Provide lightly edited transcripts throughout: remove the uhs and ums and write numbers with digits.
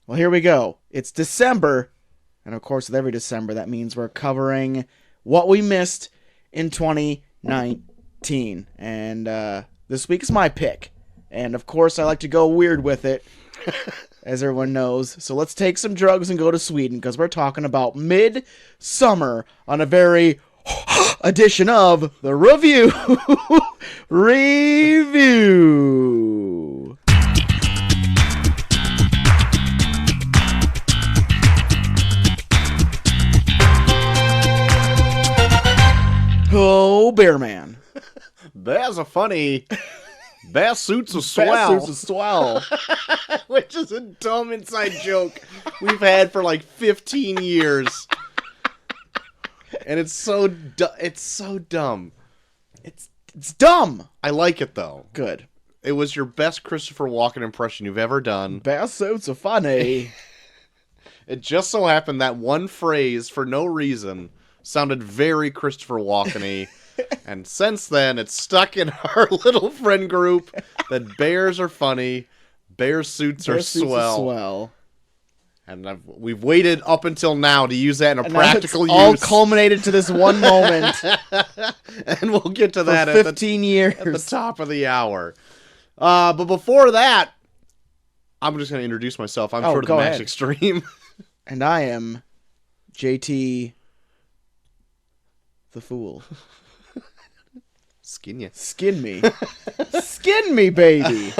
Well, here we go. It's December, and of course, with every December, that means we're covering what we missed in 2019. And this week is my pick. And of course, I like to go weird with it, as everyone knows. So let's take some drugs and go to Sweden, because we're talking about Midsommar on a very edition of the Review. Review. Oh, Bearman. That's a funny... Bass suits a swell. Bass suits a swell. Which is a dumb inside joke we've had for like 15 years. And it's so dumb. It's dumb. I like it, though. Good. It was your best Christopher Walken impression you've ever done. Bass suits are funny. It just so happened that one phrase, for no reason, sounded very Christopher Walken-y. And since then, it's stuck in our little friend group that bears are funny, bear suits are swell. And we've waited up until now to use that in a practical use. All culminated to this one moment. And we'll get to that for 15 years. At the top of the hour. But before that, I'm just going to introduce myself. I'm sort of the Max Extreme. And I am JT the Fool. Skin you. Skin me. Skin me, baby.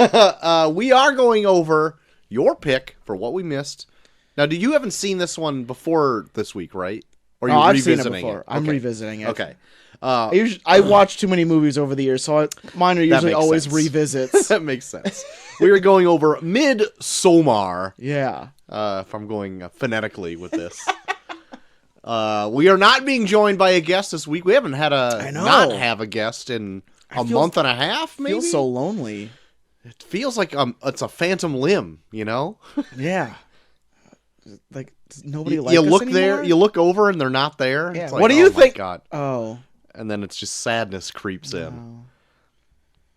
We are going over your pick for what we missed. Now, you haven't seen this one before this week, right? Or I've seen it before. I'm okay. revisiting it. Okay. I watch too many movies over the years, so mine are usually always revisits. That makes sense. We are going over Midsommar. Yeah. If I'm going phonetically with this. We are not being joined by a guest this week. We haven't had not have a guest in a month and a half, maybe? Feels so lonely. It feels like it's a phantom limb, you know? Yeah. Like, does nobody like you us look anymore? there, you look over and they're not there. Yeah. It's like, What do you think? God. Oh. And then it's just sadness creeps in. No.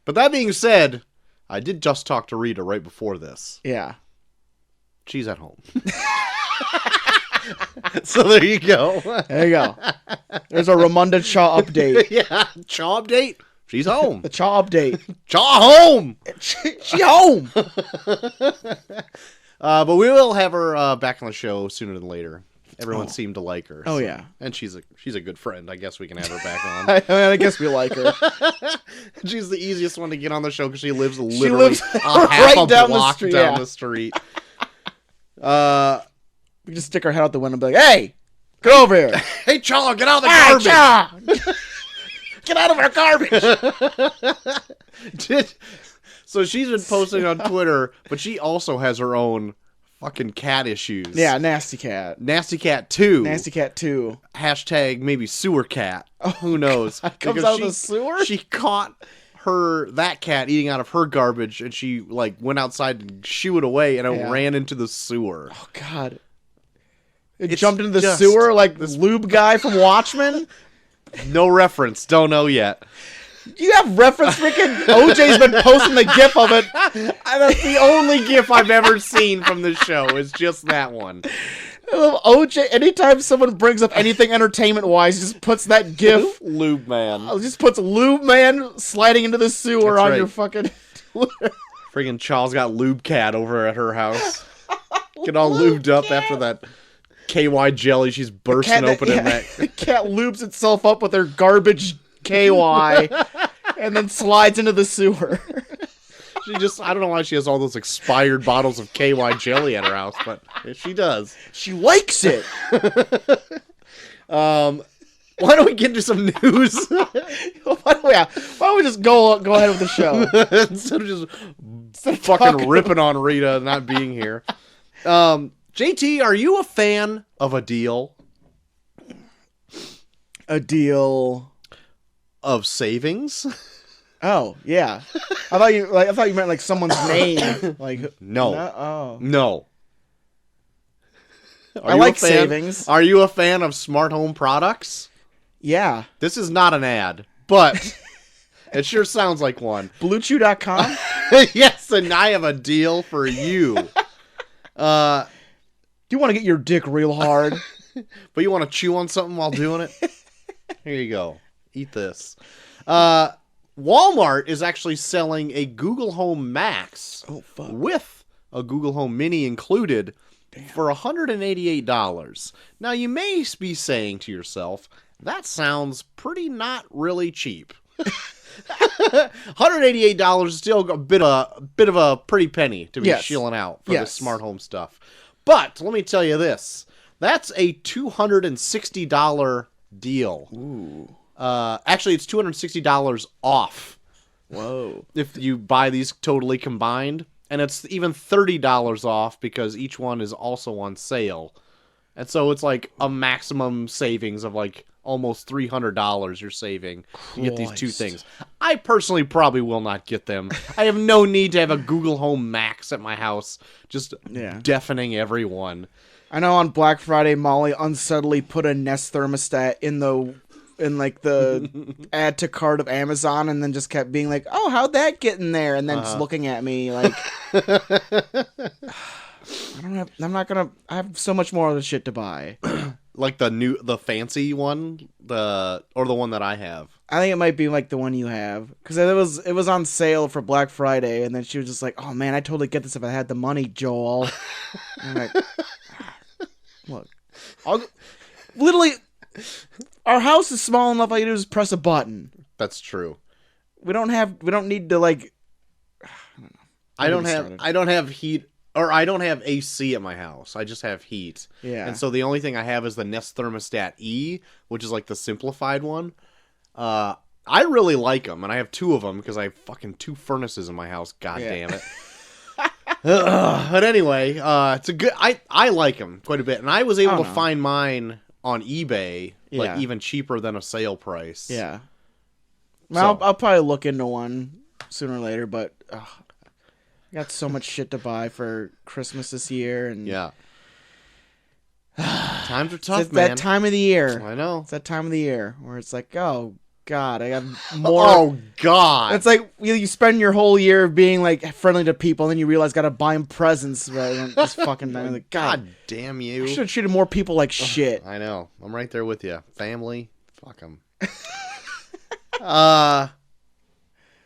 But that being said, I did just talk to Rita right before this. Yeah. She's at home. So there you go. There you go. There's a Ramunda Chaw update. Yeah, Chaw update. She's home. The Chaw update. Chaw home. She home. But we will have her back on the show sooner than later. Everyone seemed to like her. Oh, yeah. And she's a good friend. I guess we can have her back on. I guess we like her. She's the easiest one to get on the show because she lives literally right half a down block the street. Down the street. We just stick our head out the window and be like, "Hey, get over here! Hey, Chaw, get out of the garbage! Chaw! Get out of our garbage!" So she's been posting on Twitter, but she also has her own fucking cat issues. Yeah, Nasty Cat. Nasty Cat 2. Nasty Cat 2. Hashtag maybe sewer cat. Oh, who knows? Comes out of the sewer? She caught that cat eating out of her garbage, and she like went outside and shoo it away, and it ran into the sewer. Oh, God. It jumped into the sewer like this lube guy from Watchmen? No reference. Don't know yet. You have reference, freaking OJ's been posting the gif of it. That's the only gif I've ever seen from this show is just that one. I love OJ. Anytime someone brings up anything entertainment-wise, just puts that gif. Lube man. Just puts Lube Man sliding into the sewer on your fucking Twitter. Friggin' Chaw's got Lube Cat over at her house. Get all lubed up after that KY jelly she's bursting open in that. The cat lubes itself up with her garbage KY and then slides into the sewer. I don't know why she has all those expired bottles of KY jelly at her house, but she does. She likes it. Why don't we get into some news? Why don't we just go ahead with the show? Instead of just fucking ripping on Rita not being here. JT, are you a fan of a deal? A deal of savings? Oh, yeah. I thought you meant like someone's name. Like no. Oh. No. I like savings. Are you a fan of smart home products? Yeah. This is not an ad, but it sure sounds like one. BlueChew.com? Yes, and I have a deal for you. Do you want to get your dick real hard? But you want to chew on something while doing it? Here you go. Eat this. Walmart is actually selling a Google Home Max with a Google Home Mini included for $188. Now, you may be saying to yourself, that sounds pretty not really cheap. $188 is still a bit of a pretty penny to be shilling out for this smart home stuff. But let me tell you this. That's a $260 deal. Ooh. Actually, it's $260 off. Whoa. If you buy these totally combined. And it's even $30 off because each one is also on sale. And so it's like a maximum savings of like almost $300 you're saving to get these two things. I personally probably will not get them. I have no need to have a Google Home Max at my house, just deafening everyone. I know on Black Friday, Molly unsubtly put a Nest thermostat in the add to cart of Amazon, and then just kept being like, "Oh, how'd that get in there?" And then just looking at me like, I have so much more of the shit to buy. Like the fancy one, or the one that I have. I think it might be like the one you have, because it was on sale for Black Friday, and then she was just like, "Oh man, I totally get this if I had the money, Joel." And I'm like, look, literally, our house is small enough. All you do is press a button. That's true. We don't need to like. I don't have heat. Or I don't have AC at my house. I just have heat. Yeah. And so the only thing I have is the Nest Thermostat E, which is like the simplified one. I really like them, and I have two of them because I have fucking 2 furnaces in my house. God damn it. But anyway, it's a good. I like them quite a bit, and I was able to find mine on eBay, like even cheaper than a sale price. Yeah. Well, I'll probably look into one sooner or later, but. I got so much shit to buy for Christmas this year, and times are tough, it's man. that time of the year. I know. It's that time of the year where it's like, oh God, I got more. Oh God! It's like you spend your whole year being like friendly to people, and then you realize gotta buy them presents. Right? Just fucking like, God damn you! I should have treated more people like shit. I know. I'm right there with you. Family, fuck them. Well,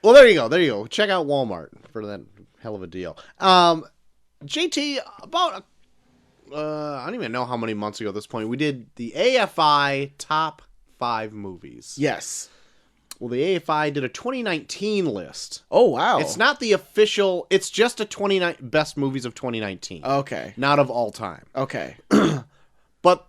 there you go. Check out Walmart for that. Hell of a deal. JT, about I don't even know how many months ago at this point, we did the AFI top 5 movies. Yes. Well, the AFI did a 2019 list. Oh, wow. It's not the official, it's just a 29 best movies of 2019. Okay. Not of all time. Okay. But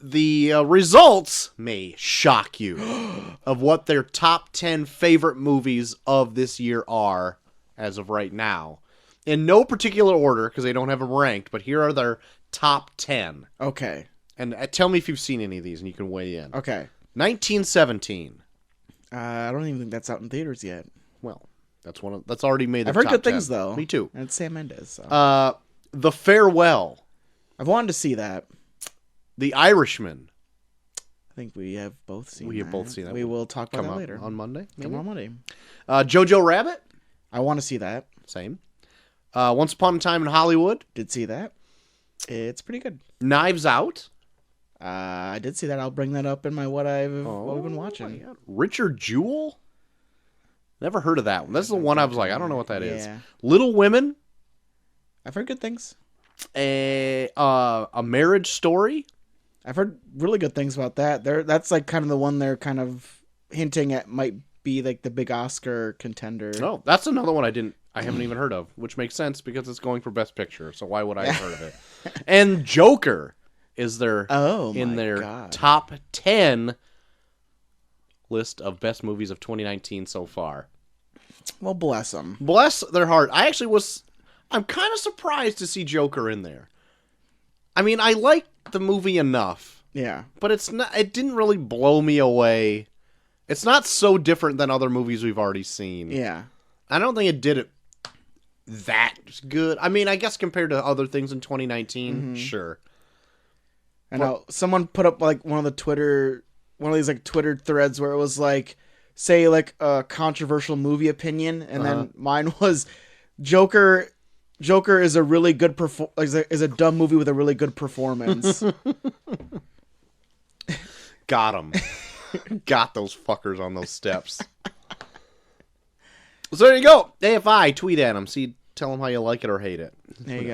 the results may shock you of what their top 10 favorite movies of this year are. As of right now. In no particular order, because they don't have them ranked, but here are their top 10. Okay. And tell me if you've seen any of these, and you can weigh in. Okay. 1917. I don't even think that's out in theaters yet. Well, that's already made the I've heard top good 10. things, though. Me too. And it's Sam Mendes. So. The Farewell. I've wanted to see that. The Irishman. I think we have both seen that. We have both seen that. We will talk about that later. On Monday? Maybe? Come on Monday. Jojo Rabbit. I want to see that. Same. Once Upon a Time in Hollywood. Did see that. It's pretty good. Knives Out. I did see that. I'll bring that up in my what we've been watching. Yeah. Richard Jewell. Never heard of that one. That's the one I was like, I don't know what that is. Little Women. I've heard good things. A Marriage Story. I've heard really good things about that. That's like kind of the one they're kind of hinting at might be like the big Oscar contender. No, that's another one I haven't even heard of, which makes sense because it's going for Best Picture. So why would I have heard of it? And Joker is their top 10 list of best movies of 2019 so far. Well, bless them. Bless their heart. I'm kind of surprised to see Joker in there. I mean, I like the movie enough. Yeah. But it didn't really blow me away. It's not so different than other movies we've already seen. Yeah. I don't think it did it that good. I mean, I guess compared to other things in 2019, sure. I know someone put up like one of these like Twitter threads where it was like, say like a controversial movie opinion, and then mine was Joker Joker is a really good is a dumb movie with a really good performance. Got him. Got those fuckers on those steps. So there you go. AFI, tweet at him. Tell him how you like it or hate it. There you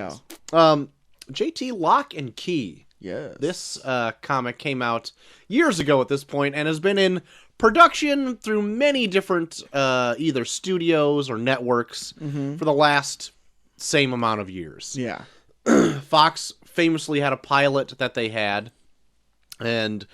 go. JT, Lock and Key. Yes. This comic came out years ago at this point and has been in production through many different either studios or networks for the last same amount of years. Yeah. Fox famously had a pilot that they had, and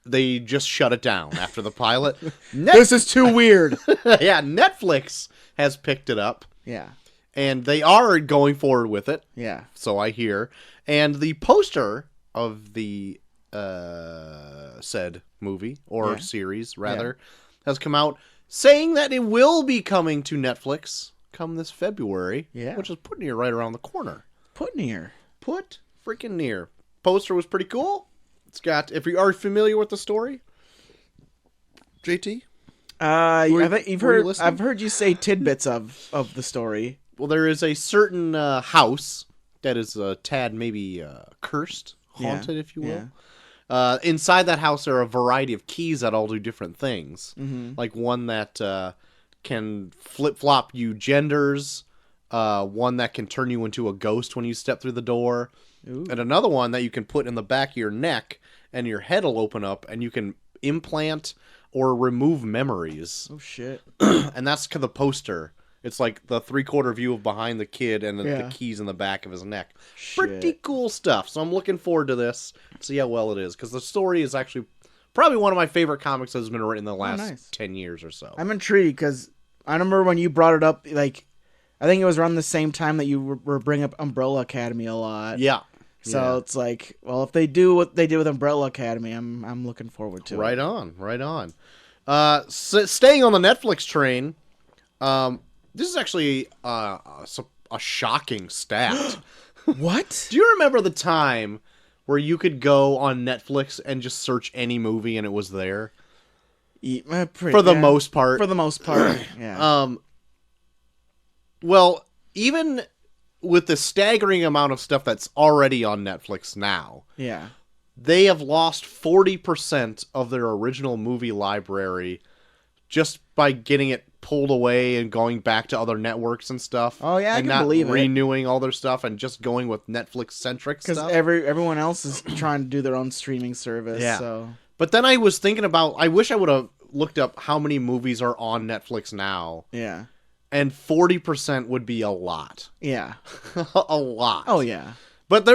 they just shut it down after the pilot. This is too weird. Yeah, Netflix has picked it up. Yeah. And they are going forward with it. Yeah. So I hear. And the poster of the said movie, or series, rather, has come out saying that it will be coming to Netflix come this February. Yeah. Which is put near right around the corner. Put near. Put freaking near. Poster was pretty cool. It's got, if you are familiar with the story, JT? I've heard you say tidbits of the story. Well, there is a certain house that is a tad maybe cursed, haunted, if you will. Yeah. Inside that house, there are a variety of keys that all do different things. Mm-hmm. Like one that can flip-flop you genders, one that can turn you into a ghost when you step through the door, Ooh. And another one that you can put in the back of your neck, and your head will open up, and you can implant or remove memories. Oh, shit. And that's the poster. It's like the 3/4 view of behind the kid and the keys in the back of his neck. Shit. Pretty cool stuff. So I'm looking forward to this. See how well it is. Because the story is actually probably one of my favorite comics that has been written in the last 10 years or so. I'm intrigued because I remember when you brought it up, like, I think it was around the same time that you were bringing up Umbrella Academy a lot. Yeah. So it's like, well, if they do what they did with Umbrella Academy, I'm looking forward to it. Right on. Right on. Staying on the Netflix train, this is actually a shocking stat. What? Do you remember the time where you could go on Netflix and just search any movie and it was there? For the most part. For the most part, yeah. Well, even with the staggering amount of stuff that's already on Netflix now, they have lost 40% of their original movie library just by getting it pulled away and going back to other networks and stuff. Oh yeah, I can believe it. Renewing all their stuff and just going with Netflix-centric stuff. Because everyone else is trying to do their own streaming service. Yeah. So. But then I was thinking about, I wish I would have looked up how many movies are on Netflix now. Yeah. And 40% would be a lot. Yeah. A lot. Oh yeah. But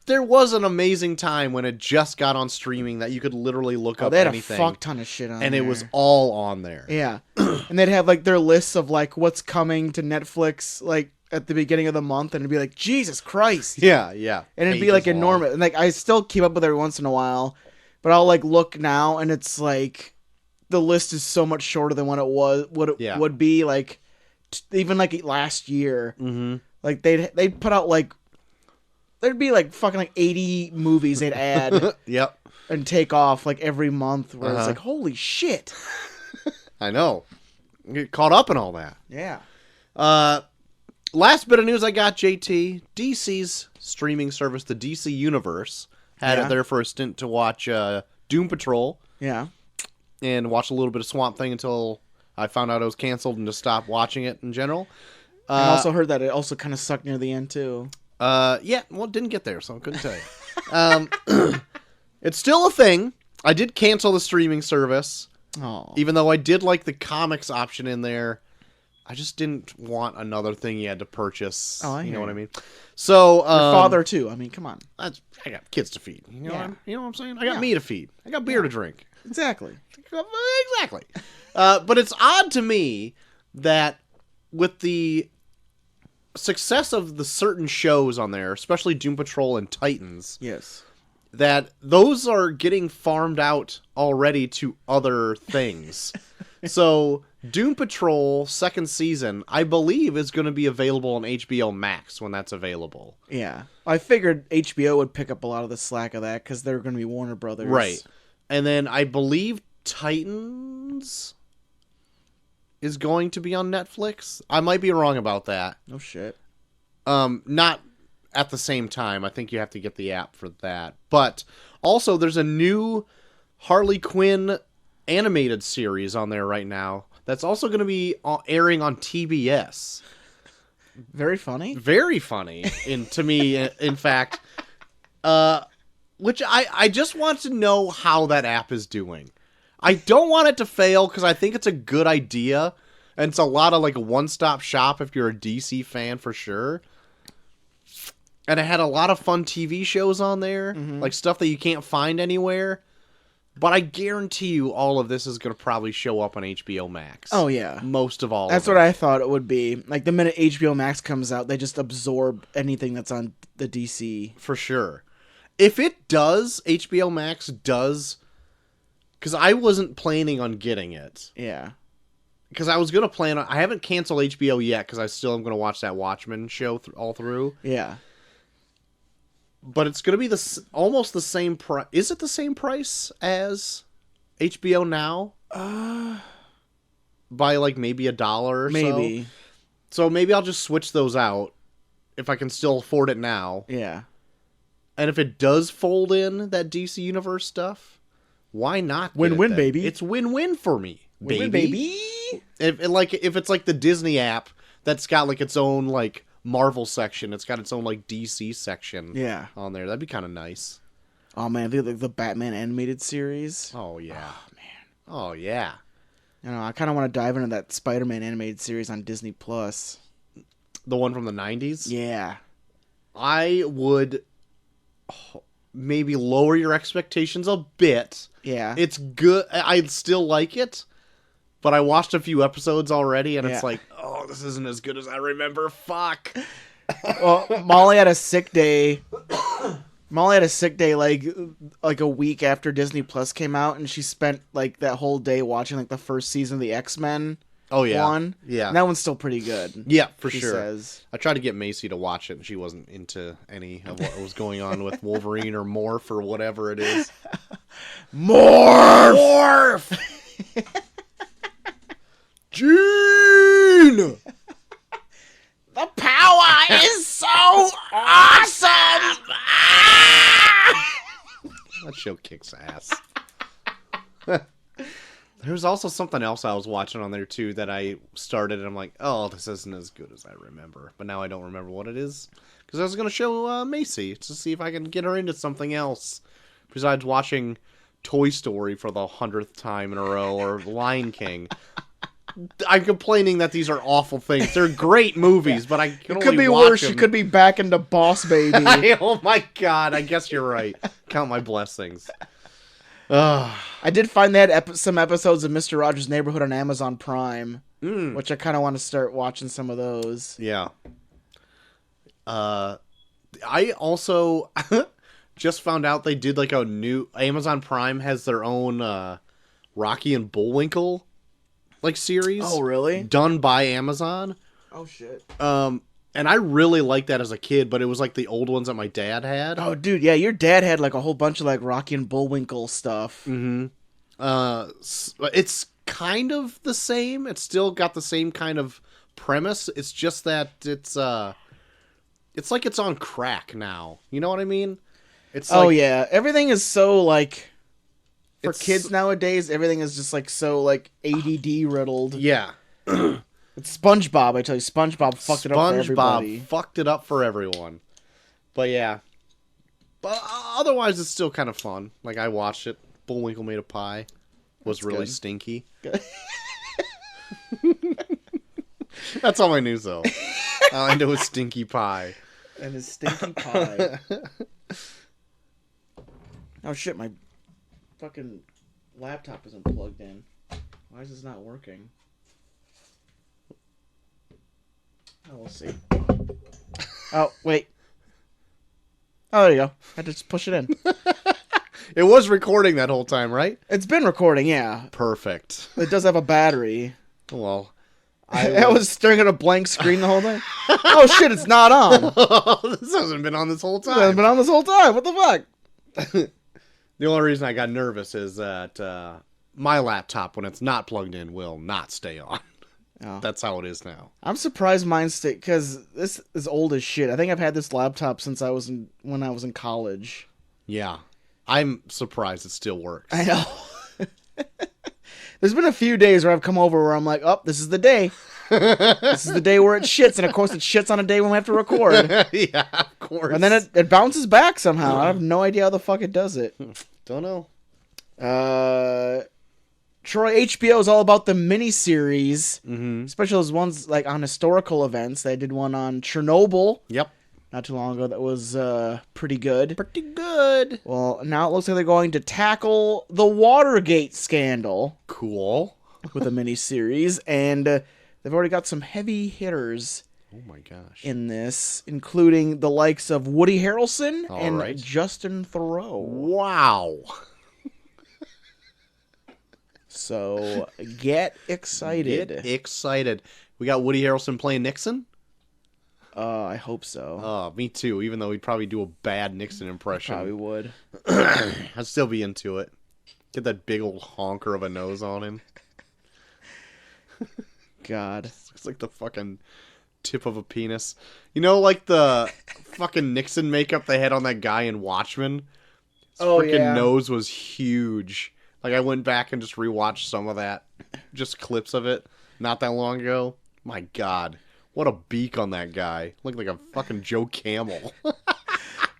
there was an amazing time when it just got on streaming that you could literally look up they had anything. A fuck ton of shit on and there. it was all on there. Yeah. And they'd have like their lists of like what's coming to Netflix like at the beginning of the month, and it'd be like, Jesus Christ. Yeah, yeah. And it'd be like enormous. And like I still keep up with it every once in a while, but I'll like look now and it's like the list is so much shorter than what it would be like even like last year. Mm-hmm. Like they'd put out like there'd be like fucking like 80 movies they'd add. Yep. And take off like every month where it's like, holy shit. I know. Get caught up in all that. Yeah. Last bit of news I got, JT. DC's streaming service, the DC Universe, had it there for a stint to watch Doom Patrol. Yeah. And watch a little bit of Swamp Thing until I found out it was canceled and just stopped watching it in general. I also heard that it also kind of sucked near the end, too. Yeah, well, it didn't get there, so I couldn't tell you. It's still a thing. I did cancel the streaming service. Oh. Even though I did like the comics option in there, I just didn't want another thing you had to purchase. Oh, you know what I mean? So, your father, too. I mean, come on. I got kids to feed. You know what I'm saying? I got me to feed. I got beer to drink. Exactly. Exactly. But it's odd to me that with the success of the certain shows on there, especially Doom Patrol and Titans, yes, that those are getting farmed out already to other things. So Doom Patrol second season, I believe, is going to be available on HBO Max when that's available. Yeah, I figured HBO would pick up a lot of the slack of that because they're going to be Warner Brothers, right? And then I believe Titans is going to be on Netflix. I might be wrong about that. No shit. Not at the same time. I think you have to get the app for that. But also, there's a new Harley Quinn animated series on there right now that's also going to be airing on TBS. Very funny. Very funny, to me, in fact. Which I just want to know how that app is doing. I don't want it to fail because I think it's a good idea. And it's a lot of like a one-stop shop if you're a DC fan for sure. And it had a lot of fun TV shows on there. Like stuff that you can't find anywhere. But I guarantee you all of this is going to probably show up on HBO Max. Oh, yeah. Most of all That's of what I thought it would be. Like, the minute HBO Max comes out, they just absorb anything that's on the DC. For sure. If it does, HBO Max does... Because I wasn't planning on getting it. Yeah. Because I was going to plan on... I haven't canceled HBO yet because I still am going to watch that Watchmen show all through. Yeah. But it's going to be almost the same price. Is it the same price as HBO Now? By like maybe $1 or maybe. So maybe I'll just switch those out if I can still afford it now. Yeah. And if it does fold in that DC Universe stuff, why not? Win-win, baby. It's win-win for me, Win-win, baby. If it's like the Disney app that's got like its own like Marvel section, it's got its own like DC section. Yeah. On there, that'd be kind of nice. Oh man, the Batman animated series. Oh yeah. Oh man. Oh yeah. You know, I kind of want to dive into that Spider-Man animated series on Disney Plus. The one from the 90s? Yeah. I would maybe lower your expectations a bit. Yeah. It's good. I'd still like it. But I watched a few episodes already, and it's like, oh, this isn't as good as I remember. Fuck. Well, Molly had a sick day. Molly had a sick day like a week after Disney Plus came out, and she spent like that whole day watching like the first season of the X-Men. Oh yeah, one. Yeah. And that one's still pretty good. Yeah, for she sure. Says. I tried to get Macy to watch it, and she wasn't into any of what was going on with Wolverine or Morph or whatever it is. Morph. Gene! The power is so awesome! That show kicks ass. There's also something else I was watching on there, too, that I started, and I'm like, oh, this isn't as good as I remember. But now I don't remember what it is. Because I was going to show Macy to see if I can get her into something else. Besides watching Toy Story for the 100th time in a row, or Lion King. I'm complaining that these are awful things. They're great movies, but I can It only could be watch worse. them. You could be back into Boss Baby. Oh my god, I guess you're right. Count my blessings. I did find they had some episodes of Mr. Rogers' Neighborhood on Amazon Prime, which I kind of want to start watching some of those. Yeah. I also just found out they did like a new... Amazon Prime has their own Rocky and Bullwinkle like series. Oh, really? Done by Amazon. Oh, shit. And I really liked that as a kid, but it was like the old ones that my dad had. Oh, dude, yeah, your dad had like a whole bunch of like Rocky and Bullwinkle stuff. Mm-hmm. It's kind of the same. It's still got the same kind of premise. It's just that it's like it's on crack now. You know what I mean? It's Oh, like, yeah. Everything is so like... For kids nowadays, everything is just like so like ADD riddled. Yeah. It's SpongeBob, I tell you. SpongeBob fucked it up for everybody. SpongeBob fucked it up for everyone. But yeah. But otherwise, it's still kind of fun. Like, I watched it. Bullwinkle Made a Pie. Was That's really good. stinky. That's all I knew, though. All I knew was stinky pie. And his stinky pie. Oh shit, my fucking laptop isn't plugged in. Why is this not working? Oh, we'll see. Oh, wait. Oh, there you go. I had to just push it in. It was recording that whole time, right? It's been recording, yeah. Perfect. It does have a battery. Well, I was staring at a blank screen the whole time. Oh shit, it's not on. This hasn't been on this whole It hasn't time. been on this whole time. What the fuck? The only reason I got nervous is that my laptop, when it's not plugged in, will not stay on. Oh. That's how it is now. I'm surprised mine stayed, because this is old as shit. I think I've had this laptop since when I was in college. Yeah. I'm surprised it still works. I know. There's been a few days where I've come over where I'm like, oh, this is the day. This is the day where it shits. And of course it shits on a day when we have to record. Yeah, of course. And then it bounces back somehow. I have no idea how the fuck it does it. Don't know. Troy, HBO is all about the miniseries. Mm-hmm. Especially those ones like on historical events. They did one on Chernobyl. Yep. Not too long ago that was pretty good. Pretty good. Well, now it looks like they're going to tackle the Watergate scandal. Cool. With a miniseries, and they've already got some heavy hitters Oh my gosh. in this, including the likes of Woody Harrelson and right. Justin Theroux. Wow. So get excited. Get excited. We got Woody Harrelson playing Nixon? I hope so. Me too, even though he'd probably do a bad Nixon impression. Probably would. I'd still be into it. Get that big old honker of a nose on him. God. Looks like the fucking tip of a penis. You know, like the fucking Nixon makeup they had on that guy in Watchmen? His freaking nose was huge. Like, I went back and just rewatched some of that. Just clips of it. Not that long ago. My God. What a beak on that guy. Looked like a fucking Joe Camel. What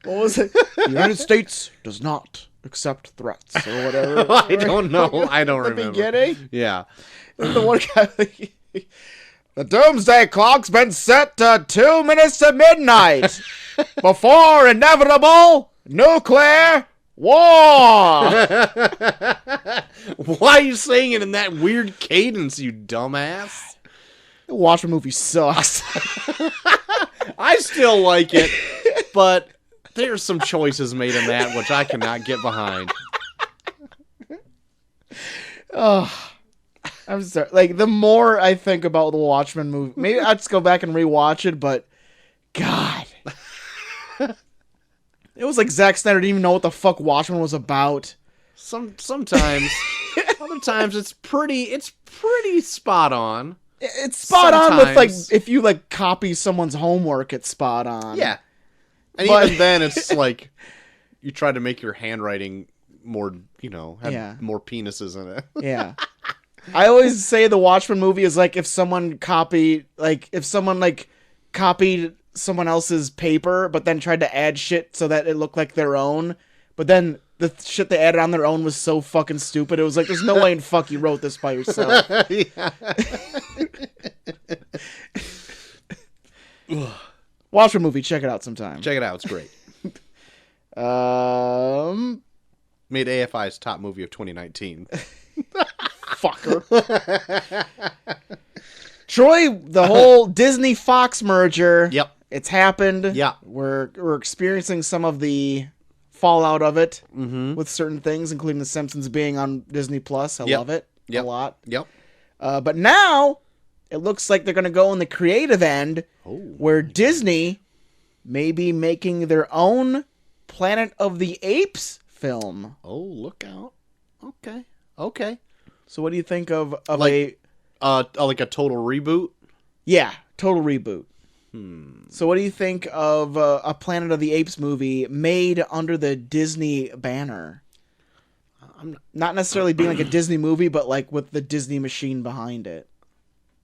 was it? The United States does not accept threats, or whatever. I don't know. I don't the remember. beginning? Yeah. The one guy... The doomsday clock's been set to 2 minutes to midnight before inevitable nuclear war. Why are you saying it in that weird cadence, you dumbass? The Watchmen movie sucks. I still like it, but there's some choices made in that which I cannot get behind. Oh, I'm sorry. Like, the more I think about the Watchmen movie, maybe I'd just go back and rewatch it, but God. It was like Zack Snyder didn't even know what the fuck Watchmen was about. Sometimes, other times it's pretty spot on. It's spot on with, like, Sometimes. if you, like, copy someone's homework, it's spot on. Yeah. And But- even then, it's like, you try to make your handwriting more, have Yeah. more penises in it. Yeah. I always say the Watchmen movie is like if someone copied someone else's paper, but then tried to add shit so that it looked like their own. But then the shit they added on their own was so fucking stupid. It was like, there's no way in fuck you wrote this by yourself. Yeah. Watchmen movie, check it out sometime. Check it out. It's great. Made AFI's top movie of 2019. Fucker. Troy, the whole Disney Fox merger. Yep. It's happened. Yeah. We're experiencing some of the fallout of it Mm-hmm. with certain things, including The Simpsons being on Disney Plus. I Yep. love it a lot. Yep. But now it looks like they're going to go in the creative end, Oh. where Disney may be making their own Planet of the Apes film. Oh, look out. Okay. So what do you think of Like a total reboot? total reboot. So what do you think of a Planet of the Apes movie made under the Disney banner? I'm Not necessarily being like a Disney movie, but like with the Disney machine behind it.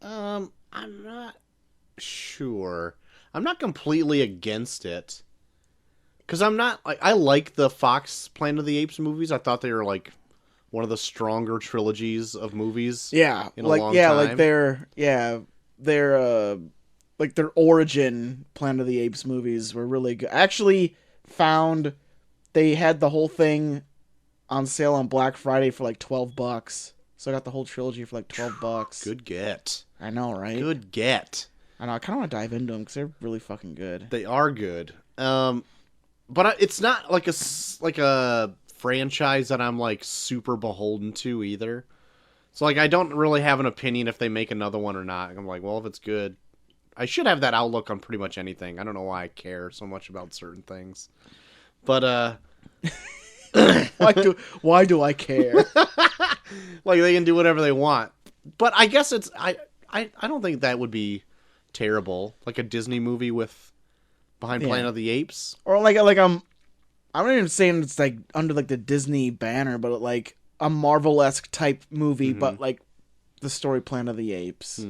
I'm not sure. I'm not completely against it. Because I'm not like, I like the Fox Planet of the Apes movies. I thought they were like one of the stronger trilogies of movies. Yeah, in a like long like time. their origin Planet of the Apes movies were really good. I actually found they had the whole thing on sale on Black Friday for like $12. So I got the whole trilogy for like $12. Good get. I know, right? Good get. I know. I kind of want to dive into them because they're really fucking good. They are good. But it's not like a franchise that I'm like super beholden to either. So like I don't really have an opinion if they make another one or not. I'm like, well, if it's good, I should have that outlook on pretty much anything. I don't know why I care so much about certain things. But why do I care? like they can do whatever they want. But I guess I I don't think that would be terrible. Like a Disney movie with behind Planet of the Apes, or like I'm not even saying it's like under like the Disney banner, but like a Marvel-esque type movie, but like the story Planet of the Apes.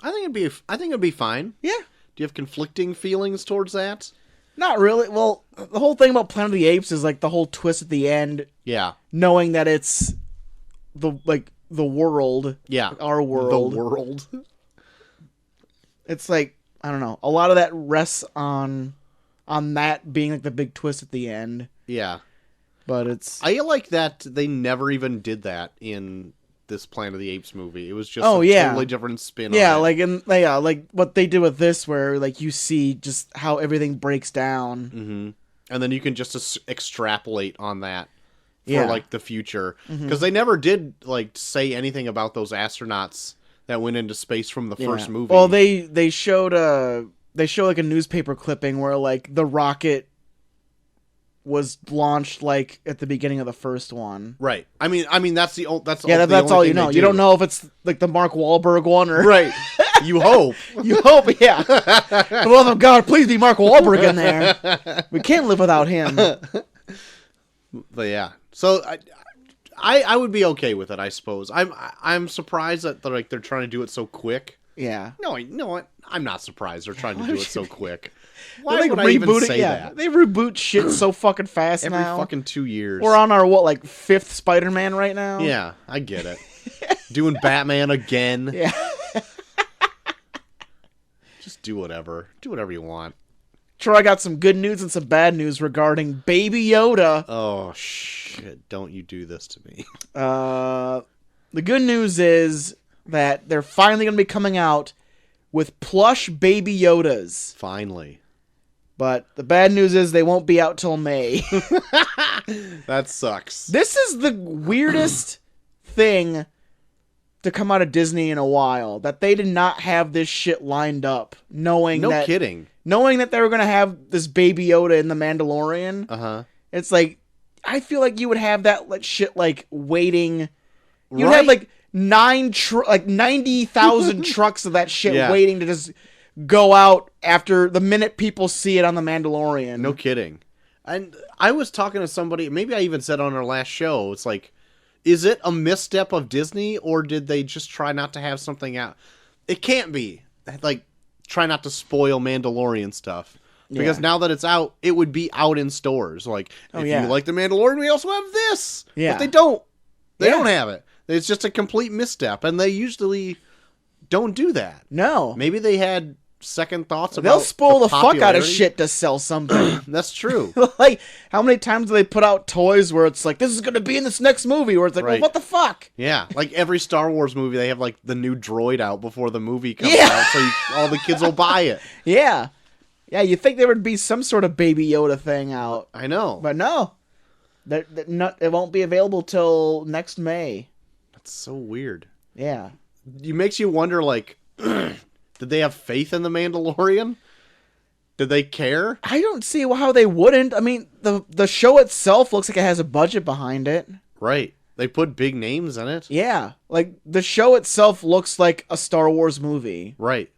I think it'd be fine. Yeah. Do you have conflicting feelings towards that? Not really. Well, the whole thing about Planet of the Apes is like the whole twist at the end. Yeah. Knowing that it's the world. Yeah. Our world. The world. It's like, I don't know. A lot of that rests on that being like the big twist at the end. Yeah. But it's... I like that they never even did that in this Planet of the Apes movie. It was just a totally different spin on it. Like what they did with this, where like you see just how everything breaks down. Mm-hmm. And then you can just extrapolate on that for like the future. Because they never did like say anything about those astronauts that went into space from the first movie. Well, they showed like a newspaper clipping where like the rocket was launched like at the beginning of the first one. Right. I mean that's that's all you know. You don't know if it's like the Mark Wahlberg one or right. You hope. You hope, yeah. For the love of God, please be Mark Wahlberg in there. We can't live without him. But yeah. So I would be okay with it, I suppose. I'm surprised that they're trying to do it so quick. Yeah. No, I'm not surprised they're trying to do it so quick. Why would I even say that? They reboot shit so fucking fast every now. Fucking 2 years. We're on our fifth Spider-Man right now? Yeah, I get it. Doing Batman again. Yeah. Just do whatever. Do whatever you want. Troy, I got some good news and some bad news regarding Baby Yoda. Oh, shit. Don't you do this to me. The good news is that they're finally going to be coming out with plush Baby Yodas. Finally. But the bad news is they won't be out till May. That sucks. This is the weirdest thing to come out of Disney in a while. That they did not have this shit lined up. Knowing that they were going to have this Baby Yoda in The Mandalorian. Uh-huh. It's like, I feel like you would have that shit like waiting. You'd have like 90,000 trucks of that shit waiting to just go out after the minute people see it on The Mandalorian. No kidding. And I was talking to somebody, maybe I even said on our last show, it's like, is it a misstep of Disney or did they just try not to have something out? It can't be. Like, try not to spoil Mandalorian stuff. Because now that it's out, it would be out in stores. Like, if you like The Mandalorian, we also have this. Yeah. But they don't. They don't have it. It's just a complete misstep. And they usually don't do that. No. Maybe they had second thoughts about They'll spoil the fuck out of shit to sell something. That's true. Like, how many times do they put out toys where it's like, this is going to be in this next movie, where it's like, well, what the fuck? Yeah, like every Star Wars movie, they have like the new droid out before the movie comes out, so all the kids will buy it. Yeah. Yeah, you'd think there would be some sort of Baby Yoda thing out. I know. But no. It won't be available till next May. That's so weird. Yeah. It makes you wonder, like, did they have faith in The Mandalorian? Did they care? I don't see how they wouldn't. I mean, the show itself looks like it has a budget behind it. Right. They put big names in it. Yeah. Like, the show itself looks like a Star Wars movie. Right.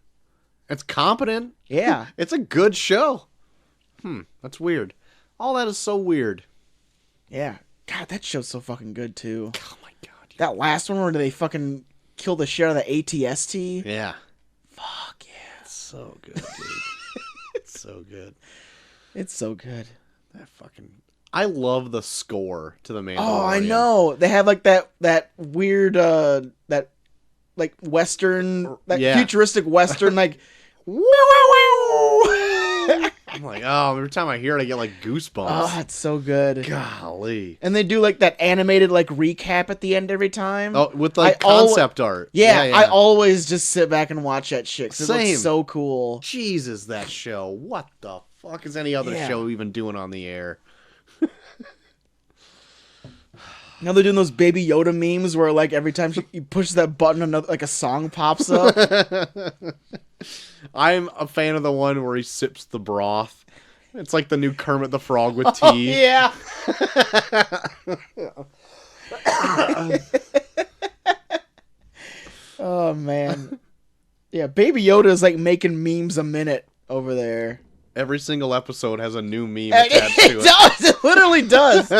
It's competent. Yeah. It's a good show. That's weird. All that is so weird. Yeah. God, that show's so fucking good, too. Oh, my God. That last one where they fucking kill the shit out of the ATST. Yeah. Fuck yeah. It's so good, dude. It's so good. It's so good. I love the score to The Mandalorian. Oh, I know. They have like that weird that like western, futuristic western like I'm like, oh, every time I hear it I get like goosebumps. Oh, it's so good. Golly. And they do like that animated like recap at the end every time. Oh, with like concept art. Yeah, I always just sit back and watch that shit. Same. It looks so cool. Jesus, that show. What the fuck is any other show even doing on the air? Now they're doing those Baby Yoda memes where like every time you push that button, another like a song pops up. I'm a fan of the one where he sips the broth. It's like the new Kermit the Frog with tea. Yeah. Oh, man. Yeah, Baby Yoda is like making memes a minute over there. Every single episode has a new meme attached to it. It does. It literally does.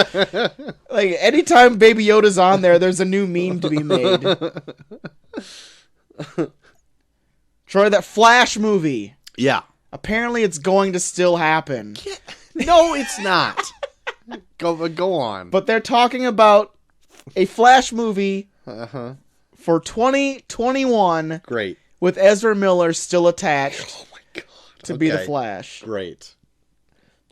Like, anytime Baby Yoda's on there, there's a new meme to be made. Troy, that Flash movie. Yeah. Apparently it's going to still happen. No, it's not. Go on. But they're talking about a Flash movie for 2021 Great. with Ezra Miller still attached to be the Flash. Great.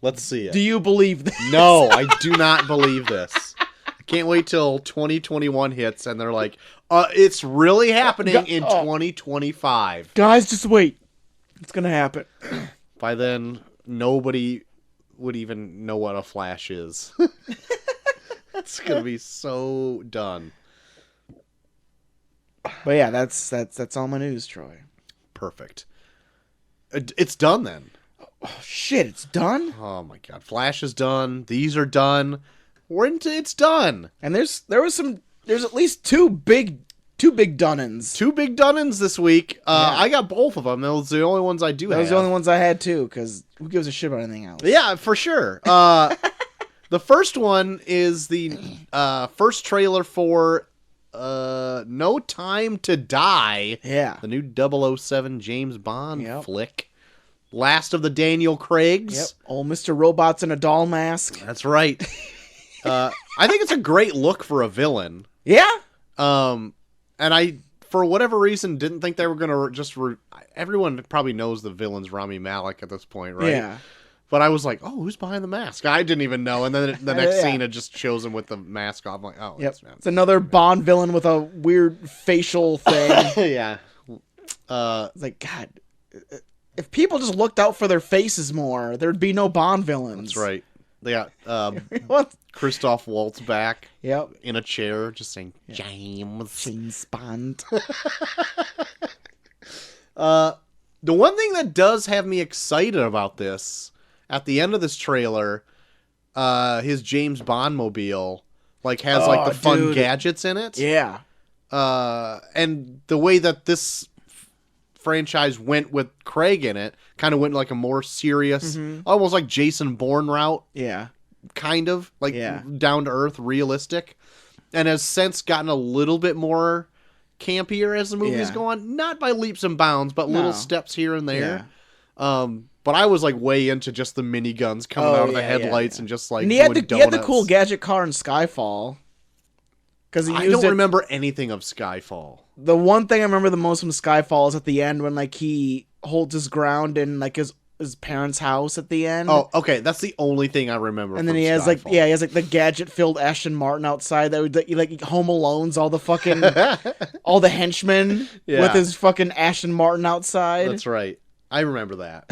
Let's see it. Do you believe this? No, I do not believe this. I can't wait till 2021 hits and they're like, it's really happening in 2025. Guys, just wait. It's going to happen. By then, nobody would even know what a Flash is. It's going to be so done. But yeah, that's all my news, Troy. Perfect. It's done then. Oh, shit, it's done? Oh my god. Flash is done. These are done. It's done. And there's at least two big done-ins. 2 big done-ins this week. I got both of them. Those are the only ones I do have. Those are the only ones I had too, because who gives a shit about anything else? Yeah, for sure. The first one is the first trailer for No Time to Die. Yeah. The new 007 James Bond flick. Last of the Daniel Craigs. Yep. Old Mr. Robot's in a doll mask. That's right. I think it's a great look for a villain. Yeah. And I, for whatever reason, didn't think they were going to just... everyone probably knows the villain's Rami Malek at this point, right? Yeah. But I was like, oh, who's behind the mask? I didn't even know. And then the next scene, it just shows him with the mask off. I'm like, oh, yep. It's another Bond villain with a weird facial thing. Yeah. It's like, God, if people just looked out for their faces more, there'd be no Bond villains. That's right. They got what? Christoph Waltz back. Yep. In a chair, just saying, James Bond. The one thing that does have me excited about this, at the end of this trailer, his James Bond mobile has the fun gadgets in it. Yeah. And the way that this franchise went with Craig in it, kind of went like a more serious, almost like Jason Bourne route. Yeah. Kind of down to earth, realistic, and has since gotten a little bit more campier as the movie's gone. Not by leaps and bounds, but little steps here and there. Yeah. But I was way into just the miniguns coming out of the headlights and just and he had the cool gadget car in Skyfall. Because I don't remember anything of Skyfall. The one thing I remember the most from Skyfall is at the end when he holds his ground in his parents' house at the end. Oh, okay, that's the only thing I remember. And then he has Skyfall. he has the gadget-filled Ashton Martin outside that would he Home Alone's all the fucking all the henchmen with his fucking Ashton Martin outside. That's right. I remember that.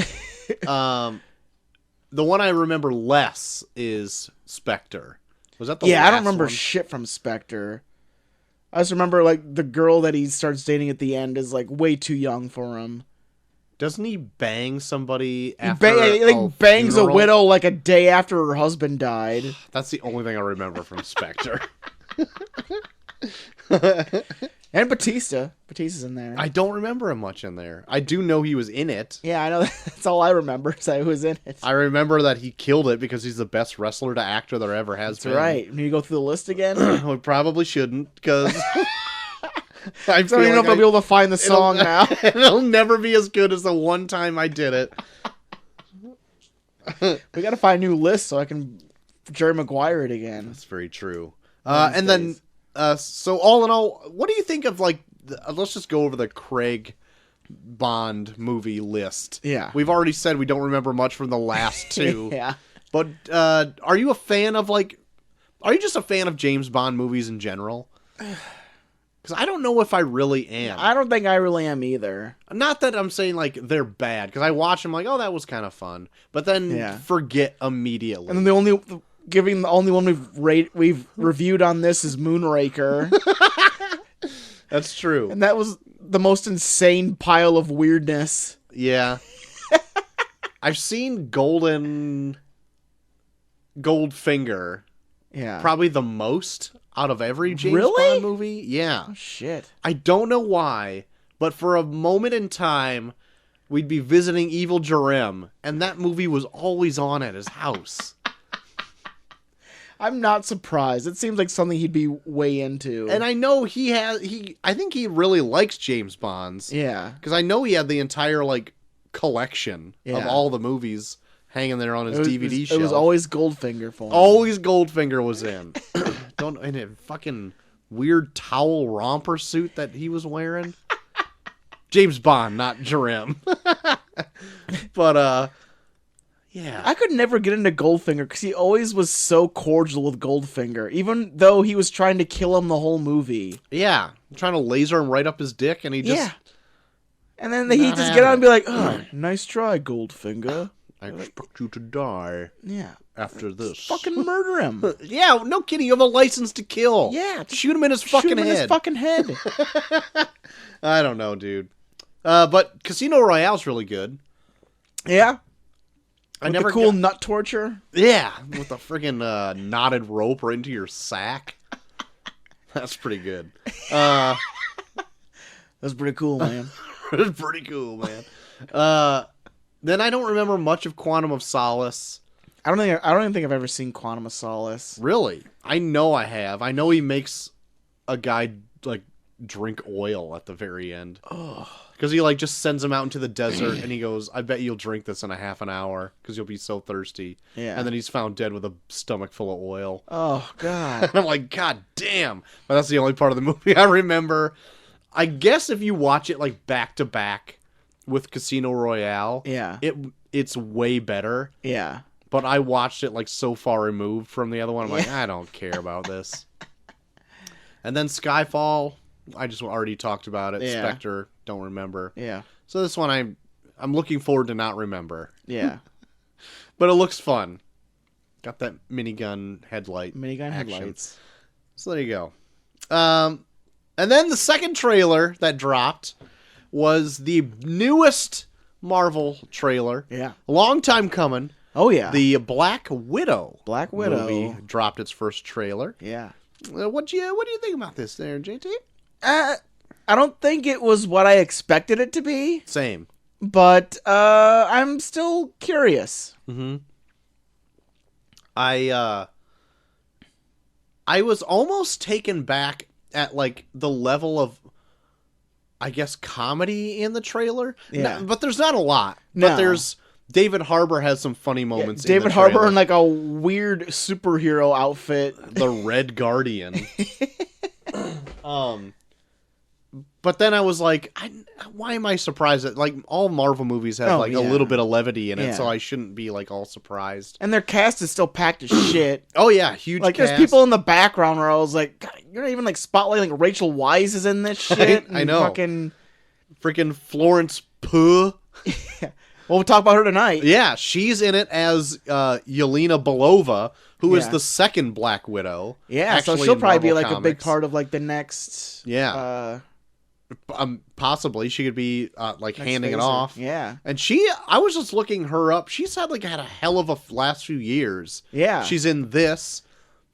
The one I remember less is Spectre. Was that the last I don't remember one? shit from Spectre. I just remember the girl that he starts dating at the end is way too young for him. Doesn't he bang somebody after he bangs funeral? a widow a day after her husband died. That's the only thing I remember from Spectre. And Batista. Batista's in there. I don't remember him much in there. I do know he was in it. Yeah, I know. That's all I remember. So he was in it. I remember that he killed it because he's the best wrestler to actor there ever has been. That's right. Need to go through the list again? We probably shouldn't, because... I don't even know if I'll be able to find the song now. It'll never be as good as the one time I did it. We got to find a new list so I can Jerry Maguire it again. That's very true. And then, so all in all, what do you think of let's just go over the Craig Bond movie list. Yeah. We've already said we don't remember much from the last two. Yeah. But are you a fan of are you just a fan of James Bond movies in general? Because I don't know if I really am. I don't think I really am either. Not that I'm saying they're bad, because I watch them oh, that was kind of fun, but then forget immediately. And then the only one we've reviewed on this is Moonraker. That's true. And that was the most insane pile of weirdness. Yeah. I've seen Goldfinger. Yeah. Probably the most out of every James Bond movie. Yeah. Oh, shit. I don't know why, but for a moment in time, we'd be visiting Evil Jerem, and that movie was always on at his house. I'm not surprised. It seems like something he'd be way into. And I know I think he really likes James Bonds. Yeah. Because I know he had the entire, like, collection of all the movies hanging there on his DVD shelf. It was always Goldfinger for him. Always Goldfinger was in. In a fucking weird towel romper suit that he was wearing. James Bond, not Jerem. But, yeah. I could never get into Goldfinger because he always was so cordial with Goldfinger, even though he was trying to kill him the whole movie. Yeah. Trying to laser him right up his dick, and he just... Yeah. And then he'd just get on and be like, oh, nice try, Goldfinger. I expect you to die. Yeah. After this. Fucking murder him. Yeah, no kidding. You have a license to kill. Yeah. Shoot him in his fucking head. Shoot him in his fucking head. I don't know, dude. But Casino Royale's really good. Yeah. With the cool nut torture. Yeah, with the friggin' knotted rope right into your sack. That's pretty good. That's pretty cool, man. That's pretty cool, man. Then I don't remember much of Quantum of Solace. I don't even think I've ever seen Quantum of Solace. Really? I know I have. I know he makes a guy like drink oil at the very end. Oh. Because he like just sends him out into the desert and he goes, I bet you'll drink this in a half an hour because you'll be so thirsty. Yeah. And then he's found dead with a stomach full of oil. Oh, God. And I'm like, God damn. But that's the only part of the movie I remember. I guess if you watch it like back to back with Casino Royale, yeah, it's way better. Yeah. But I watched it like so far removed from the other one. I'm like, I don't care about this. And then Skyfall, I just already talked about it. Yeah. Spectre, don't remember. Yeah. So this one I'm looking forward to not remember. Yeah. But it looks fun. Got that minigun headlight. Minigun action. headlights. So there you go. And then the second trailer that dropped was the newest Marvel trailer. Yeah. A long time coming. Oh, yeah. The Black Widow. Black Widow movie dropped its first trailer. Yeah. What do you think about this there, JT? I don't think it was what I expected it to be. Same. But I'm still curious. Mm-hmm. I was almost taken back at like the level of, I guess, comedy in the trailer. Yeah. No, but there's not a lot. No. But there's David Harbour has some funny moments. David in the Harbour trailer. in like a weird superhero outfit. The Red Guardian. But then I was like, why am I surprised that like all Marvel movies have a little bit of levity in it, so I shouldn't be like all surprised. And their cast is still packed as shit. Oh yeah, huge. Like cast. there's people in the background where I was like, God, you're not even like spotlighting like Rachel Weisz is in this shit. I know. Freaking Florence Pugh. Well, we'll talk about her tonight. Yeah, she's in it as Yelena Belova, who is the second Black Widow. Yeah, so she'll probably be like a big part of like the next. Yeah. Possibly she could be like handing it phaser. off. Yeah. And I was just looking her up. She's had a hell of a last few years. Yeah. She's in this.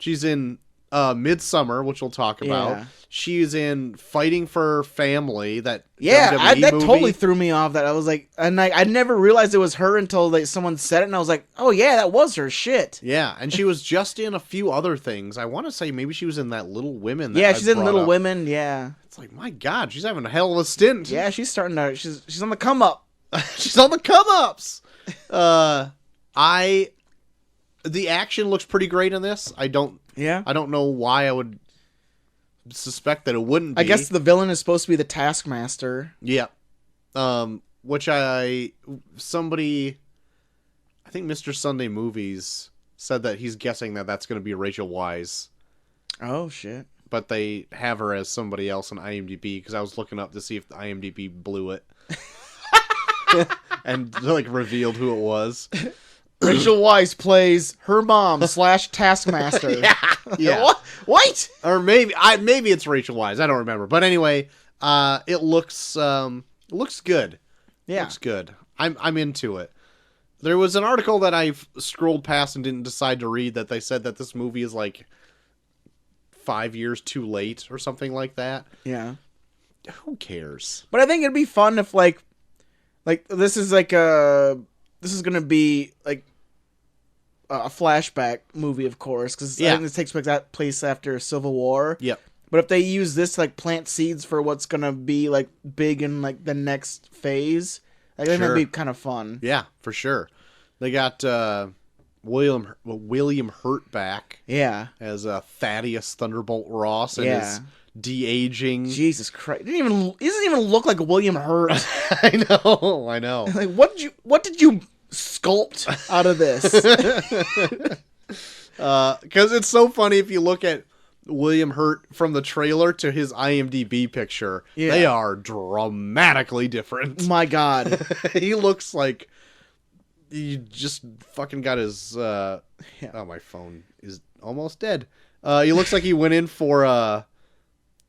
She's in Midsommar, which we'll talk about. Yeah. She's in Fighting for Family, that that WWE movie. totally threw me off. That I was like, and I never realized it was her until someone said it, and I was like, oh yeah, that was her. Shit. Yeah, and she was just in a few other things. I want to say maybe she was in that Little Women. That she's in Little Women. Yeah, it's like, my God, she's having a hell of a stint. Yeah, she's starting to. She's on the come up. She's on the come ups. The action looks pretty great in this. I don't know why I would suspect that it wouldn't be. I guess the villain is supposed to be the Taskmaster. Yeah. Which I think Mr. Sunday Movies said that he's guessing that that's going to be Rachel Weisz. Oh, shit. But they have her as somebody else on IMDb because I was looking up to see if the IMDb blew it. And like revealed who it was. Rachel Weisz plays her mom / Taskmaster. Yeah. What? Or maybe it's Rachel Weisz. I don't remember. But anyway, it looks good. Yeah. Looks good. I'm into it. There was an article that I scrolled past and didn't decide to read that they said that this movie is like 5 years too late or something like that. Yeah. who cares? But I think it'd be fun if like this is gonna be like a flashback movie, of course, because I think this takes place after Civil War. Yep. But if they use this to, like, plant seeds for what's gonna be like big in like the next phase, I think that'd be kind of fun. Yeah, for sure. They got William Hurt back. Yeah. As Thaddeus Thunderbolt Ross and his de-aging. Jesus Christ! He doesn't even look like William Hurt. I know. Like, what did you sculpt out of this? Because it's so funny if you look at William Hurt from the trailer to his IMDb picture. Yeah. They are dramatically different. My God. He looks like he just fucking got his oh, my phone is almost dead. He looks like he went in for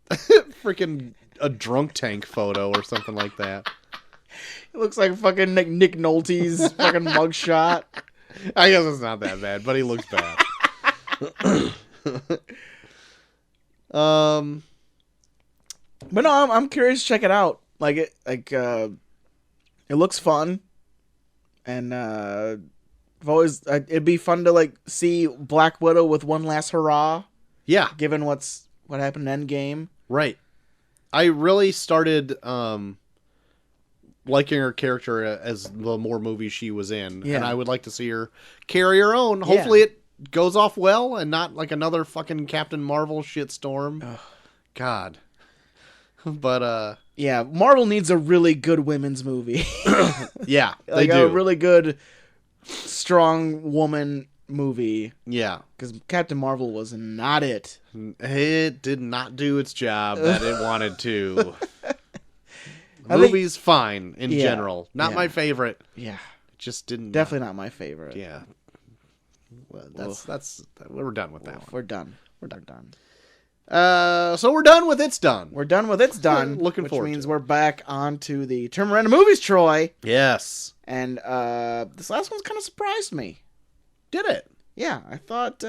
freaking a drunk tank photo or something like that. It looks like fucking Nick Nolte's fucking mugshot. I guess it's not that bad, but he looks bad. But no, I'm curious to check it out. It looks fun, and it'd be fun to like see Black Widow with one last hurrah. Yeah, given what happened in Endgame. Right. I really started liking her character as the more movies she was in, and I would like to see her carry her own. Hopefully, it goes off well and not like another fucking Captain Marvel shitstorm. Ugh. God. But yeah, Marvel needs a really good women's movie. Yeah, they do. A really good, strong woman movie. Yeah, because Captain Marvel was not it. It did not do its job that it wanted to. The movie's fine in general. Not my favorite. Yeah, it just didn't. Definitely not my favorite. Yeah. Well, that's we're done with that one. We're done. We're done. So we're done with It's Done. We're done with It's Done. Looking forward to it. Which means we're back onto the Term Random Movies, Troy. Yes. And this last one's kind of surprised me. Did it? Yeah, I thought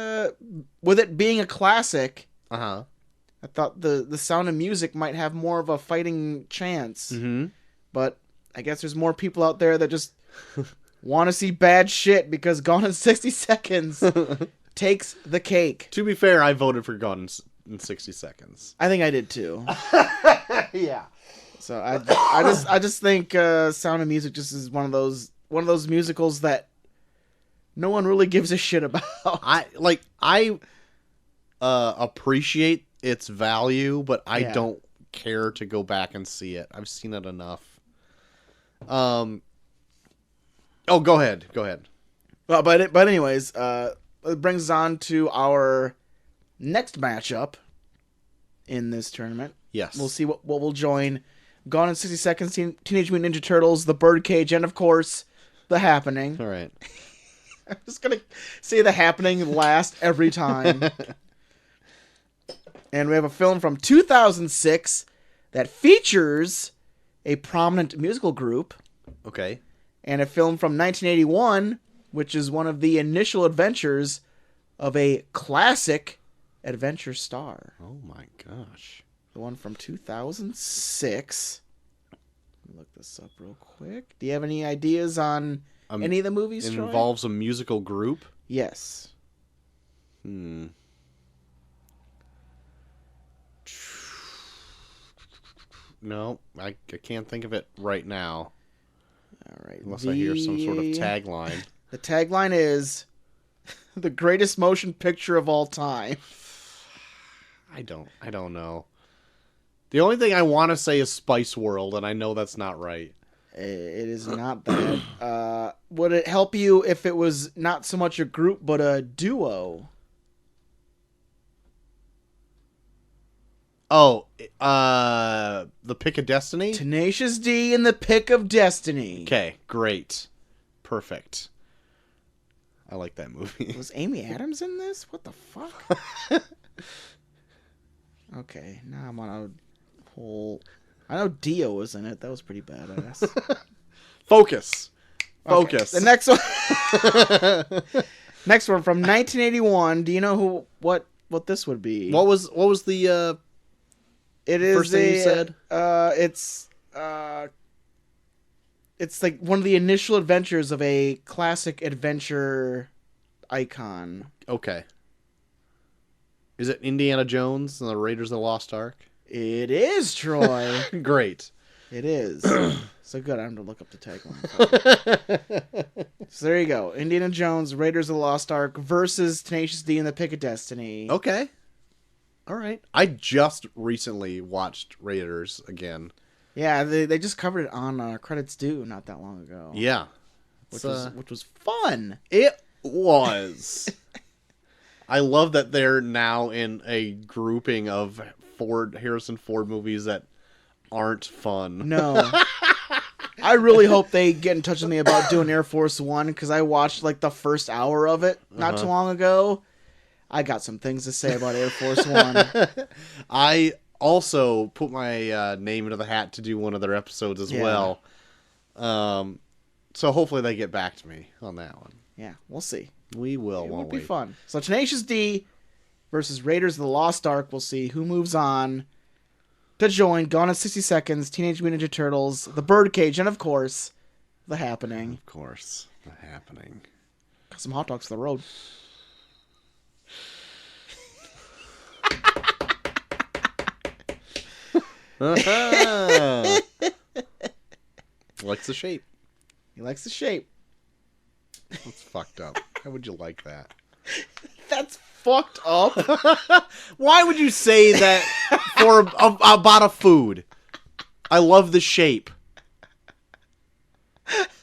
with it being a classic, I thought the Sound of Music might have more of a fighting chance. Mm-hmm. But I guess there's more people out there that just want to see bad shit because Gone in 60 Seconds takes the cake. To be fair, I voted for Gone in 60 Seconds. I think I did too. Yeah. So I just think Sound of Music just is one of those musicals that no one really gives a shit about. I appreciate its value, but I don't care to go back and see it. I've seen it enough. Oh, go ahead. Well, but anyways, it brings us on to our next matchup in this tournament. Yes. We'll see what will join Gone in 60 Seconds, Teenage Mutant Ninja Turtles, The Birdcage, and of course, The Happening. All right. I'm just going to say The Happening last every time. And we have a film from 2006 that features a prominent musical group. Okay. And a film from 1981, which is one of the initial adventures of a classic adventure star. Oh my gosh. The one from 2006. Let me look this up real quick. Do you have any ideas on any of the movies, It Troy? involves a musical group? Yes. No, I can't think of it right now. All right. Unless I hear some sort of tagline. The tagline is the greatest motion picture of all time. I don't know. The only thing I want to say is Spice World, and I know that's not right. It is not that. Would it help you if it was not so much a group, but a duo? Oh, The Pick of Destiny? Tenacious D and The Pick of Destiny. Okay, great. Perfect. I like that movie. Was Amy Adams in this? What the fuck? Okay, now I'm on a whole... I know Dio was in it. That was pretty badass. Focus. Okay, the next one... Next one from 1981. Do you know what this would be? What was the It is First thing you said? It's like one of the initial adventures of a classic adventure icon. Okay. Is it Indiana Jones and the Raiders of the Lost Ark? It is, Troy. Great. It is. So good. I'm going to look up the tagline. So there you go. Indiana Jones, Raiders of the Lost Ark versus Tenacious D and the Pick of Destiny. Okay. All right. I just recently watched Raiders again. Yeah, they just covered it on Credits Due not that long ago. Yeah. Which was fun. It was. I love that they're now in a grouping of Harrison Ford movies that aren't fun. No. I really hope they get in touch with me about doing Air Force One, because I watched like the first hour of it not too long ago. I got some things to say about Air Force One. I also put my name into the hat to do one of their episodes as well. So hopefully they get back to me on that one. Yeah, we'll see. We will, It won't would we? be fun. So Tenacious D versus Raiders of the Lost Ark. We'll see who moves on to join Gone in 60 Seconds, Teenage Mutant Ninja Turtles, The Birdcage, and of course, The Happening. Of course, The Happening. Got some hot dogs to the road. Likes the shape. He likes the shape. That's fucked up. How would you like that? That's fucked up. Why would you say that for about a food? I love the shape.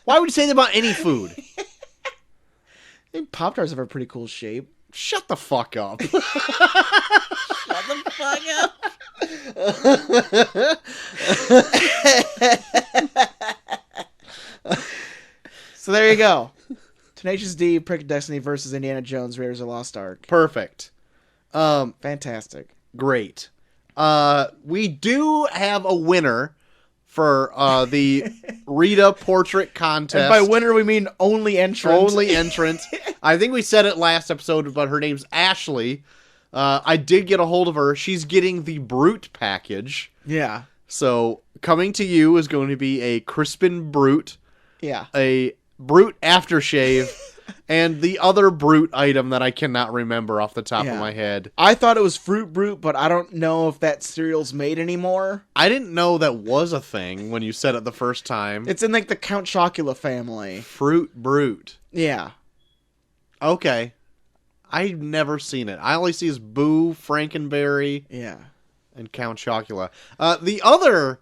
Why would you say that about any food? I think Pop-Tarts have a pretty cool shape. Shut the fuck up. Shut the fuck up. So there you go. Tenacious D, Prick of Destiny versus Indiana Jones, Raiders of the Lost Ark. Perfect. Fantastic. Great. We do have a winner for the Rita Portrait Contest. And by winner, we mean only entrant. Only entrant. I think we said it last episode, but her name's Ashley. I did get a hold of her. She's getting the Brute package. Yeah. So coming to you is going to be a Crispin Brute, Yeah. a Brute aftershave, and the other Brute item that I cannot remember off the top of my head. I thought it was Fruit Brute, but I don't know if that cereal's made anymore. I didn't know that was a thing when you said it the first time. It's in like the Count Chocula family. Fruit Brute. Yeah. Okay. I've never seen it. I only see his Boo, Frankenberry, Yeah. and Count Chocula. The other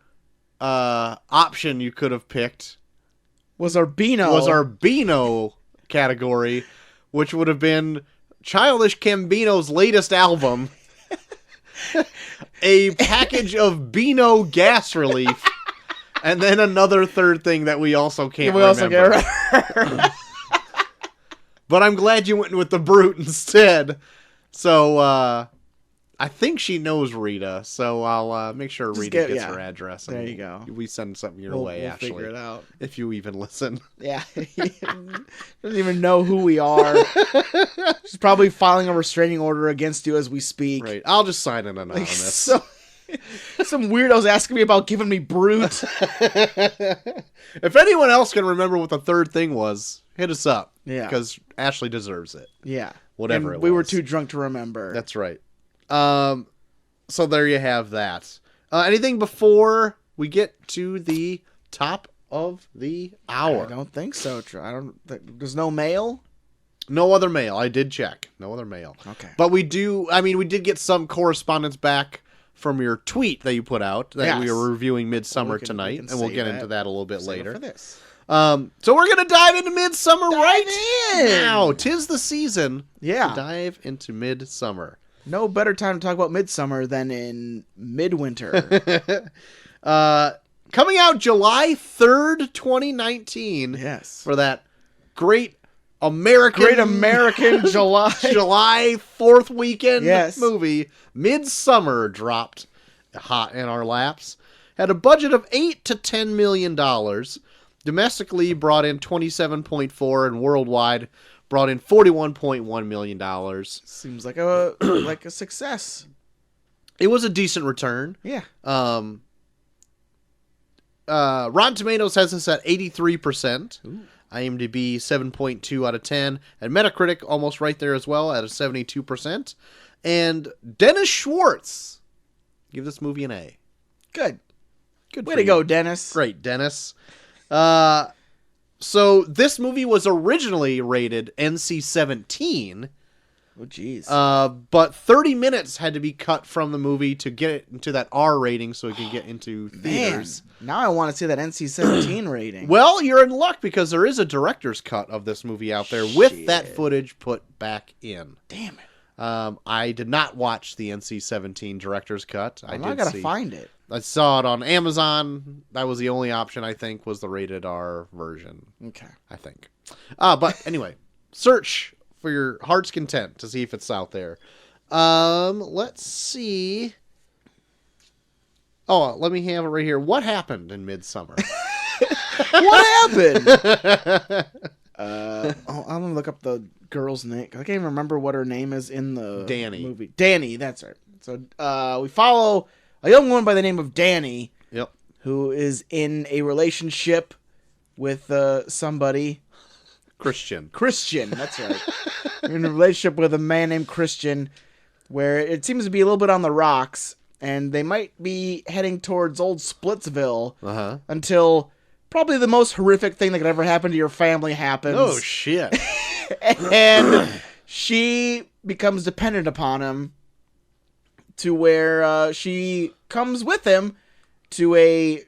option you could have picked Was our Beano. was our Beano category, which would have been Childish Gambino's latest album, a package of Beano gas relief, and then another third thing that we also can't remember. But I'm glad you went with the Brute instead. So, I think she knows Rita, so I'll make sure Rita gets her address. There you go. We send something your way, we'll Ashley. figure it out. If you even listen. Yeah. Doesn't even know who we are. She's probably filing a restraining order against you as we speak. Right. I'll just sign in anonymous. So, some weirdos asking me about giving me Brute. If anyone else can remember what the third thing was, hit us up. Yeah. Because Ashley deserves it. Yeah. Whatever and it we were was. too drunk to remember. That's right. So there you have that. Anything before we get to the top of the hour? I don't think so. There's no mail? No other mail. I did check. No other mail. Okay. But we did get some correspondence back from your tweet that you put out that we were reviewing Midsommar tonight, and we'll get into that a little bit later. For this. So we're going to dive into Midsommar now. 'Tis the season Yeah. to dive into Midsommar. No better time to talk about Midsommar than in midwinter. Coming out July 3rd, 2019. Yes. For that great American July. July 4th weekend Yes. movie. Midsommar dropped hot in our laps. Had a budget of $8 to $10 million. Domestically brought in 27.4 and worldwide brought in $41.1 million. Seems like a success. It was a decent return. Yeah. Rotten Tomatoes has this at 83%. Ooh. IMDb 7.2 out of 10. And Metacritic almost right there as well at a 72%. And Dennis Schwartz give this movie an A. Good. Good. Way to go, Dennis. Great, Dennis. So this movie was originally rated NC-17. Oh, jeez. But 30 minutes had to be cut from the movie to get it into that R rating so it could get into theaters. Man, now I want to see that NC-17 rating. Well, you're in luck because there is a director's cut of this movie out there with Shit. that footage put back in. Damn it. I did not watch the NC-17 director's cut. I gotta find it. I saw it on Amazon. That was the only option, I think, was the rated R version. Okay. I think. But anyway, search for your heart's content to see if it's out there. Let's see. Oh, let me have it right here. What happened in Midsommar? What happened? I'm gonna look up the girl's name. I can't even remember what her name is in the Danny. movie. Danny, that's right. So we follow a young woman by the name of Danny. Yep. Who is in a relationship with somebody. Christian, that's right. You're in a relationship with a man named Christian, where it seems to be a little bit on the rocks, and they might be heading towards old Splitsville until probably the most horrific thing that could ever happen to your family happens. Oh, shit. And she becomes dependent upon him to where she comes with him to a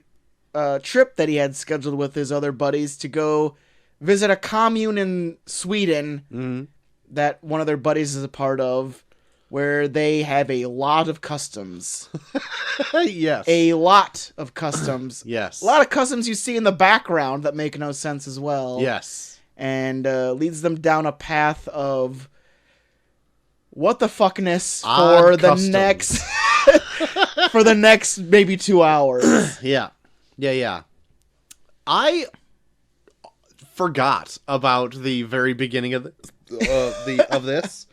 trip that he had scheduled with his other buddies to go visit a commune in Sweden that one of their buddies is a part of, where they have a lot of customs. Yes. A lot of customs. Yes. A lot of customs you see in the background that make no sense as well. Yes. And leads them down a path of what the fuckness Odd for the customs. next for the next maybe 2 hours. Yeah. I forgot about the very beginning of this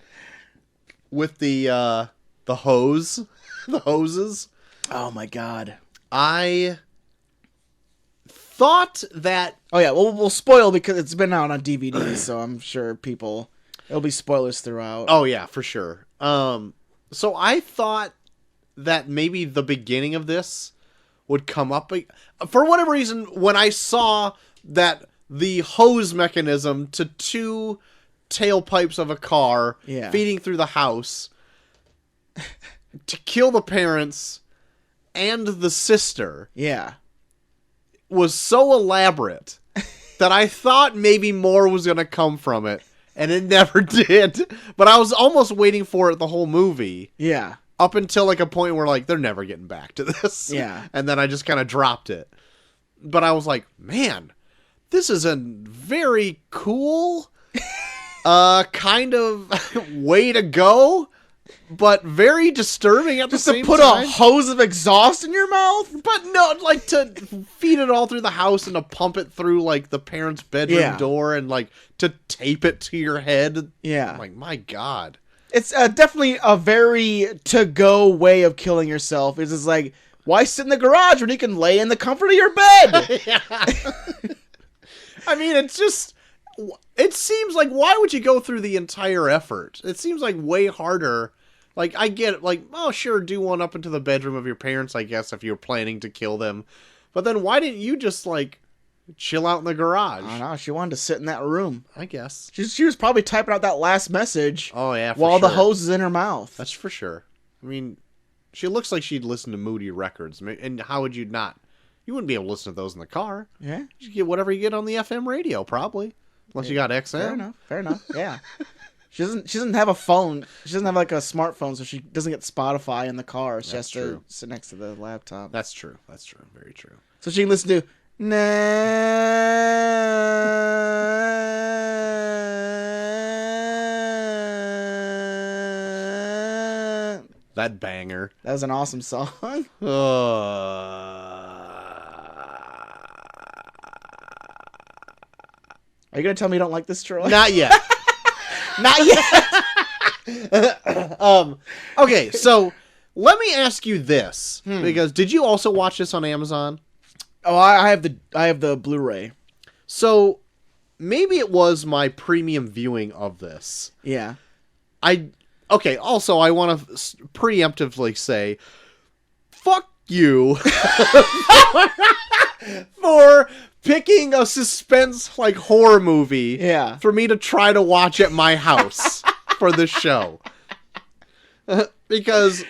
with the hose, the hoses. Oh my god. I thought that. Oh yeah, we'll spoil because it's been out on DVD, so I'm sure it'll be spoilers throughout. Oh yeah, for sure. So I thought that maybe the beginning of this would come up for whatever reason when I saw that the hose mechanism to two tailpipes of a car feeding through the house to kill the parents and the sister was so elaborate that I thought maybe more was going to come from it, and it never did. But I was almost waiting for it the whole movie. Yeah. Up until like a point where like they're never getting back to this. Yeah. And then I just kind of dropped it. But I was like, man, this is a very cool kind of way to go, but very disturbing at the same time. Just to put a hose of exhaust in your mouth? But no, like to feed it all through the house and to pump it through like the parents' bedroom door and like to tape it to your head. Yeah. I'm like, my God. It's definitely a very to-go way of killing yourself. It's just like, why sit in the garage when you can lay in the comfort of your bed? I mean, it's just, it seems like, why would you go through the entire effort? It seems like way harder. Like, I get it, like, oh, sure, do one up into the bedroom of your parents, I guess, if you're planning to kill them. But then why didn't you just, like, chill out in the garage? I don't know. She wanted to sit in that room. I guess. She was probably typing out that last message. Oh, yeah, for while sure. the hose is in her mouth. That's for sure. I mean, she looks like she'd listen to Moody Records. And how would you not? You wouldn't be able to listen to those in the car. Yeah. You get whatever you get on the FM radio, probably. Unless you got XM. Fair enough. Yeah. She doesn't have a phone. She doesn't have like a smartphone, so she doesn't get Spotify in the car. She has to sit next to the laptop. That's true. Very true. So she can listen to that banger. That was an awesome song. Are you gonna tell me you don't like this, Troy? Not yet. Not yet. Okay, so Let me ask you this, because did you also watch this on Amazon? Oh, I have the Blu-ray. So maybe it was my premium viewing of this. Yeah. Okay, also I want to preemptively say, fuck you for picking a suspense like horror movie for me to try to watch at my house for this show. Because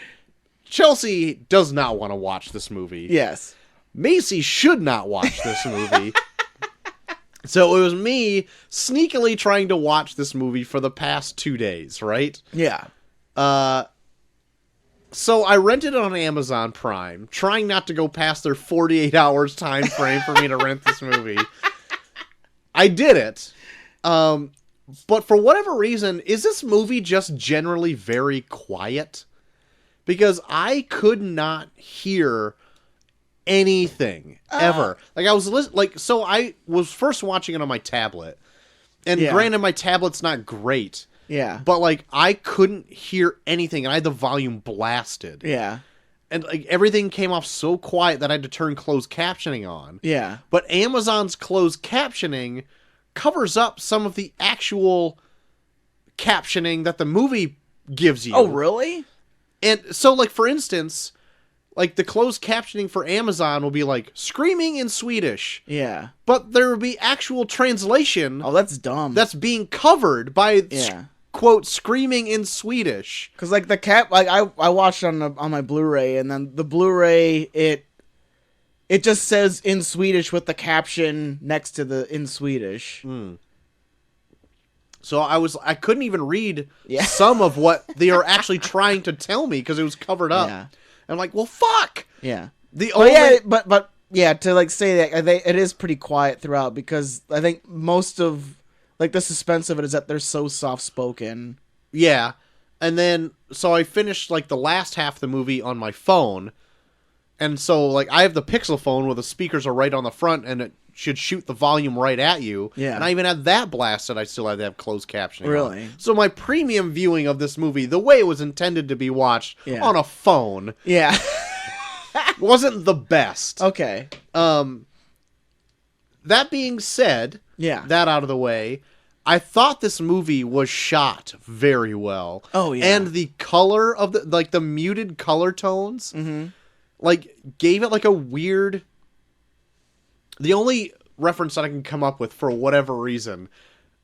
Chelsea does not want to watch this movie. Yes. Macy should not watch this movie. So it was me sneakily trying to watch this movie for the past 2 days, right? Yeah. So I rented it on Amazon Prime, trying not to go past their 48 hours time frame for me to rent this movie. I did it. But for whatever reason, is this movie just generally very quiet? Because I could not hear anything ever. Like I was so I was first watching it on my tablet. And granted my tablet's not great. Yeah. But like I couldn't hear anything and I had the volume blasted. Yeah. And like everything came off so quiet that I had to turn closed captioning on. Yeah. But Amazon's closed captioning covers up some of the actual captioning that the movie gives you. Oh, really? And so, like, for instance, like, the closed captioning for Amazon will be, like, screaming in Swedish. Yeah. But there will be actual translation. Oh, that's dumb. That's being covered by, quote, screaming in Swedish. Because, like, I watched it on my Blu-ray, and then the Blu-ray, it just says in Swedish with the caption next to the in Swedish. So I couldn't even read some of what they are actually trying to tell me because it was covered up. Yeah. And I'm like, well, fuck. Yeah. But to like say that it is pretty quiet throughout because I think most of like the suspense of it is that they're so soft spoken. Yeah. And then so I finished like the last half of the movie on my phone. And so like I have the Pixel phone where the speakers are right on the front and it should shoot the volume right at you. Yeah. And I even had that blasted. I still had to have closed captioning. Really? On. So my premium viewing of this movie, the way it was intended to be watched on a phone, yeah, wasn't the best. Okay. That being said, that out of the way, I thought this movie was shot very well. Oh yeah. And the color of the muted color tones, like gave it like a weird. The only reference that I can come up with for whatever reason,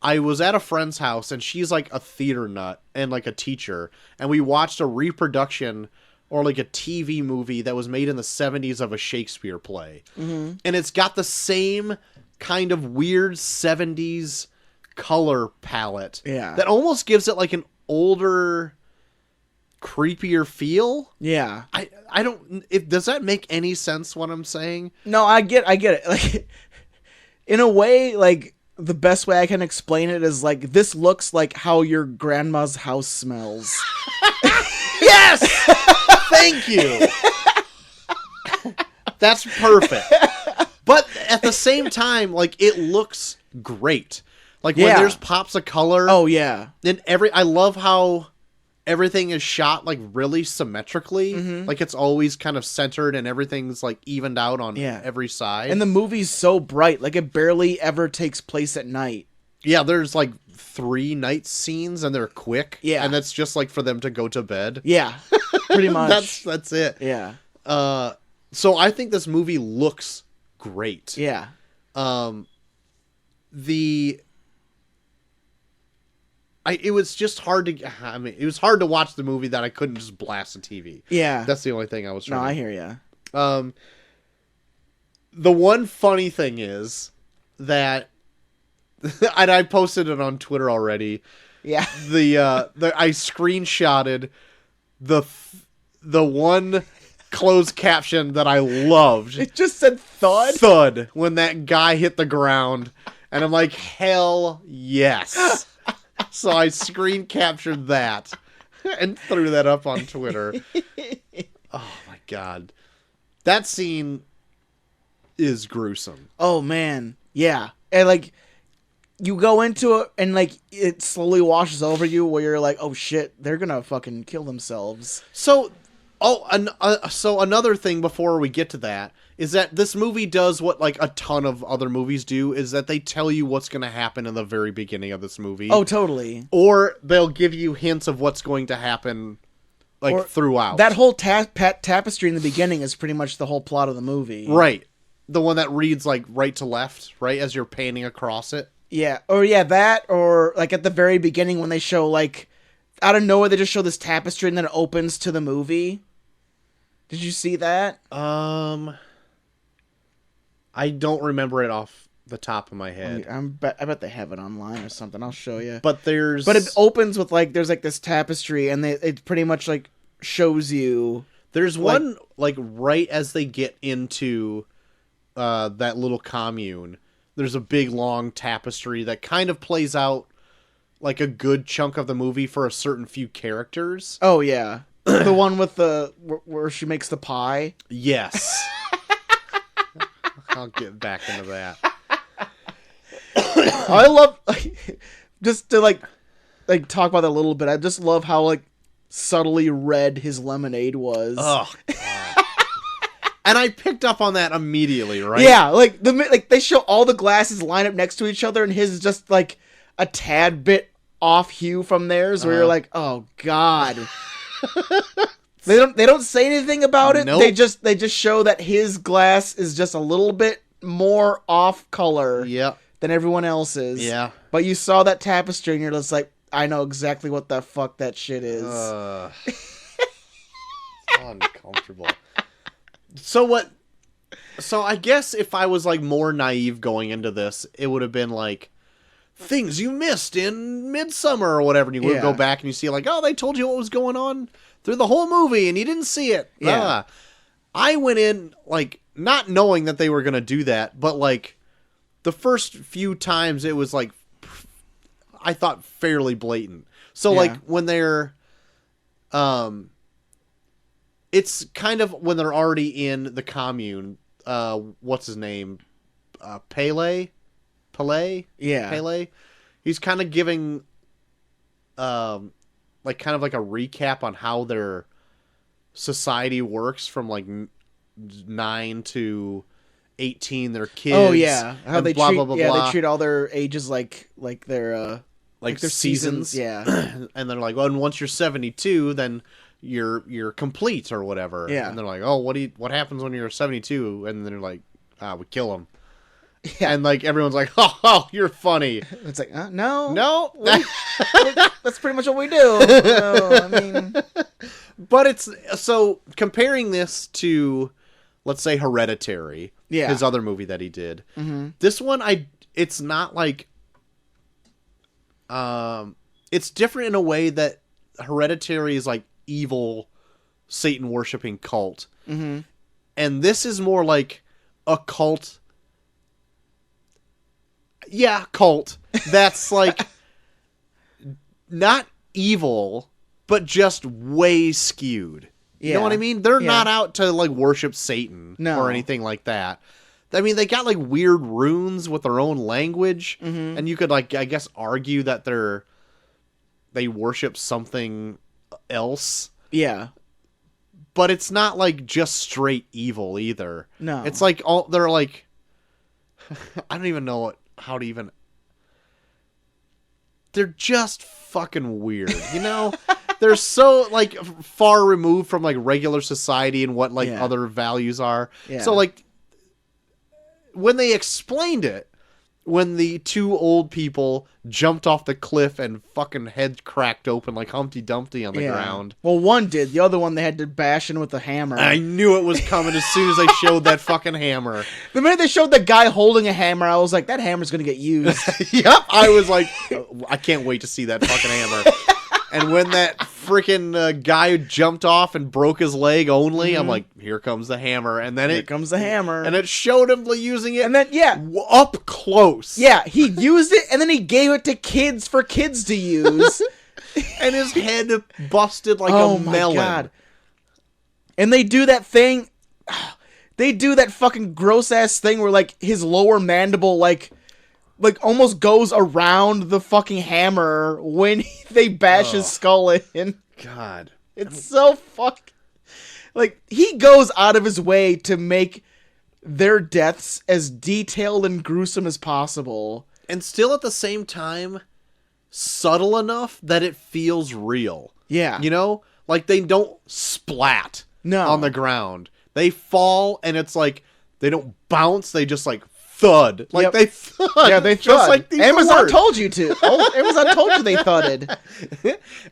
I was at a friend's house and she's like a theater nut and like a teacher. And we watched a reproduction or like a TV movie that was made in the 70s of a Shakespeare play. And it's got the same kind of weird 70s color palette. Yeah. That almost gives it like an older, creepier feel. Yeah. I don't. Does that make any sense? What I'm saying? No, I get it. Like, in a way, like the best way I can explain it is like this looks like how your grandma's house smells. Yes. Thank you. That's perfect. But at the same time, like it looks great. Like when there's pops of color. Oh yeah. Then I love how everything is shot like really symmetrically. Like it's always kind of centered and everything's like evened out on every side. And the movie's so bright, like it barely ever takes place at night. Yeah, there's like 3 night scenes and they're quick. Yeah. And that's just like for them to go to bed. Yeah. Pretty much. That's it. Yeah. So I think this movie looks great. Yeah. It was just hard to. I mean, it was hard to watch the movie that I couldn't just blast the TV. Yeah, that's the only thing I was trying. No, to... I hear you. The one funny thing is that, and I posted it on Twitter already. Yeah. I screenshotted the one closed caption that I loved. It just said thud. Thud when that guy hit the ground, and I'm like, hell yes. So I screen captured that and threw that up on Twitter. Oh my god. That scene is gruesome. Oh man. Yeah. And like you go into it and like it slowly washes over you where you're like, oh shit, they're gonna fucking kill themselves. So Oh, so another thing before we get to that is that this movie does what like a ton of other movies do, is that they tell you what's going to happen in the very beginning of this movie. Oh, totally. Or they'll give you hints of what's going to happen like throughout. That whole tapestry in the beginning is pretty much the whole plot of the movie. Right. The one that reads like right to left, right, as you're painting across it. Yeah. That, or like at the very beginning when they show like out of nowhere they just show this tapestry and then it opens to the movie. Did you see that? I don't remember it off the top of my head. I bet they have it online or something. I'll show you. But it opens with like there's like this tapestry and it pretty much like shows you. There's one like right as they get into that little commune. There's a big long tapestry that kind of plays out like a good chunk of the movie for a certain few characters. Oh yeah. The one with where she makes the pie? Yes. I'll get back into that. I love just to like talk about that a little bit. I just love how like subtly red his lemonade was. Oh God. And I picked up on that immediately, right? Yeah, like they show all the glasses line up next to each other and his is just like a tad bit off hue from theirs where you're like, "Oh God." They don't say anything about it. Nope. They just show that his glass is just a little bit more off color than everyone else's. Yeah. But you saw that tapestry and you're just like, I know exactly what the fuck that shit is. Uncomfortable. So I guess if I was like more naive going into this, it would have been like things you missed in Midsommar or whatever, and you would go back and you see like, oh, they told you what was going on through the whole movie and you didn't see it. Yeah. I went in like not knowing that they were going to do that, but like the first few times it was like I thought fairly blatant. So like when they're it's kind of when they're already in the commune, what's his name? Pele? Yeah. Pele? He's kind of giving like kind of like a recap on how their society works from like 9 to 18, their kids. Oh yeah. How they treat blah. They treat all their ages like their like their seasons. Yeah. And they're like, well, and once you're 72, then you're complete or whatever. Yeah. And they're like, oh, what happens when you're 72? And then they're like, we kill him. Yeah. And like everyone's like, oh, you're funny. It's like, no. That's pretty much what we do. I mean, but it's so comparing this to, let's say, Hereditary, his other movie that he did. Mm-hmm. This one, it's not like, it's different in a way that Hereditary is like evil, Satan worshipping cult, and this is more like a cult. Yeah, cult. That's like not evil, but just way skewed. You know what I mean? They're not out to like worship Satan or anything like that. I mean, they got like weird runes with their own language, and you could like, I guess, argue that they worship something else. Yeah. But it's not like just straight evil either. No. It's like they're like, I don't even know how to even. They're just fucking weird, you know? They're so like far removed from like regular society and what like other values are. Yeah. So like when they explained it, when the two old people jumped off the cliff and fucking head cracked open like Humpty Dumpty on the ground. Well, one did. The other one they had to bash in with a hammer. I knew it was coming as soon as they showed that fucking hammer. The minute they showed the guy holding a hammer, I was like, that hammer's going to get used. Yep. I was like, I can't wait to see that fucking hammer. And when that freaking guy jumped off and broke his leg only, I'm like, here comes the hammer. And then here comes the hammer. And it showed him using it. And then, up close. Yeah, he used it and then he gave it to kids for kids to use. And his head busted like a melon. Oh my God. And they do that thing. They do that fucking gross ass thing where like his lower mandible like almost goes around the fucking hammer when they bash his skull in. God. It's so fuck. Like, he goes out of his way to make their deaths as detailed and gruesome as possible. And still at the same time, subtle enough that it feels real. Yeah. You know? Like, they don't splat on the ground. They fall, and it's like, they don't bounce, they just, like, thud. Like, they thud. Yeah, they thud. Just like these Amazon words. told you to. Oh, Amazon told you they thudded.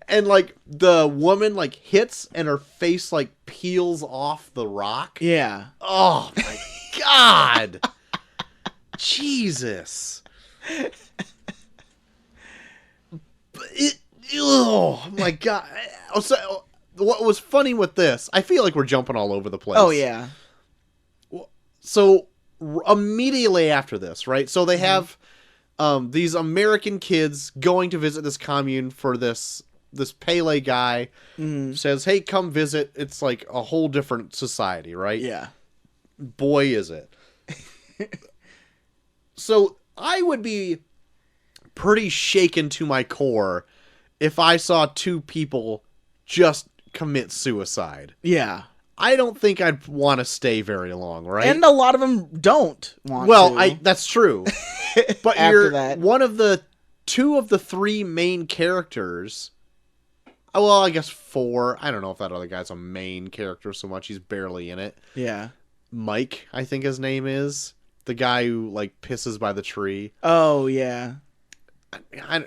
And, like, the woman, like, hits, and her face, like, peels off the rock. Yeah. Oh, my God. Jesus. Oh, my God. So, what was funny with this, I feel like we're jumping all over the place. Oh, yeah. So, immediately after this, right? So they have these American kids going to visit this commune for this Pele guy. Says, hey, come visit. It's like a whole different society, right? Yeah. Boy, is it. So I would be pretty shaken to my core if I saw two people just commit suicide. Yeah. I don't think I'd want to stay very long, right? And a lot of them don't want to. Well, that's true. But After you're that. one of the two of the three main characters. Well, I guess four. I don't know if that other guy's a main character so much. He's barely in it. Yeah. Mike, I think his name is. The guy who, like, pisses by the tree. Oh, yeah.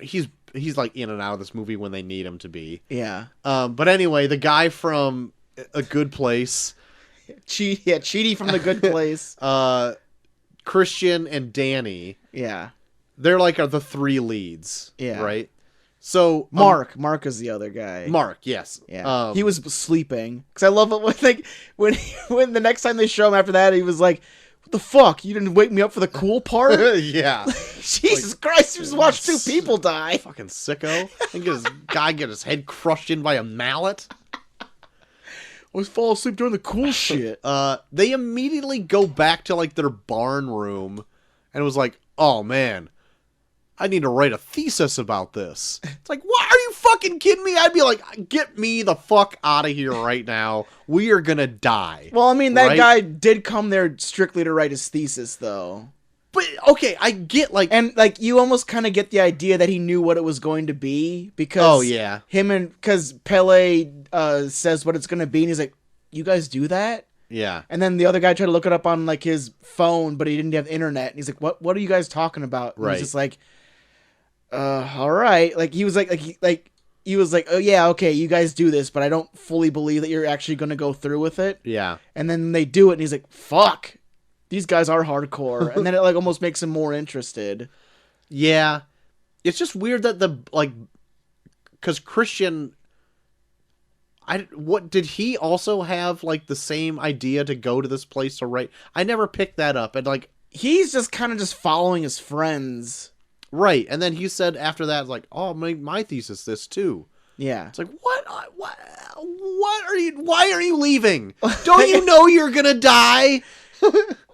He's like, in and out of this movie when they need him to be. Yeah. But anyway, the guy from A Good Place. Cheaty from The Good Place. Christian and Danny. Yeah. They're like are the three leads. Yeah. Right? So Mark is the other guy. Mark, yes. Yeah. He was sleeping. Because I love it when the next time they show him after that, he was like, what the fuck? You didn't wake me up for the cool part? Yeah. Jesus Christ, you just watched two people die. Fucking sicko. And get his head crushed in by a mallet. Always fall asleep during the cool shit. They immediately go back to, like, their barn room and it was like, oh man, I need to write a thesis about this. It's like, what? Are you fucking kidding me? I'd be like, get me the fuck out of here right now. We are gonna die. Well, I mean, that guy did come there strictly to write his thesis, though. But, okay, I get, like... And, like, you almost kind of get the idea that he knew what it was going to be, because... Oh, yeah. Because Pele says what it's going to be, and he's like, you guys do that? Yeah. And then the other guy tried to look it up on, like, his phone, but he didn't have internet, and he's like, what are you guys talking about? And right. he's just like, all right. Like, he was he was like, oh, yeah, okay, you guys do this, but I don't fully believe that you're actually going to go through with it. Yeah. And then they do it, and he's like, fuck. These guys are hardcore. And then it, like, almost makes him more interested. Yeah. It's just weird that because Christian, did he also have, like, the same idea to go to this place to write? I never picked that up. And, like, he's just kind of just following his friends. Right. And then he said after that, like, oh, my thesis, this too. Yeah. It's like, what are you, why are you leaving? Don't you know you're going to die?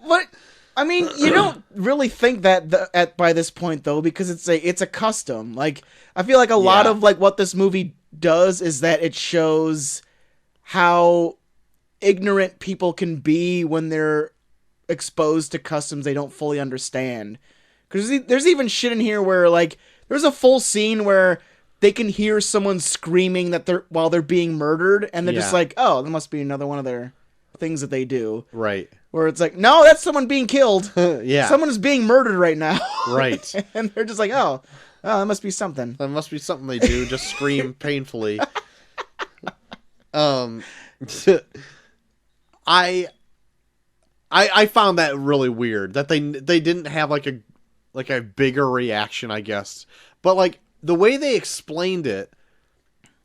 What? I mean, you don't really think that by this point, though, because it's a custom. Like, I feel like a lot of, like, what this movie does is that it shows how ignorant people can be when they're exposed to customs they don't fully understand. Because there's even shit in here where, like, there's a full scene where they can hear someone screaming while they're being murdered, and they're just like, oh, that must be another one of their things that they do. Right. Where it's like, no, that's someone being killed. Yeah. Someone is being murdered right now. Right. And they're just like, oh, that must be something. That must be something they do. Just scream painfully. I found that really weird that they didn't have like a bigger reaction, I guess. But like the way they explained it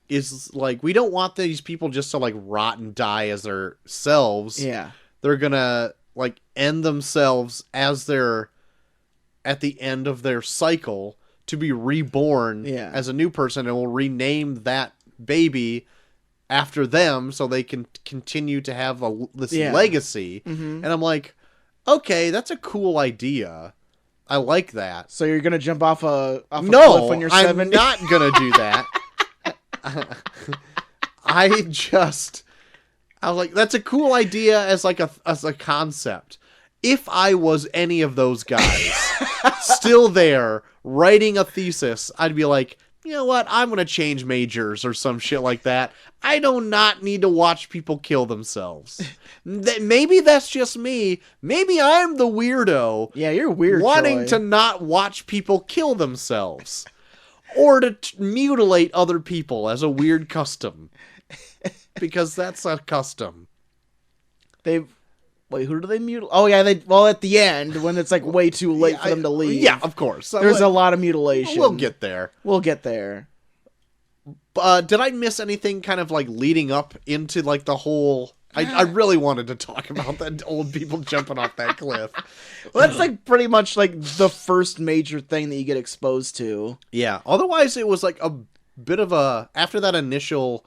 is like, we don't want these people just to like rot and die as their selves. Yeah. They're gonna like end themselves as they're at the end of their cycle to be reborn as a new person, and we'll rename that baby after them so they can continue to have this legacy. Mm-hmm. And I'm like, okay, that's a cool idea. I like that. So you're gonna jump off a cliff when you're 70? I'm not gonna do that. I was like, that's a cool idea as like as a concept. If I was any of those guys still there writing a thesis, I'd be like, you know what? I'm going to change majors or some shit like that. I do not need to watch people kill themselves. Maybe that's just me. Maybe I'm the weirdo. Yeah, you're weird, wanting Troy. to not watch people kill themselves. Or to mutilate other people as a weird custom. Because that's a custom. Wait, who do they mutilate? Oh, yeah, at the end, when it's, like, way too late for them to leave. Yeah, of course. There's a lot of mutilation. We'll get there. Did I miss anything kind of, like, leading up into, like, the whole... I really wanted to talk about that old people jumping off that cliff. Well, that's, like, pretty much, like, the first major thing that you get exposed to. Yeah. Otherwise, it was, like, a bit of a... After that initial,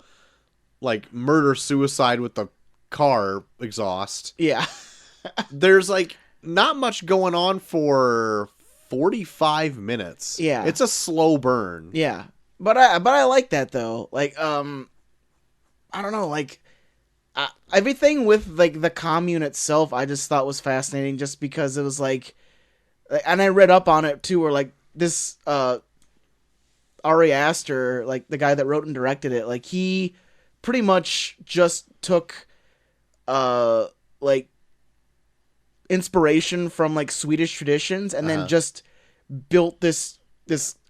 like, murder-suicide with the car exhaust. Yeah. There's, like, not much going on for 45 minutes. Yeah. It's a slow burn. Yeah. But I like that, though. Like, I don't know, like... everything with, like, the commune itself, I just thought was fascinating just because it was, like... And I read up on it, too, where, like, this, Ari Aster, like, the guy that wrote and directed it, like, he pretty much just took, like, inspiration from, like, Swedish traditions and then just built this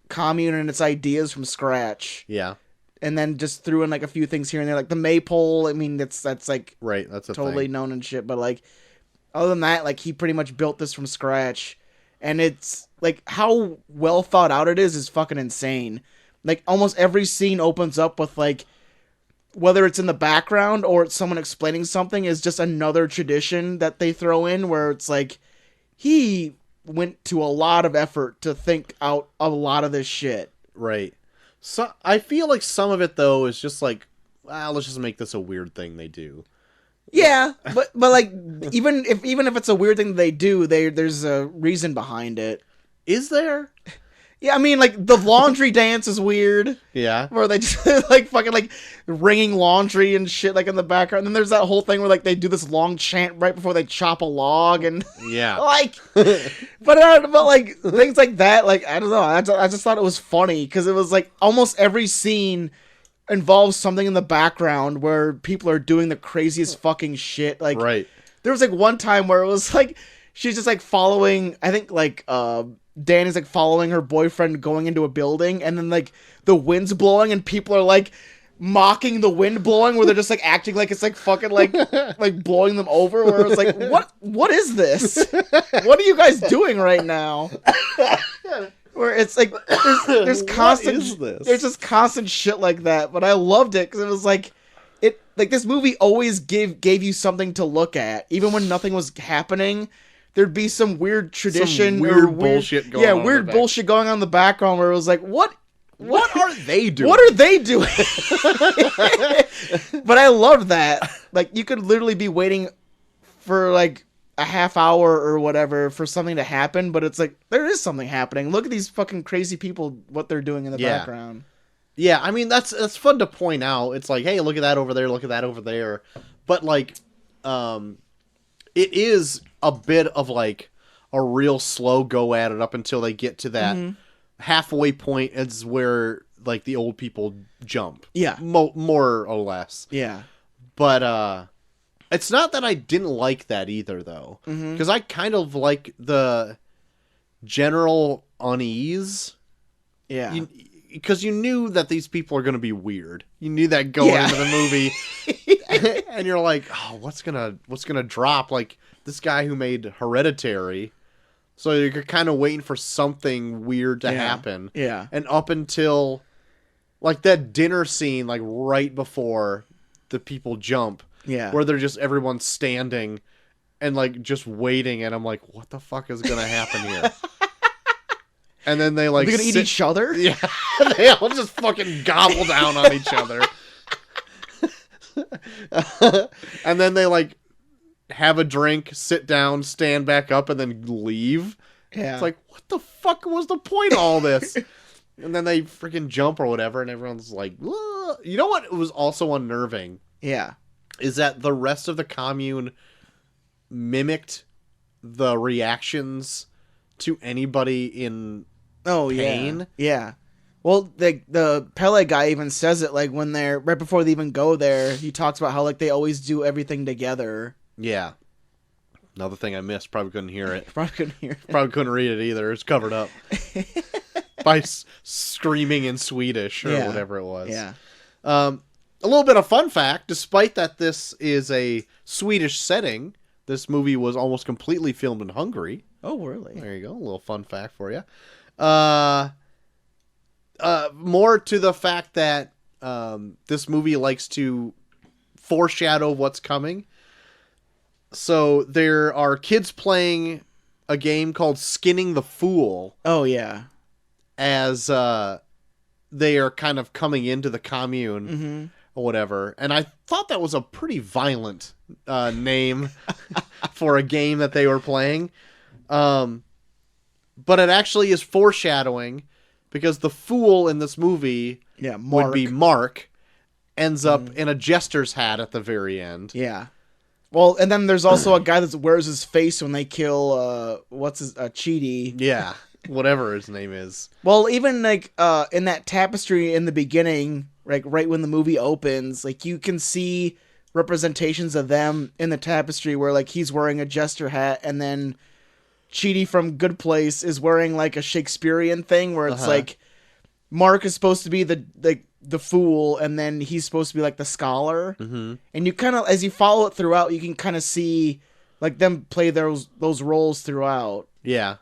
commune and its ideas from scratch. Yeah. And then just threw in, like, a few things here and there, like the maypole. I mean, that's like right. That's totally known and shit. But, like, other than that, like, he pretty much built this from scratch, and it's like how well thought out it is fucking insane. Like, almost every scene opens up with, like, whether it's in the background or it's someone explaining something, is just another tradition that they throw in where it's like he went to a lot of effort to think out a lot of this shit. Right. So I feel like some of it, though, is just like, let's just make this a weird thing they do. Yeah, but like, even if it's a weird thing they do, there's a reason behind it. Is there? Yeah, I mean, like, the laundry dance is weird. Yeah. Where they just, like, fucking, like, wringing laundry and shit, like, in the background. And then there's that whole thing where, like, they do this long chant right before they chop a log, and... Yeah. Like... but, like, things like that, like, I don't know, I just thought it was funny, because it was, like, almost every scene involves something in the background where people are doing the craziest fucking shit. Like, right. There was, like, one time where it was, like, she's just, like, following, I think, like, Danny's, like, following her boyfriend going into a building, and then, like, the wind's blowing, and people are, like, mocking the wind blowing, where they're just, like, acting like it's, like, fucking, like blowing them over, where it's like, what is this? What are you guys doing right now? Where it's, like, there's constant... What is this? There's just constant shit like that, but I loved it, because it was, like... Like, this movie always gave you something to look at, even when nothing was happening. There'd be some weird tradition, some weird bullshit going on. Yeah, weird bullshit going on in the background where it was like, what are they doing? What are they doing? But I loved that. Like, you could literally be waiting for, like, a half hour or whatever for something to happen, but it's like, there is something happening. Look at these fucking crazy people, what they're doing in the background. Yeah, I mean, that's fun to point out. It's like, hey, look at that over there, look at that over there. But, like, it is a bit of, like, a real slow go at it up until they get to that halfway point is where, like, the old people jump. Yeah. More or less. Yeah. But, it's not that I didn't like that either, though. Because I kind of like the general unease. Yeah. Because you knew that these people are going to be weird. You knew that going into the movie. And you're like, oh, what's gonna drop? Like, this guy who made Hereditary. So you're kind of waiting for something weird to happen. Yeah. And up until, like, that dinner scene, like, right before the people jump. Yeah. Where they're just, everyone's standing and, like, just waiting. And I'm like, what the fuck is going to happen here? And then they, like, they're gonna eat each other? Yeah. They all just fucking gobble down on each other. And then they, like, have a drink, sit down, stand back up, and then leave. Yeah. It's like, what the fuck was the point of all this? And then they freaking jump or whatever, and everyone's like, ugh. You know what was also unnerving? Yeah. is that the rest of the commune mimicked the reactions to anybody in pain. Yeah. Well, the Pele guy even says it, like, when they're right before they even go there. He talks about how, like, they always do everything together. Yeah. Another thing I missed. Probably couldn't hear it. Probably couldn't read it either. It's covered up by screaming in Swedish or whatever it was. Yeah. A little bit of fun fact: despite that this is a Swedish setting, this movie was almost completely filmed in Hungary. Oh, really? There you go. A little fun fact for you. More to the fact that this movie likes to foreshadow what's coming. So there are kids playing a game called Skinning the Fool. Oh, yeah. As they are kind of coming into the commune or whatever. And I thought that was a pretty violent name for a game that they were playing. But it actually is foreshadowing, because the fool in this movie would be Mark, ends up in a jester's hat at the very end. Yeah. Well, and then there's also a guy that wears his face when they kill, Chidi. Yeah, whatever his name is. Well, even, like, in that tapestry in the beginning, like, right when the movie opens, like, you can see representations of them in the tapestry where, like, he's wearing a jester hat, and then Chidi from Good Place is wearing, like, a Shakespearean thing where it's like Mark is supposed to be the fool, and then he's supposed to be like the scholar. And you kind of, as you follow it throughout, you can kind of see like them play those roles throughout. Yeah.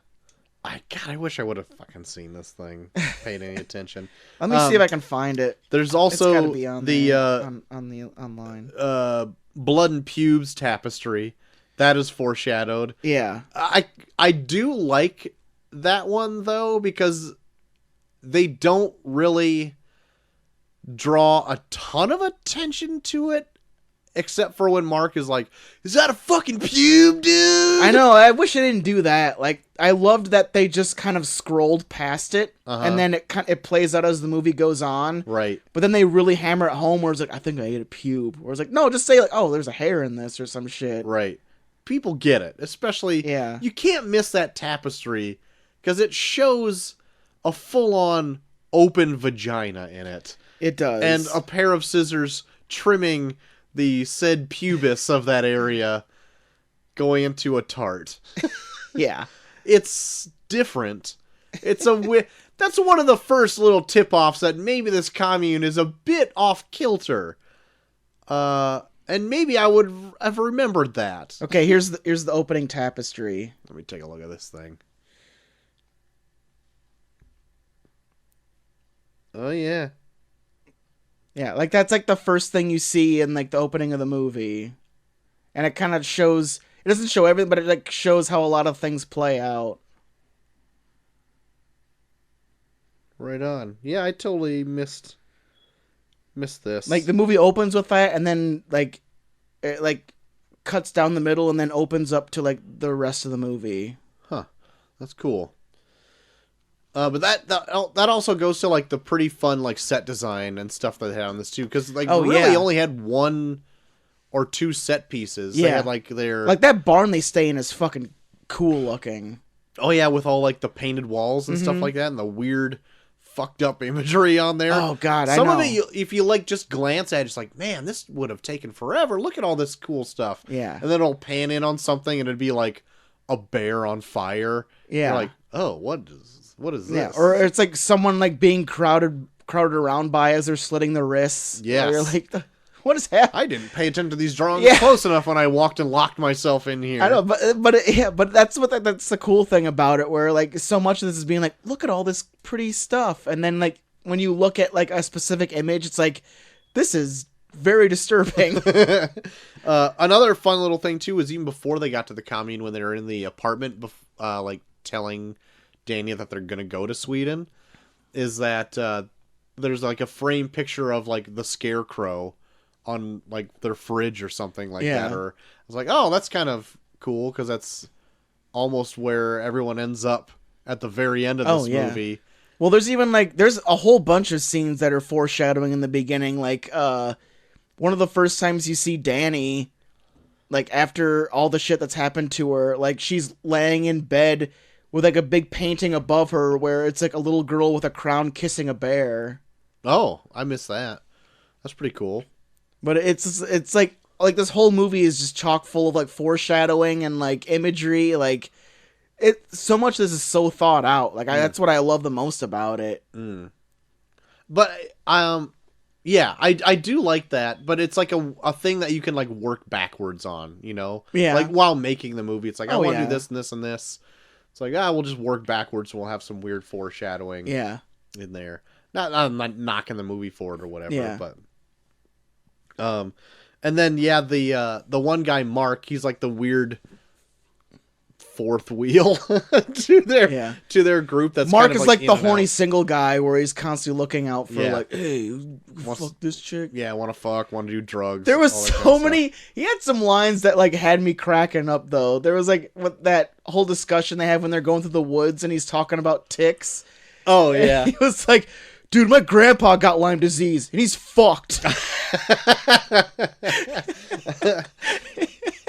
I wish I would have fucking seen this thing, paid any attention. Let me see if I can find it. There's also it's gotta be on the online blood and pubes tapestry. That is foreshadowed. Yeah. I do like that one, though, because they don't really draw a ton of attention to it, except for when Mark is like, "Is that a fucking pube, dude?" I know, I wish I didn't do that. Like, I loved that they just kind of scrolled past it, and then it plays out as the movie goes on. Right. But then they really hammer it home where it's like, "I think I ate a pube." Or it's like, no, just say like, "Oh, there's a hair in this," or some shit. Right. People get it, especially, you can't miss that tapestry, because it shows a full-on open vagina in it. It does. And a pair of scissors trimming the said pubis of that area going into a tart. Yeah. It's different. It's that's one of the first little tip-offs that maybe this commune is a bit off-kilter. And maybe I would have remembered that. Okay, here's the opening tapestry. Let me take a look at this thing. Oh, yeah. Yeah, like that's like the first thing you see in like the opening of the movie. And it kind of shows, it doesn't show everything, but it like shows how a lot of things play out. Right on. Yeah, I totally missed this. Like the movie opens with that, and then like it like cuts down the middle and then opens up to like the rest of the movie. Huh. That's cool. But that also goes to like the pretty fun like set design and stuff that they had on this too, because like only had one or two set pieces. Yeah, they had like their like that barn they stay in is fucking cool looking. Oh yeah, with all like the painted walls and stuff like that, and the weird fucked up imagery on there. Oh god, some of it, if you like just glance at it, it's like, man, this would have taken forever. Look at all this cool stuff. Yeah, and then it'll pan in on something, and it'd be like a bear on fire. Yeah, you're like, oh, what is this? Yeah, or it's like someone like being crowded around by as they're slitting their wrists. Yeah, you're like, what is happening? I didn't pay attention to these drawings close enough when I walked and locked myself in here. I know, but that's that's the cool thing about it, where like so much of this is being like, look at all this pretty stuff, and then like when you look at like a specific image, it's like, this is very disturbing. Another fun little thing too is even before they got to the commune, when they were in the apartment, like telling Dania that they're gonna go to Sweden, is that there's like a framed picture of like the Scarecrow on like their fridge or something like that. Or I was like, oh, that's kind of cool, because that's almost where everyone ends up at the very end of this movie. Well, there's even like there's a whole bunch of scenes that are foreshadowing in the beginning, like one of the first times you see Danny, like, after all the shit that's happened to her, like, she's laying in bed with, like, a big painting above her where it's, like, a little girl with a crown kissing a bear. Oh, I missed that. That's pretty cool. But it's like this whole movie is just chock full of, like, foreshadowing and, like, imagery. Like, so much of this is so thought out. Like, that's what I love the most about it. But, yeah, I do like that, but it's like a thing that you can, like, work backwards on, you know? Yeah. Like, while making the movie, it's like, I want to yeah. do this and this and this. It's like, we'll just work backwards and we'll have some weird foreshadowing Yeah. in there. I'm not knocking the movie for it or whatever, but... and then, yeah, the one guy, Mark, he's like the weird... fourth wheel to their group. That's Mark kind of is like the horny out. single guy where he's constantly looking out for like, hey, fuck this chick. Yeah, want to fuck, want to do drugs. There was so many. He had some lines that like had me cracking up though. There was like that whole discussion they have when they're going through the woods and he's talking about ticks. Oh yeah, he was like, dude, my grandpa got Lyme disease and he's fucked.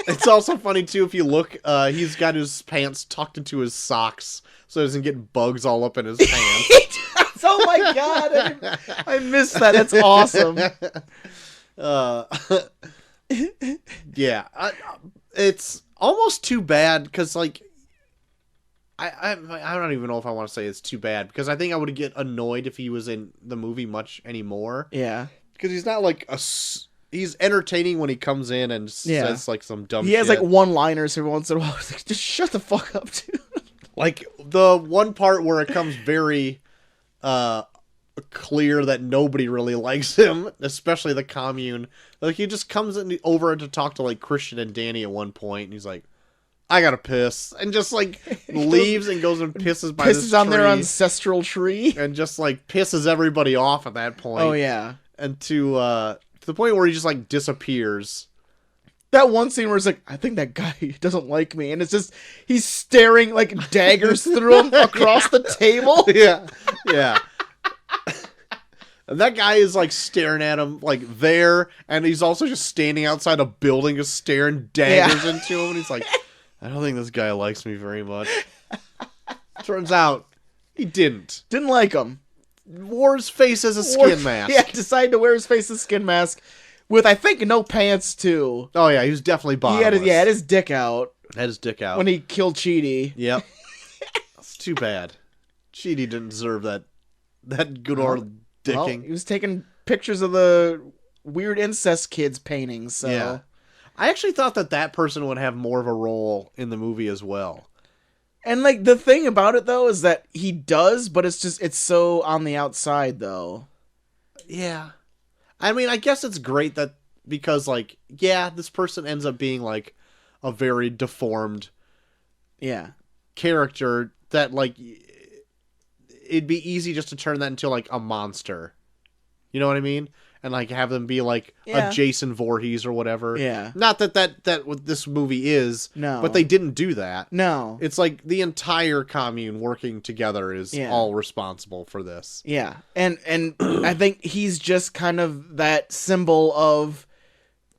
It's also funny too if you look. He's got his pants tucked into his socks so he doesn't get bugs all up in his pants. Oh my god, I missed that. That's awesome. Yeah, it's almost too bad because like I don't even know if I want to say it's too bad because I think I would get annoyed if he was in the movie much anymore. Yeah, because he's not like he's entertaining when he comes in and says like some dumb shit. He has like one-liners every once in a while. Like, just shut the fuck up, dude. Like the one part where it comes very clear that nobody really likes him, especially the commune. Like he just comes over to talk to like Christian and Danny at one point and he's like, I gotta piss, and just like leaves and goes and pisses by this on tree, their ancestral tree and just like pisses everybody off at that point. Oh yeah. And to the point where he just like disappears. That one scene where it's like, I think that guy doesn't like me, and it's just he's staring like daggers through him across the table. Yeah, yeah. And that guy is like staring at him like there, and he's also just standing outside a building, just staring daggers into him. And he's like, I don't think this guy likes me very much. Turns out he didn't like him. Wore his face as a skin mask. Yeah, decided to wear his face as a skin mask with, I think, no pants, too. Oh, yeah, he was definitely bottomless. He had his dick out. Had his dick out. When he killed Chidi. Yep. That's too bad. Chidi didn't deserve that good old dicking. Well, he was taking pictures of the weird incest kids' paintings, so... Yeah. I actually thought that person would have more of a role in the movie as well. And, like, the thing about it, though, is that he does, but it's so on the outside, though. Yeah. I mean, I guess it's great that, because, like, yeah, this person ends up being, like, a very deformed character that, like, it'd be easy just to turn that into, like, a monster. You know what I mean? And, like, have them be, like, a Jason Voorhees or whatever. Yeah. Not that what this movie is. No. But they didn't do that. No. It's, like, the entire commune working together is all responsible for this. Yeah. And I think he's just kind of that symbol of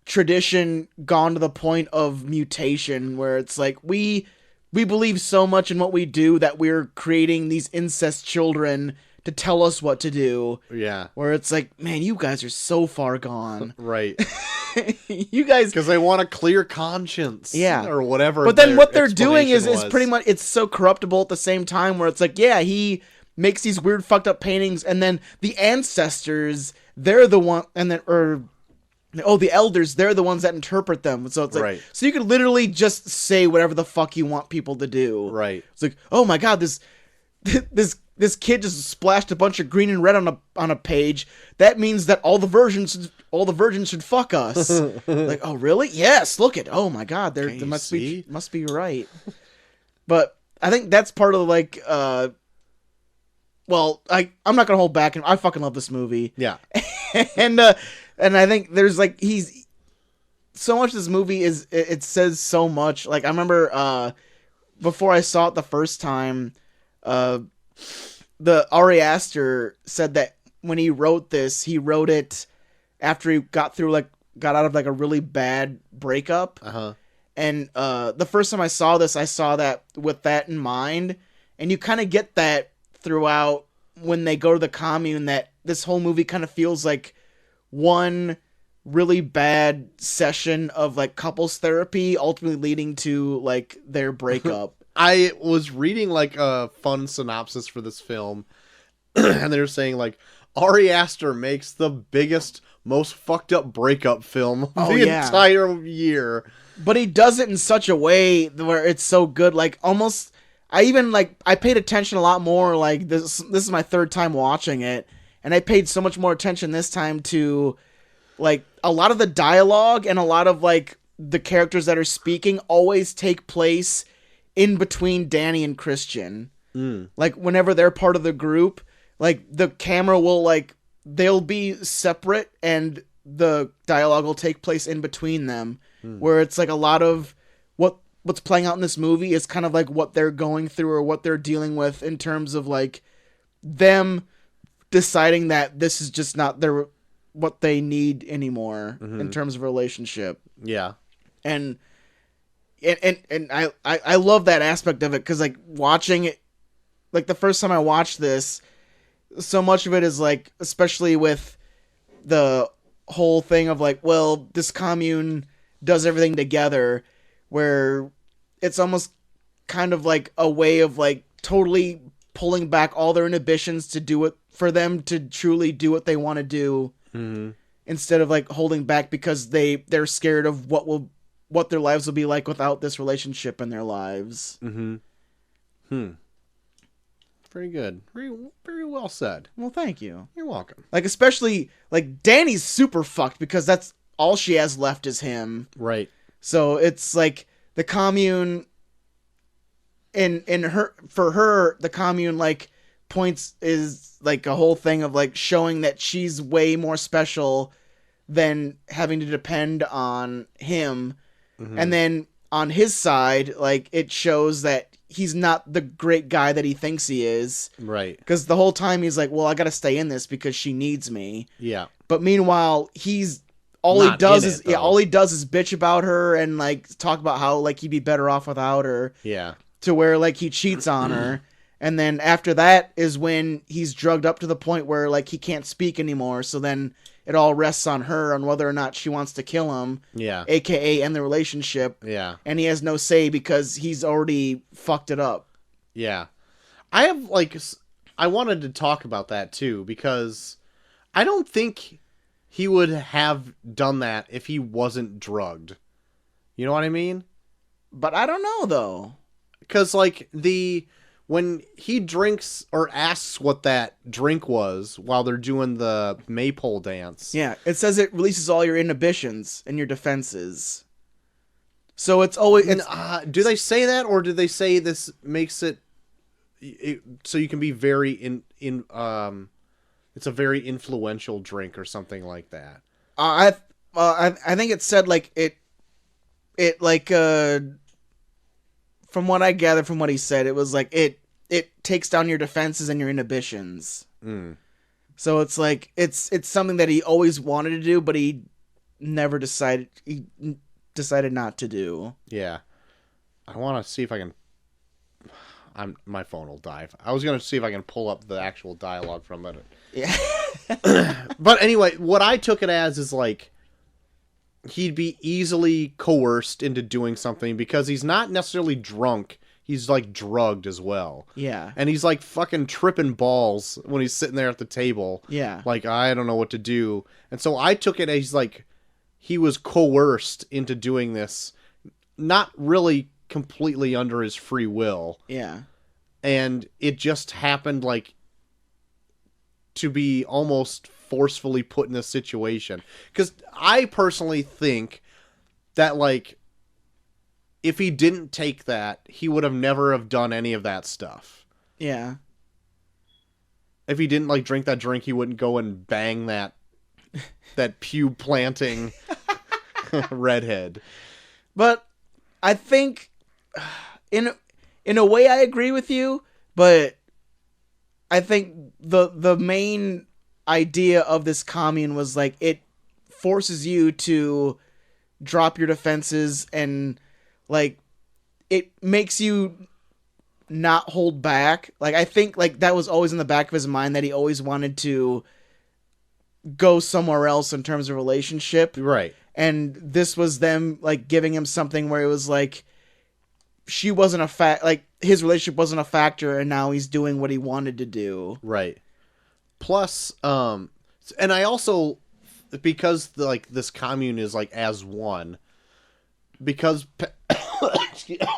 tradition gone to the point of mutation, where it's like, we believe so much in what we do that we're creating these incest children to tell us what to do. Yeah. Where it's like, man, you guys are so far gone. Right. You guys... Because they want a clear conscience. Yeah. Or whatever. But then what they're doing is pretty much... It's so corruptible at the same time where it's like, yeah, he makes these weird fucked up paintings and then the ancestors, they're the one... And then... the elders, they're the ones that interpret them. So it's like... So you could literally just say whatever the fuck you want people to do. Right. It's like, oh my god, this kid just splashed a bunch of green and red on a page. That means that all the virgins should fuck us. Like, oh really? Yes. Look at. Oh my god. There must be right. But I think that's part of like. Well, I'm not gonna hold back, and I fucking love this movie. Yeah. and I think there's like so much of this movie it says so much. Like I remember before I saw it the first time. The Ari Aster said that when he wrote this, he wrote it after he got through like got out of like a really bad breakup. Uh-huh. And the first time I saw this, I saw that with that in mind. And you kind of get that throughout when they go to the commune, that this whole movie kind of feels like one really bad session of like couples therapy, ultimately leading to like their breakup. I was reading like a fun synopsis for this film, and they were saying like Ari Aster makes the biggest, most fucked up breakup film of the entire year. But he does it in such a way where it's so good. Like almost, I paid attention a lot more. Like this is my third time watching it, and I paid so much more attention this time to like a lot of the dialogue and a lot of like the characters that are speaking always take place in between Danny and Christian. Like whenever they're part of the group, like the camera will like, they'll be separate and the dialogue will take place in between them, where it's like a lot of what's playing out in this movie is kind of like what they're going through or what they're dealing with in terms of like them deciding that this is just not what they need anymore in terms of relationship. Yeah. And I love that aspect of it, because like watching it, like the first time I watched this, so much of it is like, especially with the whole thing of like, well, this commune does everything together, where it's almost kind of like a way of like totally pulling back all their inhibitions to do it, for them to truly do what they want to do, instead of like holding back because they're scared of what their lives will be like without this relationship in their lives. Very good. Very, very well said. Well, thank you. You're welcome. Like, especially, like, Danny's super fucked because that's all she has left is him. Right. So it's like the commune for her, the commune like points is like a whole thing of like showing that she's way more special than having to depend on him. And then on his side, like it shows that he's not the great guy that he thinks he is. Right. Because the whole time he's like, well, I got to stay in this because she needs me. Yeah. But meanwhile, all he does is bitch about her and like talk about how like he'd be better off without her. Yeah. To where like he cheats on her. And then after that is when he's drugged up to the point where like he can't speak anymore. So then it all rests on her on whether or not she wants to kill him. Yeah. AKA end the relationship. Yeah. And he has no say because he's already fucked it up. Yeah. I wanted to talk about that too, because I don't think he would have done that if he wasn't drugged. You know what I mean? But I don't know though. Because like when he drinks or asks what that drink was while they're doing the maypole dance. Yeah, it says it releases all your inhibitions and your defenses. So it's always... do they say that, or do they say this makes it so you can be very it's a very influential drink or something like that? I think it said like it like from what I gathered from what he said, it was like it takes down your defenses and your inhibitions. So it's like it's something that he always wanted to do, but he decided not to do. Yeah. I want to see if I can... my phone will die. I was going to see if I can pull up the actual dialogue from it. Yeah. But anyway, what I took it as is like he'd be easily coerced into doing something because he's not necessarily drunk. He's like drugged as well. Yeah. And he's like fucking tripping balls when he's sitting there at the table. Yeah. Like, I don't know what to do. And so I took it as like he was coerced into doing this, not really completely under his free will. Yeah. And it just happened like to be almost forcefully put in this situation. Because I personally think that like if he didn't take that, he would have never have done any of that stuff. Yeah. If he didn't like drink that drink, he wouldn't go and bang that pube planting redhead. But I think in a way I agree with you, but I think the main idea of this commune was like it forces you to drop your defenses, and like it makes you not hold back. Like I think like that was always in the back of his mind, that he always wanted to go somewhere else in terms of relationship. Right. And this was them like giving him something where it was like she wasn't like his relationship wasn't a factor, and now he's doing what he wanted to do. Right. Plus, and I also, because like this commune is like as one, because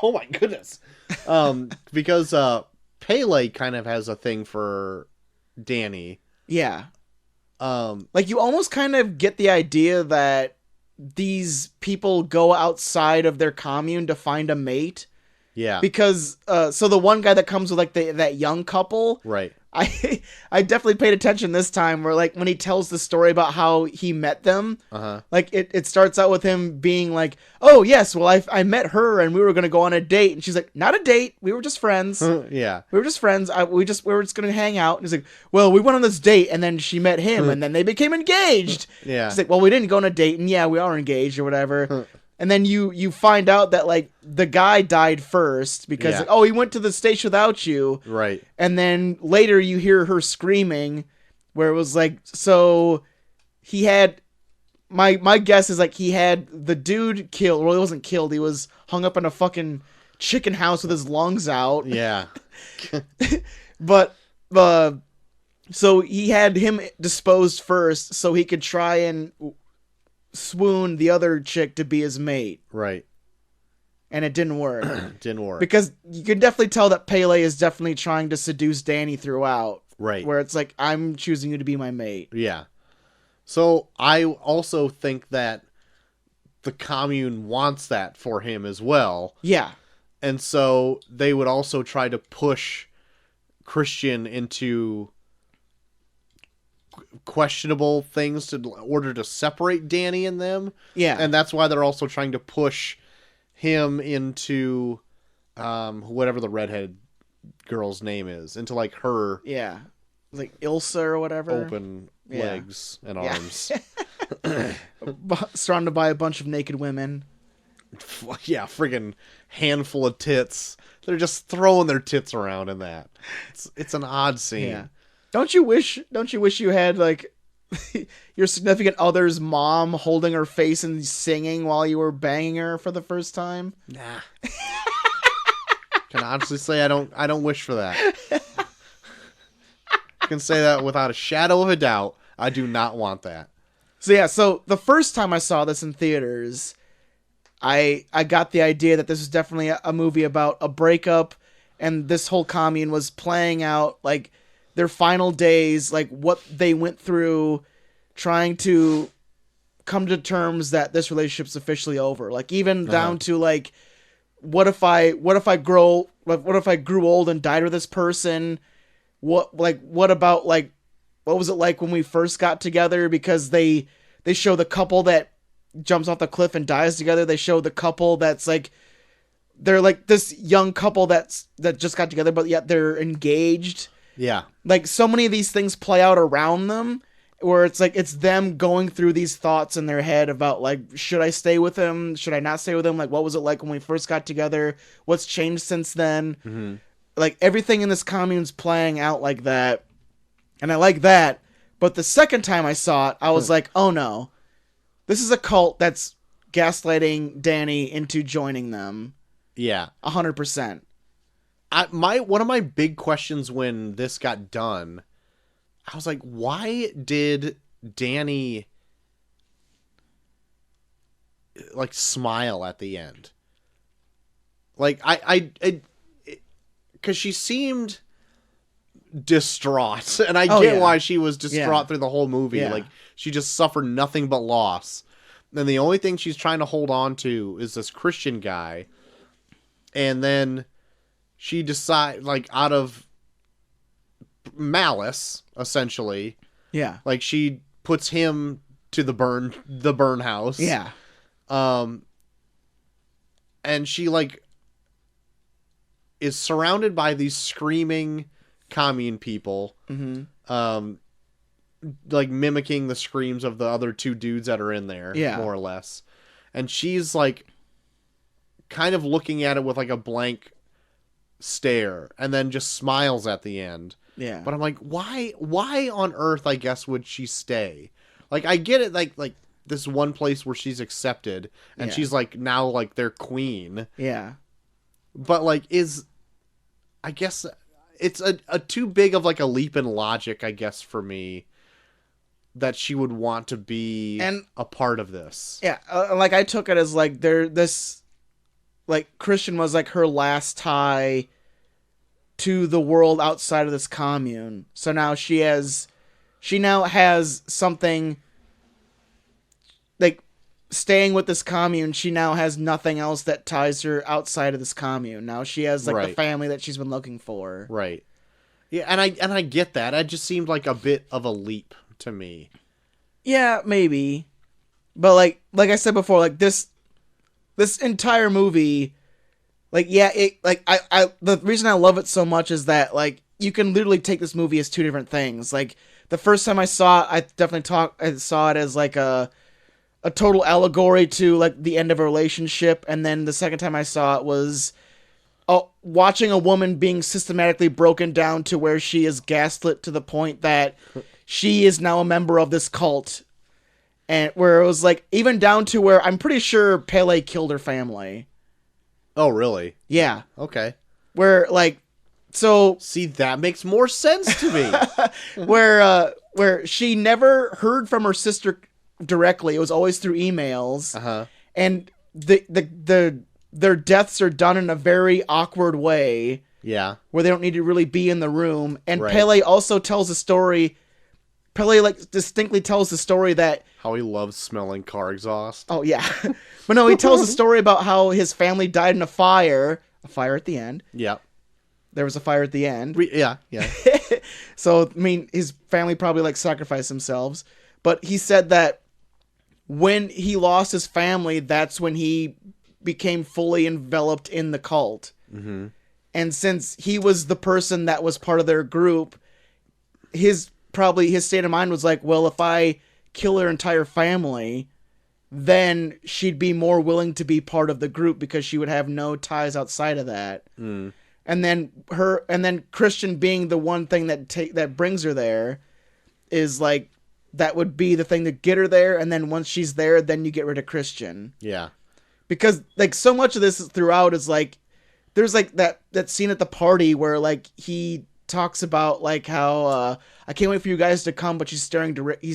oh my goodness, because Pele kind of has a thing for Danny. Yeah. Like you almost kind of get the idea that these people go outside of their commune to find a mate. Yeah. Because so the one guy that comes with like that young couple, right. I definitely paid attention this time, where like when he tells the story about how he met them, like it starts out with him being like, oh yes, well I met her and we were gonna go on a date, and she's like, not a date, we were just friends. Yeah, we were just friends. We were just gonna hang out. And he's like, well, we went on this date, and then she met him, and then they became engaged. Yeah, he's like, well, we didn't go on a date, and yeah, we are engaged or whatever. And then you find out that like the guy died first because like, oh, he went to the station without you. Right. And then later you hear her screaming, where it was like, so he had my guess is like he had the dude killed. Well, he wasn't killed. He was hung up in a fucking chicken house with his lungs out. Yeah. But so he had him disposed first so he could try and swoon the other chick to be his mate. Right. And it didn't work. Didn't work. Because you can definitely tell that Pele is definitely trying to seduce Danny throughout. Right. Where it's like, I'm choosing you to be my mate. Yeah. So I also think that the commune wants that for him as well. Yeah. And so they would also try to push Christian into questionable things in order to separate Danny and them. Yeah. And that's why they're also trying to push him into whatever the redhead girl's name is, into like her like Ilsa or whatever, open legs and arms. surrounded by a bunch of naked women. Yeah, friggin' handful of tits. They're just throwing their tits around in that. It's an odd scene. Yeah. Don't you wish you had like your significant other's mom holding her face and singing while you were banging her for the first time? Nah. Can honestly say I don't wish for that. I can say that without a shadow of a doubt. I do not want that. So the first time I saw this in theaters, I got the idea that this was definitely a movie about a breakup, and this whole commune was playing out like their final days, like what they went through trying to come to terms that this relationship's officially over. Like even down to like, what if I grew old and died with this person? What was it like when we first got together? Because they show the couple that jumps off the cliff and dies together. They show the couple that's like, they're like this young couple that just got together, but yet they're engaged. Yeah. Like so many of these things play out around them, where it's like, it's them going through these thoughts in their head about like, should I stay with him? Should I not stay with him? Like, what was it like when we first got together? What's changed since then? Mm-hmm. Like everything in this commune's playing out like that. And I like that. But the second time I saw it, I was like, oh no, this is a cult that's gaslighting Danny into joining them. Yeah. 100%. One of my big questions when this got done, I was like, why did Danny like smile at the end? Like because she seemed distraught, and I get why she was distraught through the whole movie. Like she just suffered nothing but loss. And the only thing she's trying to hold on to is this Christian guy. And then she decides, like, out of malice, essentially. Yeah. Like, she puts him to the burn house. Yeah. And she, like, is surrounded by these screaming commune people. Mm-hmm. like mimicking the screams of the other two dudes that are in there, more or less. And she's like kind of looking at it with like a blank stare and then just smiles at the end. Yeah. But I'm like, why on earth, I guess, would she stay? Like, I get it, like this one place where she's accepted and she's like now like their queen. Yeah. But like I guess it's a too big of like a leap in logic, I guess, for me, that she would want to be a part of this. Yeah, like I took it as like this, like Christian was like her last tie to the world outside of this commune. So now she now has something, like staying with this commune. She now has nothing else that ties her outside of this commune. Now she has like the family that she's been looking for. Right. Yeah, and I get that. It just seemed like a bit of a leap to me. Yeah, maybe. But like I said before, like this entire movie, like I the reason I love it so much is that like you can literally take this movie as two different things. Like the first time I saw it, I saw it as like a total allegory to like the end of a relationship, and then the second time I saw it was watching a woman being systematically broken down to where she is gaslit to the point that she is now a member of this cult. And where it was like, even down to where I'm pretty sure Pele killed her family. Oh, really? Yeah. Okay. Where like, so see, that makes more sense to me. where she never heard from her sister directly. It was always through emails. Uh-huh. And their deaths are done in a very awkward way. Yeah. Where they don't need to really be in the room. And Pele also tells a story. Pele like distinctly tells the story that how he loves smelling car exhaust. Oh yeah. But no, he tells a story about how his family died in a fire at the end. Yeah. There was a fire at the end. Yeah. So I mean, his family probably like sacrificed themselves, but he said that when he lost his family, that's when he became fully enveloped in the cult. Mm-hmm. And since he was the person that was part of their group, his state of mind was like, well, if I kill her entire family, then she'd be more willing to be part of the group because she would have no ties outside of that. Mm. And then Christian being the one thing that brings her there is like, that would be the thing to get her there. And then once she's there, then you get rid of Christian. Yeah. Because like so much of this throughout is like, there's like that scene at the party where like he talks about like how I can't wait for you guys to come, but he's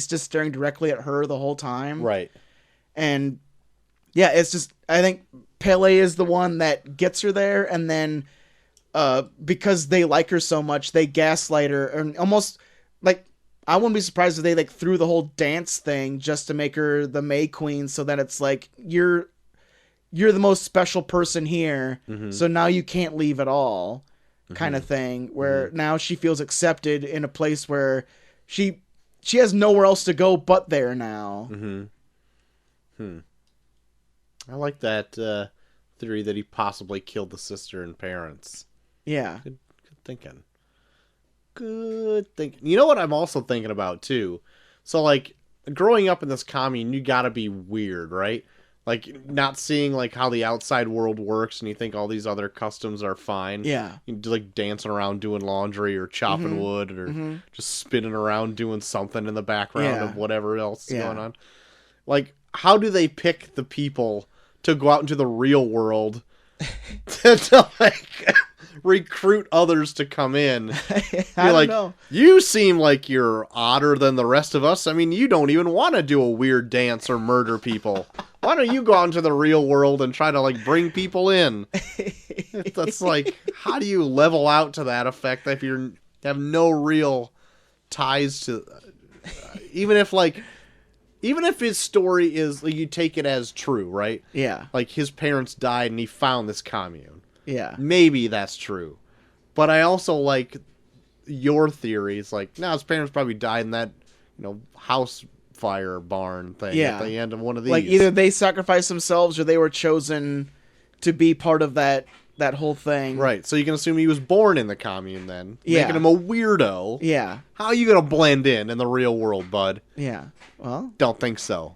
just staring directly at her the whole time. Right. And yeah, it's just, I think Pele is the one that gets her there, and then because they like her so much, they gaslight her, and almost like, I wouldn't be surprised if they like threw the whole dance thing just to make her the May Queen, so that it's like you're the most special person here, so now you can't leave at all. Kind of thing, where now she feels accepted in a place where she has nowhere else to go but there now. I like that theory that he possibly killed the sister and parents. Yeah. Good thinking. Good thinking. You know what I'm also thinking about, too? So, like, growing up in this commune, you gotta be weird, right? Like, not seeing, like, how the outside world works, and you think all these other customs are fine. Yeah. You do, like, dancing around doing laundry, or chopping wood, or just spinning around doing something in the background of whatever else is going on. Like, how do they pick the people to go out into the real world to like, recruit others to come in? I don't know. You seem like you're odder than the rest of us. I mean, you don't even want to do a weird dance or murder people. Why don't you go out into the real world and try to, like, bring people in? That's like, how do you level out to that effect if you have no real ties to... even if his story is, like, you take it as true, right? Yeah. Like, his parents died and he found this commune. Yeah. Maybe that's true. But I also like your theories. Like, no, his parents probably died in that, house fire barn thing at the end of one of these. Like, either they sacrificed themselves or they were chosen to be part of that that whole thing. Right, so you can assume he was born in the commune then, Yeah. making him a weirdo. Yeah. How are you going to blend in the real world, bud? Yeah. Well, Don't think so.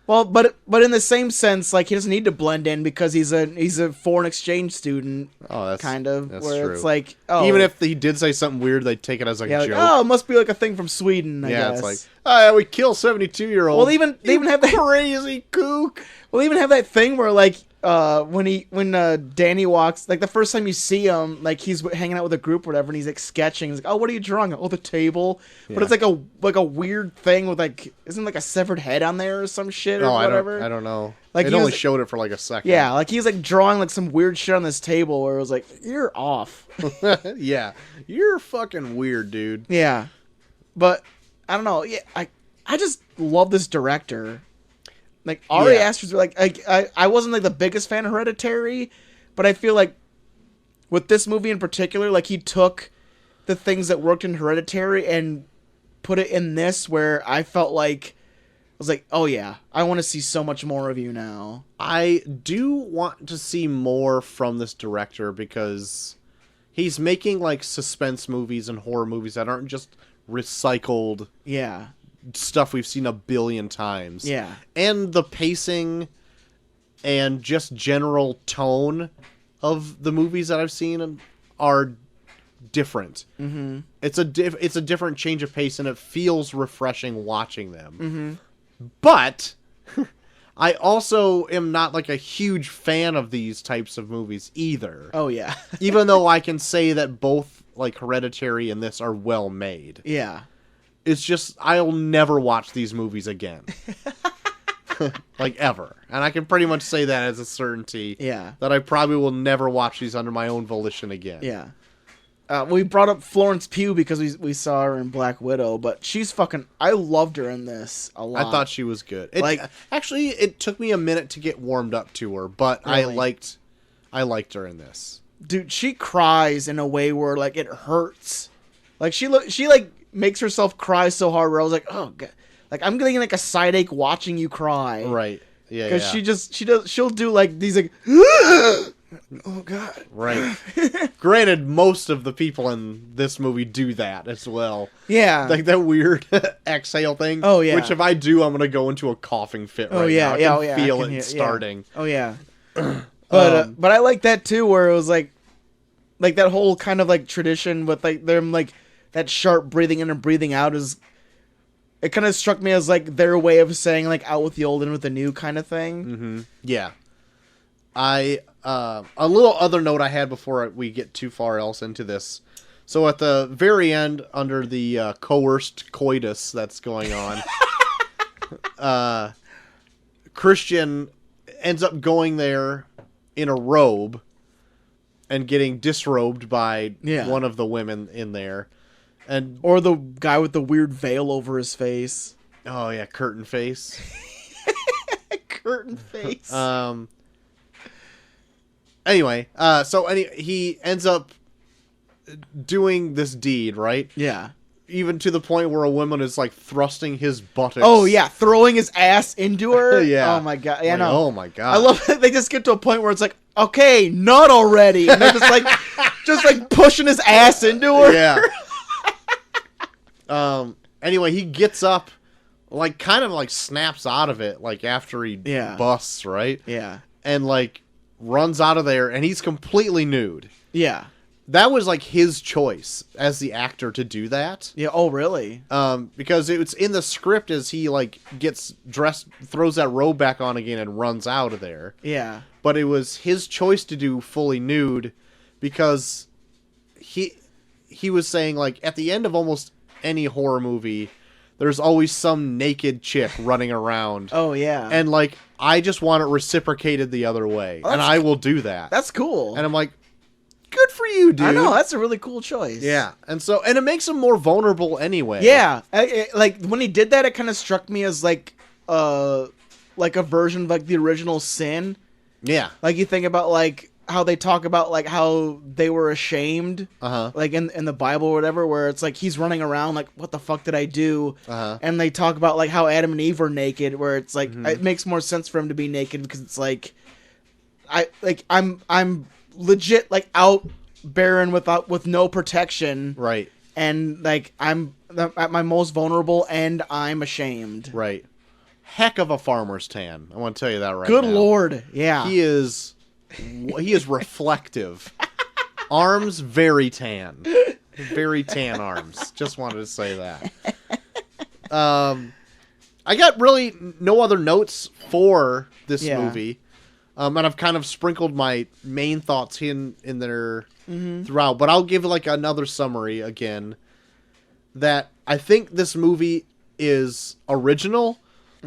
Well, but in the same sense, like he doesn't need to blend in because he's a foreign exchange student. Oh, that's kind of that's where true. it's like, oh, Even if he did say something weird, they'd take it as a yeah, like, joke. oh, it must be like a thing from Sweden. I guess. It's like, oh, we kill 72-year-olds. Well, they even have that crazy kook. Well, even have that thing where like when Danny walks, like the first time you see him, like he's hanging out with a group or whatever, and he's like sketching. He's like, "Oh, what are you drawing? Oh, the table." Yeah. But it's like a weird thing with like, isn't like a severed head on there or some shit or whatever? I don't know. Like, It he only was- showed it for like a second. Yeah, like he's like drawing like some weird shit on this table where it was like, "You're off." Yeah. You're fucking weird, dude. Yeah, but I don't know. Yeah, I just love this director. Like Ari Yeah. Aster's like I wasn't like the biggest fan of Hereditary, but I feel like with this movie in particular, like he took the things that worked in Hereditary and put it in this, where I felt like I was like, oh yeah, I want to see so much more of you now. I do want to see more from this director because he's making like suspense movies and horror movies that aren't just recycled Yeah, stuff we've seen a billion times. yeah, And the pacing and just general tone of the movies that I've seen are different. mm-hmm. It's a different change of pace, and it feels refreshing watching them. Mm-hmm. But I also am not like a huge fan of these types of movies either. Oh yeah, Even though I can say that both like Hereditary and this are well made. yeah. It's just I'll never watch these movies again. Like ever. And I can pretty much say that as a certainty. Yeah. That I probably will never watch these under my own volition again. Yeah. We brought up Florence Pugh because we saw her in Black Widow, but she's fucking... I loved her in this a lot. I thought she was good. Actually, it took me a minute to get warmed up to her, but Really? I liked her in this. Dude, she cries in a way where, like, it hurts. Like, she like, makes herself cry so hard where I was like, oh, God. Like, I'm getting, like, a side ache watching you cry. Right. Yeah, Because she'll do, like, these, like... Oh, God. Right. Granted, most of the people in this movie do that as well. Yeah. Like that weird exhale thing. Oh, yeah. Which if I do, I'm going to go into a coughing fit right yeah, now. I yeah, can feel I can it hear- starting. Yeah. Oh, yeah. But I like that, too, where it was, like that whole kind of, like, tradition with, like, them, like, that sharp breathing in and breathing out is... It kind of struck me as, like, their way of saying, like, out with the old, in with the new kind of thing. Mm-hmm. Yeah. A little other note I had before we get too far else into this. So at the very end, under the coerced coitus that's going on, Christian ends up going there in a robe and getting disrobed by one of the women in there. And Or the guy with the weird veil over his face. oh yeah, curtain face. Curtain face. Anyway, he ends up doing this deed, right? Yeah. Even to the point where a woman is like thrusting his buttocks. Oh yeah, throwing his ass into her. Yeah. Oh my god. Yeah, Like, no. oh my god. I love that they just get to a point where it's like, okay, nut already, and they're just like pushing his ass into her. Yeah. Anyway, he gets up, like kind of like snaps out of it, like after he busts, right? Yeah. And like runs out of there, and he's completely nude. Yeah. That was like his choice as the actor to do that. Yeah. Oh really? Because it's in the script as he like gets dressed, throws that robe back on again, and runs out of there. Yeah. But it was his choice to do fully nude because he was saying like at the end of almost any horror movie, there's always some naked chick running around. Oh yeah. And like I just want it reciprocated the other way, and I will do that. That's cool. And I'm like, good for you, dude. I know, that's a really cool choice. Yeah, and it makes him more vulnerable anyway. Yeah, like when he did that, it kind of struck me as like a version of like the original Sin. Yeah, like you think about like how they talk about like how they were ashamed, like in the Bible or whatever, where it's like he's running around like, what the fuck did I do? And they talk about like how Adam and Eve were naked, where it's like it makes more sense for him to be naked because it's like I'm legit like out barren with no protection. Right. And like I'm at my most vulnerable and I'm ashamed. Right. Heck of a farmer's tan. I want to tell you that right Good now. Lord. Yeah. He is reflective. Arms very tan. Very tan arms. Just wanted to say that. I got really no other notes for this movie. And I've kind of sprinkled my main thoughts in there throughout. But I'll give like another summary again. That I think this movie is original.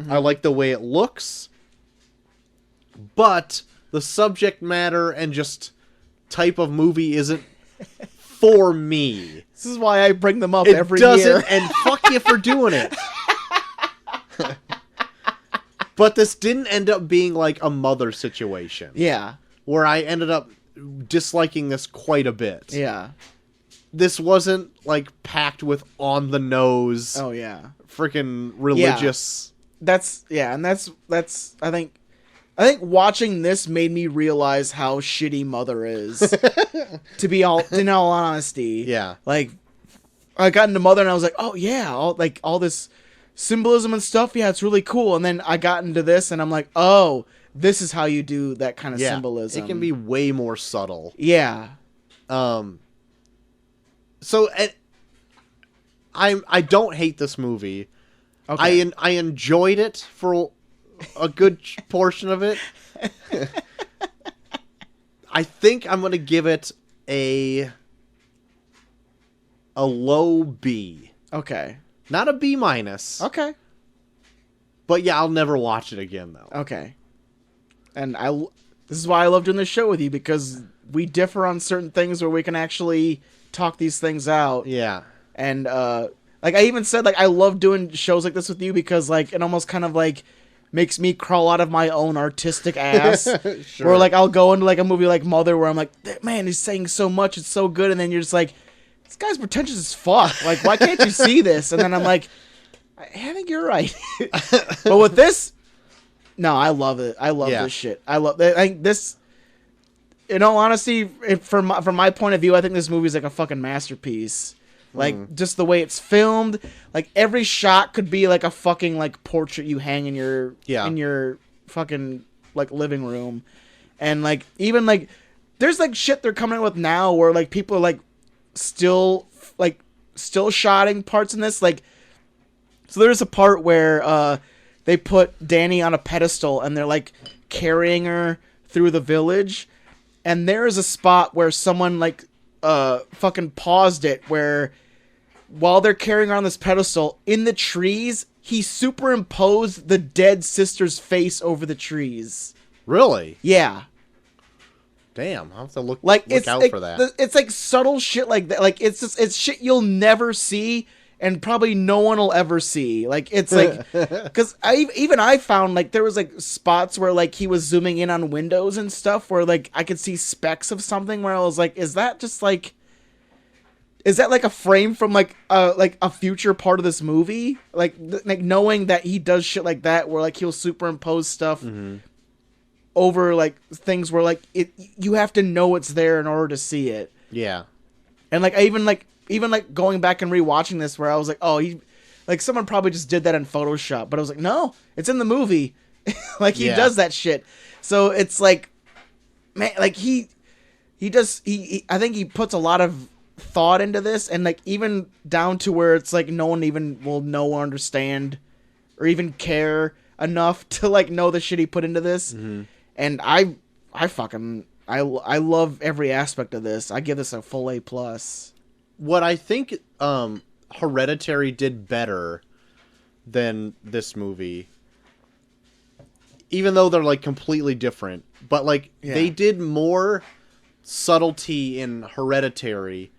I like the way it looks. But the subject matter and just type of movie isn't for me. This is why I bring them up every year. And fuck you for doing it. But this didn't end up being like a Mother situation. Yeah. Where I ended up disliking this quite a bit. Yeah. This wasn't like packed with on the nose. Oh yeah. Freaking religious. That's I think watching this made me realize how shitty Mother is. in all honesty. Yeah. Like I got into Mother and I was like, "Oh yeah, all this symbolism and stuff. Yeah, it's really cool." And then I got into this and I'm like, "Oh, this is how you do that kind of symbolism." It can be way more subtle. Yeah. So I don't hate this movie. Okay. I enjoyed it for a good portion of it. I think I'm going to give it a low B. Okay. Not a B minus. Okay. But yeah, I'll never watch it again though. Okay. And this is why I love doing this show with you, because we differ on certain things where we can actually talk these things out. Yeah. And like I even said, like I love doing shows like this with you because like it almost kind of like makes me crawl out of my own artistic ass. Sure. Where like I'll go into like a movie like Mother where I'm like, man, he's saying so much, it's so good, and then you're just like, this guy's pretentious as fuck. Like, why can't you see this? And then I'm like, I think you're right. But with this, no, I love it. I love this shit. I think this. In all honesty, from my point of view, I think this movie is like a fucking masterpiece. Like just the way it's filmed, like every shot could be like a fucking like portrait you hang in your fucking like living room, and like even like there's like shit they're coming out with now where like people are like still shotting parts in this. Like, so there's a part where they put Danny on a pedestal and they're like carrying her through the village. And there is a spot where someone like fucking paused it where while they're carrying her on this pedestal in the trees, he superimposed the dead sister's face over the trees. Really? Yeah. Damn, I'll have to look out like, for that. It's like subtle shit like that. Like it's shit you'll never see and probably no one will ever see. Like it's like because I found like there was like spots where like he was zooming in on windows and stuff where like I could see specks of something where I was like, is that like a frame from like a future part of this movie? Like knowing that he does shit like that where like he'll superimpose stuff over like things where like you have to know it's there in order to see it. Yeah. And like I even going back and rewatching this where I was like, oh, someone probably just did that in Photoshop, but I was like, no, it's in the movie. Like he does that shit. So it's like, man, like he I think he puts a lot of thought into this, and like even down to where it's like no one even will know or understand or even care enough to like know the shit he put into this. And I love every aspect of this. I give this a full A+. What I think Hereditary did better than this movie, even though they're like completely different, but like they did more subtlety in Hereditary,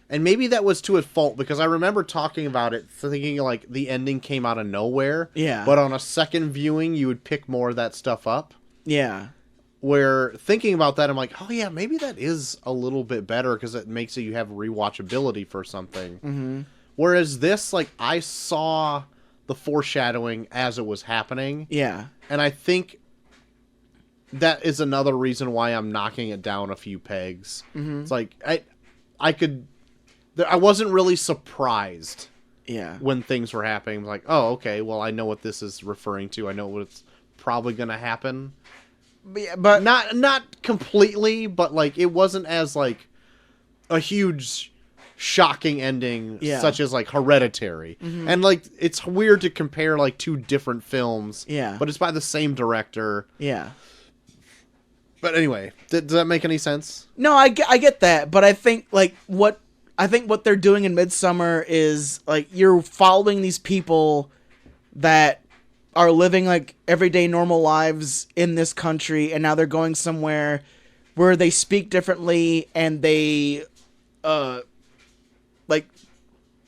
and maybe that was to a fault because I remember talking about it thinking like the ending came out of nowhere. Yeah. But on a second viewing, you would pick more of that stuff up. Yeah. Where thinking about that, I'm like, oh yeah, maybe that is a little bit better because it makes it you have rewatchability for something. Whereas this, like, I saw the foreshadowing as it was happening. Yeah. And I think that is another reason why I'm knocking it down a few pegs. Mm-hmm. It's like I wasn't really surprised. Yeah. When things were happening, like, oh, okay, well, I know what this is referring to. I know what's probably gonna happen. But not completely, but like it wasn't as like a huge shocking ending such as like Hereditary. Mm-hmm. And like it's weird to compare like two different films. Yeah. But it's by the same director. Yeah. But anyway, does that make any sense? No, I get that, but I think what they're doing in Midsommar is like you're following these people that are living like everyday normal lives in this country, and now they're going somewhere where they speak differently, and they like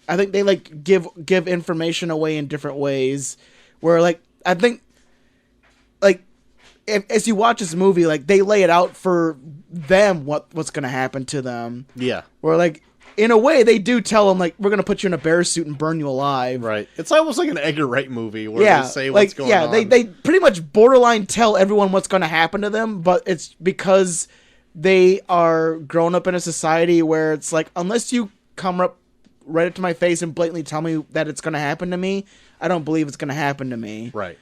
I think they like give information away in different ways, where like I think like as you watch this movie, like they lay it out for them what's gonna happen to them. Yeah. Where like in a way they do tell them like we're gonna put you in a bear suit and burn you alive. Right. It's almost like an Edgar Wright movie where they say what's going on. Yeah, they pretty much borderline tell everyone what's gonna happen to them, but it's because they are grown up in a society where it's like unless you come up right up to my face and blatantly tell me that it's gonna happen to me, I don't believe it's gonna happen to me. Right.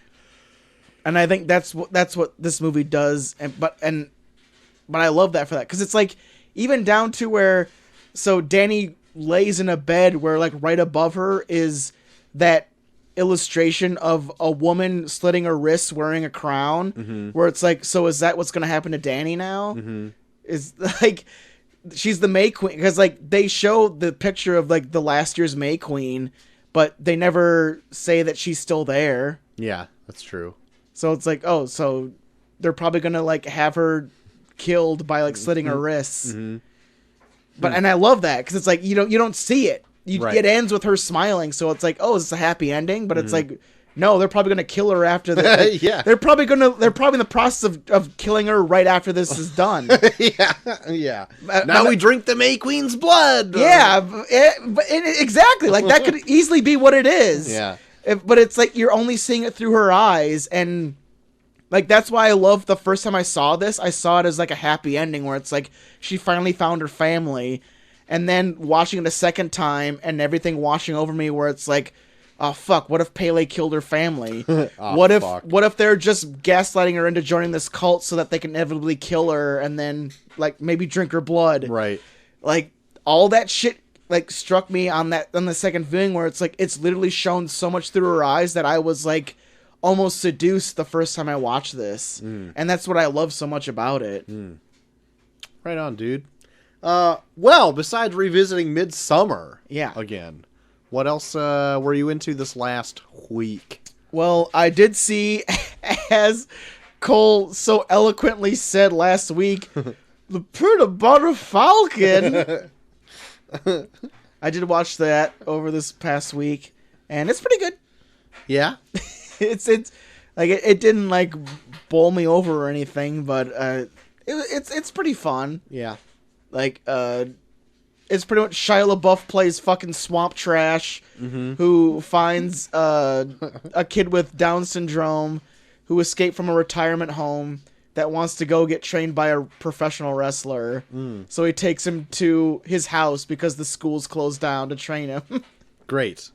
And I think that's what this movie does, but I love that for that, because it's like even down to where so Danny lays in a bed where like right above her is that illustration of a woman slitting her wrists wearing a crown, mm-hmm. where it's like, so is that what's gonna happen to Danny now? Mm-hmm. Is like she's the May Queen, because like they show the picture of like the last year's May Queen, but they never say that she's still there. Yeah, that's true. So it's like, oh, so they're probably gonna like have her killed by like slitting her wrists. Mm-hmm. But and I love that because it's like you don't see it. Right. It ends with her smiling, so it's like, oh, is this a happy ending? But it's like, no, they're probably gonna kill her after that. Like, yeah, they're probably in the process of killing her right after this is done. yeah. Now we drink the May Queen's blood. Yeah, exactly. Like that could easily be what it is. Yeah. But it's like you're only seeing it through her eyes, and like that's why I love the first time I saw this. I saw it as like a happy ending where it's like she finally found her family, and then watching it a second time and everything washing over me where it's like, oh fuck, what if Pele killed her family? What if they're just gaslighting her into joining this cult so that they can inevitably kill her and then like maybe drink her blood? Right. Like all that shit like struck me on the second viewing where it's like it's literally shown so much through her eyes that I was like almost seduced the first time I watched this. And that's what I love so much about it. Right on, dude. Well, besides revisiting Midsommar again, what else were you into this last week? Well, I did see, as Cole so eloquently said last week, the Pretty Butter Falcon. I did watch that over this past week, and it's pretty good. Yeah? It's like it didn't like bowl me over or anything, but it's pretty fun. Yeah. Like it's pretty much Shia LaBeouf plays fucking swamp trash who finds a kid with Down syndrome who escaped from a retirement home that wants to go get trained by a professional wrestler. So he takes him to his house because the school's closed down to train him. Great.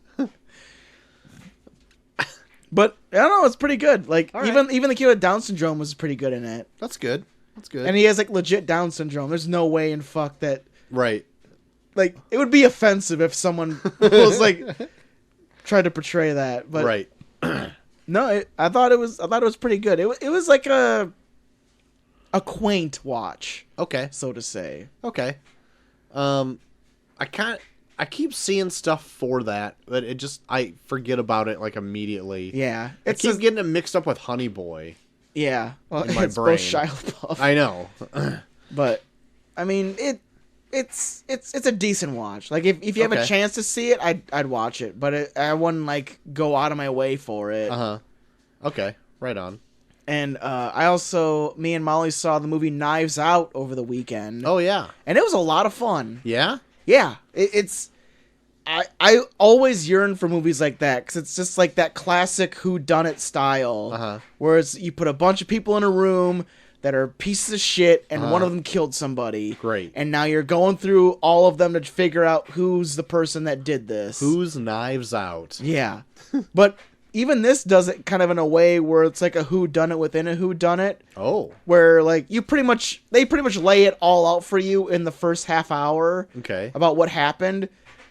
But I don't know, it's pretty good. Like right. even the kid with Down syndrome was pretty good in it. That's good. That's good. And he has like legit Down syndrome. There's no way in fuck that. Right. Like it would be offensive if someone was like tried to portray that. But right. No, I thought it was pretty good. It was like a quaint watch. Okay. So to say. Okay. I keep seeing stuff for that, but I forget about it like immediately. Yeah. I keep getting it mixed up with Honey Boy. Yeah. Well, in my it's brain. both Shia LaBeouf. I know. But I mean, it's a decent watch. Like if you have a chance to see it, I'd watch it, but I wouldn't like go out of my way for it. Okay. Right on. And me and Molly saw the movie Knives Out over the weekend. Oh yeah. And it was a lot of fun. Yeah? Yeah, I always yearn for movies like that because it's just like that classic whodunit style, where you put a bunch of people in a room, that are pieces of shit, and one of them killed somebody. Great. And now you're going through all of them to figure out who's the person that did this. Who's Knives Out? Yeah. But even this does it kind of in a way where it's like a whodunit within a whodunit. Oh. Where, like, they pretty much lay it all out for you in the first half hour. Okay. About what happened.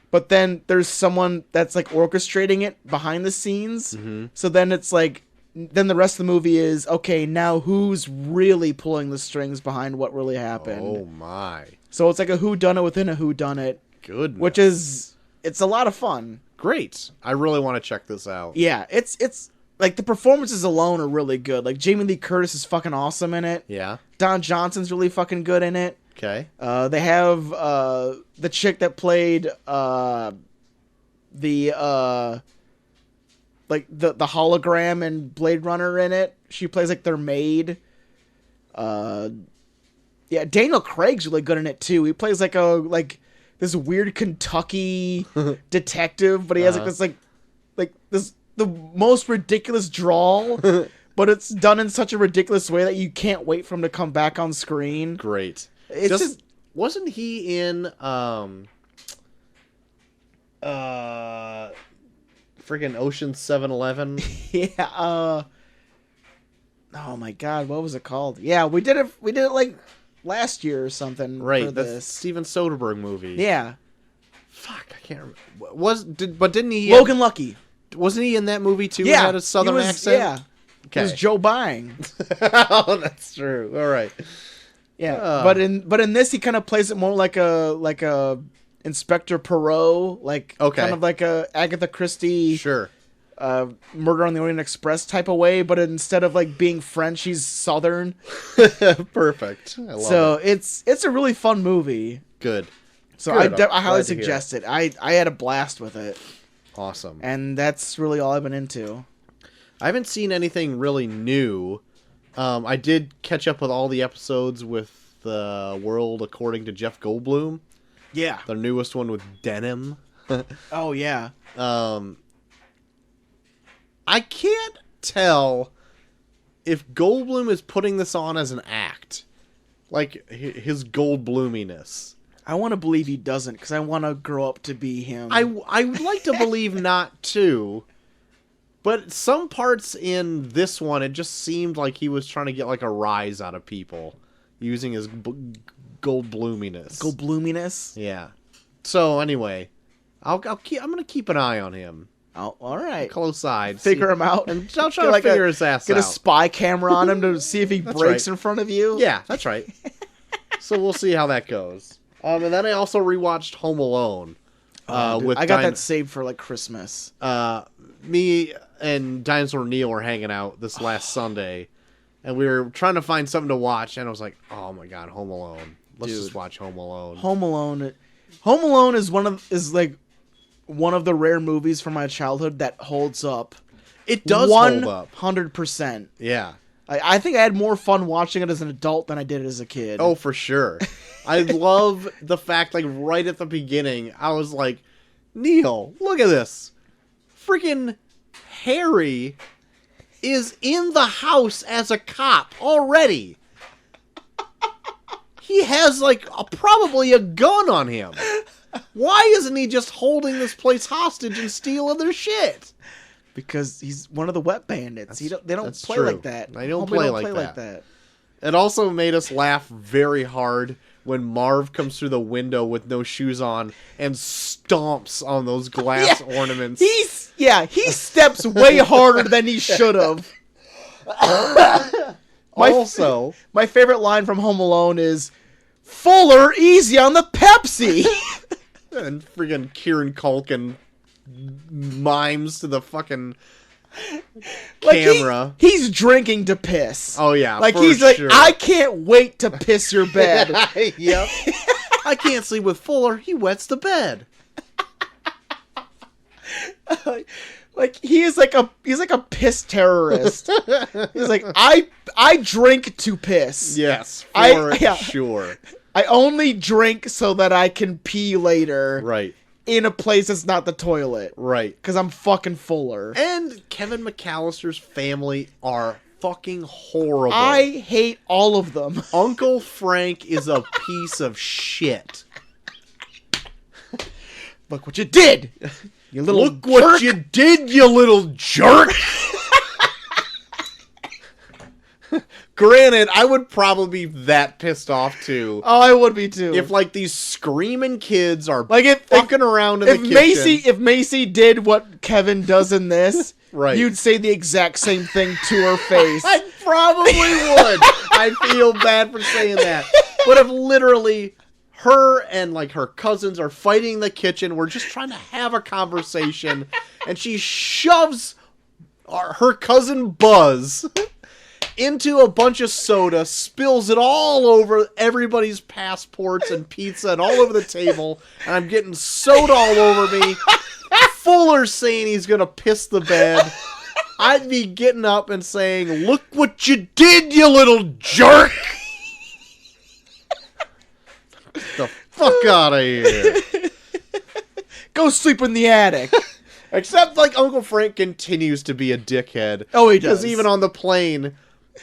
But then there's someone that's, like, orchestrating it behind the scenes. Mm-hmm. So then it's like, then the rest of the movie is, okay, now who's really pulling the strings behind what really happened? Oh, my. So it's like a whodunit within a whodunit. Goodness. Which is, it's a lot of fun. Great. I really want to check this out. Yeah, it's like, the performances alone are really good. Like, Jamie Lee Curtis is fucking awesome in it. Yeah. Don Johnson's really fucking good in it. Okay. They have the chick that played the hologram in Blade Runner in it. She plays like their maid. Yeah, Daniel Craig's really good in it too. He plays like this weird Kentucky detective, but he has the most ridiculous drawl. But it's done in such a ridiculous way that you can't wait for him to come back on screen. Great. It's just wasn't he in freaking Ocean 7-Eleven? Yeah. Oh my God, what was it called? Yeah, we did it like last year or something. Right, for that's this. Steven Soderbergh movie. Yeah. Fuck, I can't remember. But didn't he? Logan Lucky. Wasn't he in that movie too? Yeah, He had a southern accent. Yeah. Okay. It was Joe Bang. Oh, that's true. All right. Yeah, but in this he kind of plays it more like a Inspector Poirot, kind of like a Agatha Christie, sure, Murder on the Orient Express type of way. But instead of like being French, he's Southern. Perfect. I love so it. it's a really fun movie. Good. So Good. I highly suggest it. I had a blast with it. Awesome. And that's really all I've been into. I haven't seen anything really new. I did catch up with all the episodes with The World According to Jeff Goldblum. Yeah. The newest one with Denim. Oh, yeah. I can't tell if Goldblum is putting this on as an act. Like, his Goldbluminess. I want to believe he doesn't, because I want to grow up to be him. I would like to believe not, too. But some parts in this one, it just seemed like he was trying to get like a rise out of people using his Goldbluminess. Goldbluminess? Yeah. So anyway, I'm gonna keep an eye on him. Oh, all right. Close eye. Figure him out. And I'll try to figure his ass out. Get a spy camera on him to see if he breaks in front of you. Yeah, that's right. So we'll see how that goes. And then I also rewatched Home Alone. I got that saved for like Christmas. Me and Dinosaur Neil were hanging out this last Sunday, and we were trying to find something to watch, and I was like, oh my God, Home Alone. Let's just watch Home Alone. Home Alone is one of the rare movies from my childhood that holds up. It does hold up. 100%. Yeah. I think I had more fun watching it as an adult than I did as a kid. Oh, for sure. I love the fact, like, right at the beginning, I was like, Neil, look at this. Freaking Harry is in the house as a cop already. He has, like, probably a gun on him. Why isn't he just holding this place hostage and stealing their shit? Because he's one of the wet bandits. They don't play true. Like that. They don't play like that. It also made us laugh very hard when Marv comes through the window with no shoes on and stomps on those glass ornaments. He steps way harder than he should have. My favorite line from Home Alone is, Fuller, easy on the Pepsi! And friggin' Kieran Culkin mimes to the fucking camera. He's drinking to piss. Oh yeah, like he's sure. like, I can't wait to piss your bed. Yep. I can't sleep with Fuller. He wets the bed. Like he's like a piss terrorist. He's like, I drink to piss. Yes, sure. I only drink so that I can pee later. Right. In a place that's not the toilet. Right. Because I'm fucking Fuller. And Kevin McAllister's family are fucking horrible. I hate all of them. Uncle Frank is a piece of shit. Look what you did! You little Look what you did, you little jerk! Granted, I would probably be that pissed off too. Oh, I would be too. If like these screaming kids are like fucking around in the kitchen. If Macy did what Kevin does in this, right. You'd say the exact same thing to her face. I probably would. I feel bad for saying that. But if literally her and like her cousins are fighting in the kitchen, we're just trying to have a conversation, and she shoves her cousin Buzz into a bunch of soda, spills it all over everybody's passports and pizza and all over the table, and I'm getting soda all over me. Fuller saying he's gonna piss the bed. I'd be getting up and saying, "Look what you did, you little jerk!" The fuck out of here. Go sleep in the attic. Except, like, Uncle Frank continues to be a dickhead. Oh, he does. Because even on the plane,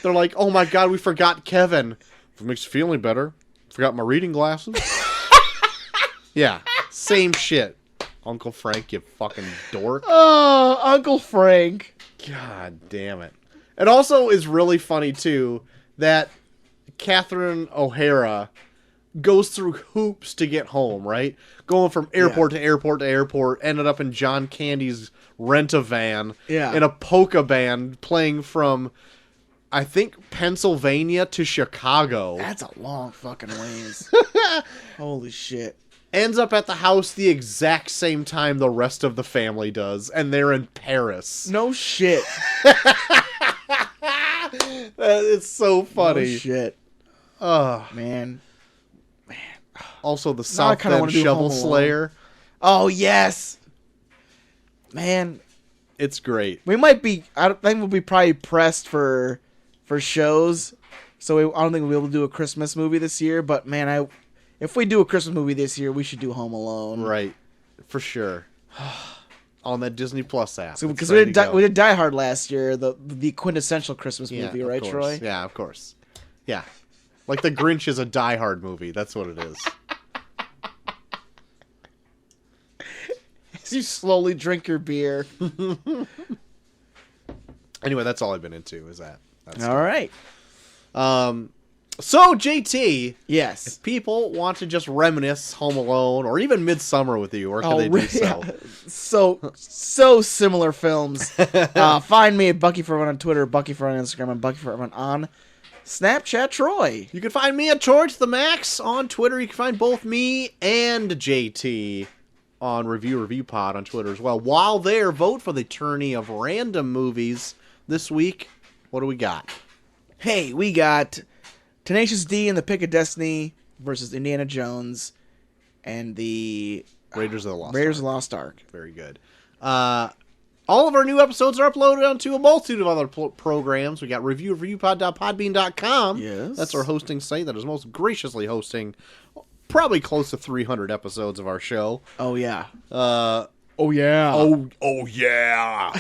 they're like, "Oh my god, we forgot Kevin. If it makes you feel any better, forgot my reading glasses." Yeah, same shit. Uncle Frank, you fucking dork. Oh, Uncle Frank. God damn it. It also is really funny, too, that Catherine O'Hara goes through hoops to get home, right? Going from airport to airport to airport, ended up in John Candy's Rent-A-Van in a polka band playing from, I think, Pennsylvania to Chicago. That's a long fucking ways. Holy shit. Ends up at the house the exact same time the rest of the family does, and they're in Paris. No shit. It's so funny. No shit. Man. Also, the South Bend Shovel Slayer. Oh, yes. Man. It's great. We might be, I think we'll be probably pressed for shows, so I don't think we'll be able to do a Christmas movie this year, but man, if we do a Christmas movie this year, we should do Home Alone. Right. For sure. On that Disney Plus app. So, because we did Die Hard last year, the quintessential Christmas movie, right, course. Troy? Yeah, of course. Yeah. Like the Grinch is a Die Hard movie. That's what it is. As you slowly drink your beer. Anyway, that's all I've been into, is that. All right. So, JT. Yes. If people want to just reminisce Home Alone or even Midsommar with you, where can they do so? So similar films. Find me at Bucky Forever on Twitter, Bucky Forever on Instagram, and Bucky Forever on Snapchat. Troy. You can find me at George the Max on Twitter. You can find both me and JT on Review Pod on Twitter as well. While there, vote for the tourney of random movies this week. What do we got? Hey, we got Tenacious D and the Pick of Destiny versus Indiana Jones and the Raiders of the Lost Ark. Very good. All of our new episodes are uploaded onto a multitude of other programs. We got reviewpod.podbean.com. Yes. That's our hosting site that is most graciously hosting probably close to 300 episodes of our show. Oh, yeah. Oh, yeah. Oh, yeah.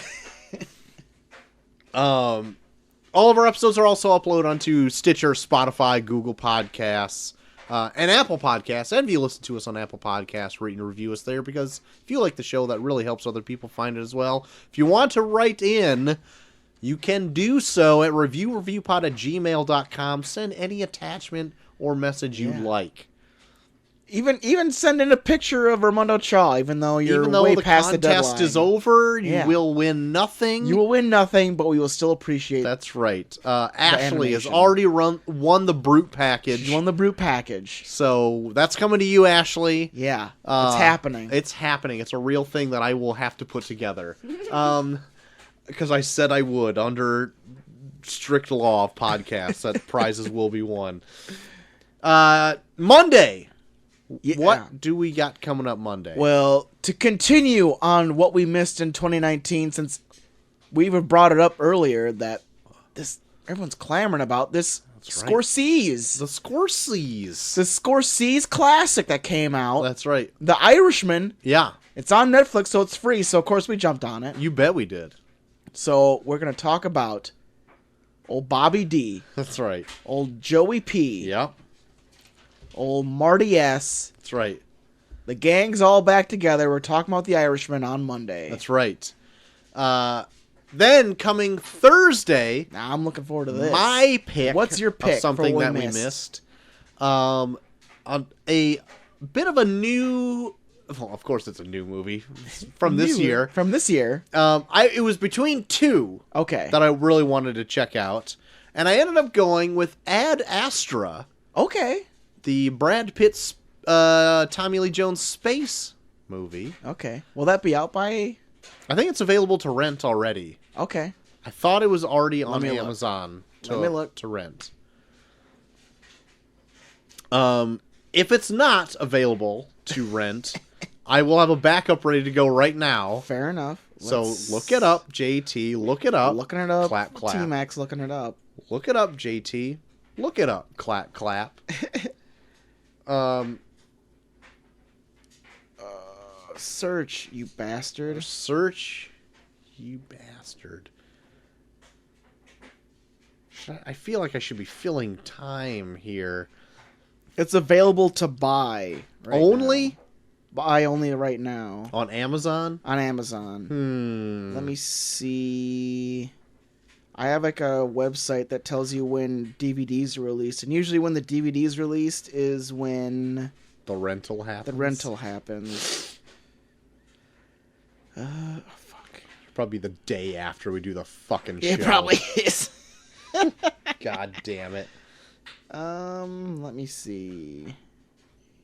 All of our episodes are also uploaded onto Stitcher, Spotify, Google Podcasts, and Apple Podcasts. And if you listen to us on Apple Podcasts, rate and review us there, because if you like the show, that really helps other people find it as well. If you want to write in, you can do so at reviewpod@gmail.com. Send any attachment or message you like. Even send in a picture of Armando Chaw, even though way past the deadline. Even though the contest is over, you will win nothing. You will win nothing, but we will still appreciate. That's right. Ashley has already won the Brute package. She won the Brute package. So that's coming to you, Ashley. Yeah, it's happening. It's happening. It's a real thing that I will have to put together. Because I said I would under strict law of podcasts that prizes will be won. Monday. Yeah. What do we got coming up Monday? Well, to continue on what we missed in 2019, since we even brought it up earlier, that everyone's clamoring about this Scorsese. The Scorsese. The Scorsese classic that came out. That's right. The Irishman. Yeah. It's on Netflix, so it's free, so of course we jumped on it. You bet we did. So we're going to talk about Old Bobby D. That's right. Old Joey P. Yep. Old Marty S. That's right. The gang's all back together. We're talking about The Irishman on Monday. That's right. Then coming Thursday, Now I'm looking forward to this. my pick. What's your pick of something for that we missed? A bit of a new. Well, of course, it's a new movie from this year. From this year. It was between two. Okay. That I really wanted to check out, and I ended up going with Ad Astra. Okay. The Brad Pitt's Tommy Lee Jones space movie. Okay. Will that be out by? I think it's available to rent already. Okay. I thought it was already on me Amazon to rent. If it's not available to rent, I will have a backup ready to go right now. Fair enough. So look it up, JT. Look it up. Looking it up. Clap, clap. T-Max looking it up. Look it up, JT. Look it up. Clap, clap. Search, you bastard. Search, you bastard. I feel like I should be filling time here. It's available to buy. Only? Now. Buy only right now. On Amazon? On Amazon. Let me see. I have like a website that tells you when DVDs are released. And usually when the DVD is released is when... the rental happens? The rental happens. Fuck. Probably the day after we do the fucking show. It probably is. God damn it. Let me see.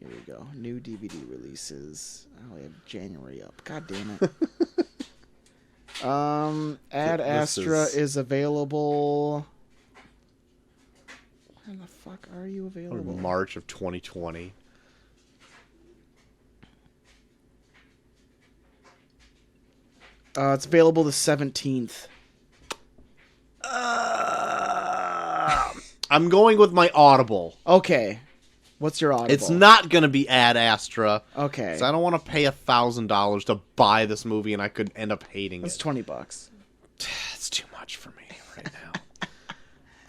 Here we go. New DVD releases. Oh, we have January up. God damn it. Ad Astra is available. When the fuck are you available? March of 2020. It's available the 17th. I'm going with my Audible. Okay. What's your Audible? It's not going to be Ad Astra. Okay. Because I don't want to pay $1,000 to buy this movie and I could end up hating That's it. $20. It's too much for me right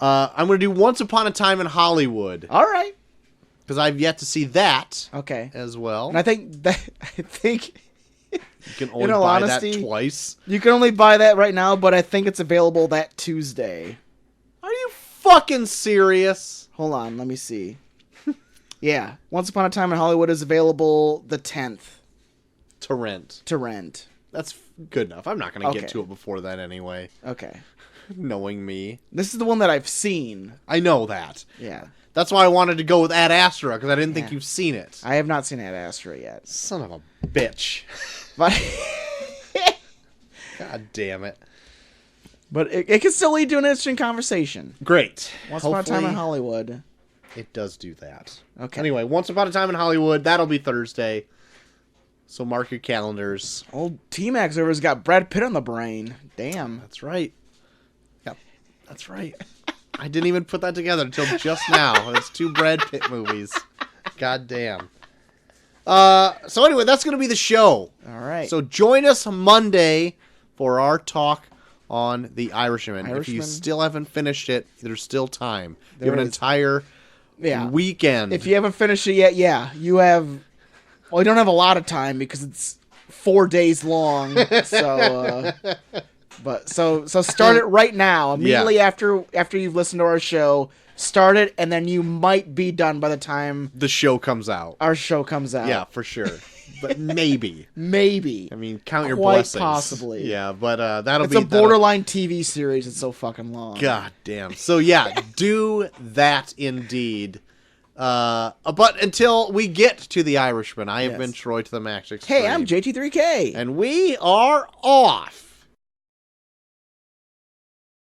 now. I'm going to do Once Upon a Time in Hollywood. All right. Because I've yet to see that Okay. as well. And I think you can only in all buy honesty, that twice. You can only buy that right now, but I think it's available that Tuesday. Are you fucking serious? Hold on, let me see. Yeah, Once Upon a Time in Hollywood is available the 10th. To rent. To rent. That's good enough. I'm not going to Okay. get to it before that anyway. Okay. Knowing me. This is the one that I've seen. I know that. Yeah. That's why I wanted to go with Ad Astra, because I didn't think you've seen it. I have not seen Ad Astra yet. Son of a bitch. But God damn it. But it can still lead to an interesting conversation. Great. Once Upon a Time in Hollywood. It does do that. Okay. Anyway, Once Upon a Time in Hollywood, that'll be Thursday. So mark your calendars. Old T-Max over's got Brad Pitt on the brain. Damn. That's right. Yep. That's right. I didn't even put that together until just now. It's 2 Brad Pitt movies. God damn. So anyway, that's going to be the show. All right. So join us Monday for our talk on The Irishman. If you still haven't finished it, there's still time. You have an entire weekend. If you haven't finished it yet, you have... Well, you don't have a lot of time because it's 4 days long. So, so start it right now. Immediately after you've listened to our show, start it, and then you might be done by the time the show comes out. Our show comes out. Yeah, for sure. But maybe. Maybe. I mean, count your Quite blessings. possibly. Yeah, but that'll it's be... It's a borderline TV series. It's so fucking long. God damn. So yeah, do that indeed. But until we get to The Irishman, I have been Troy to the Max Extreme. Hey, I'm JT3K. And we are off.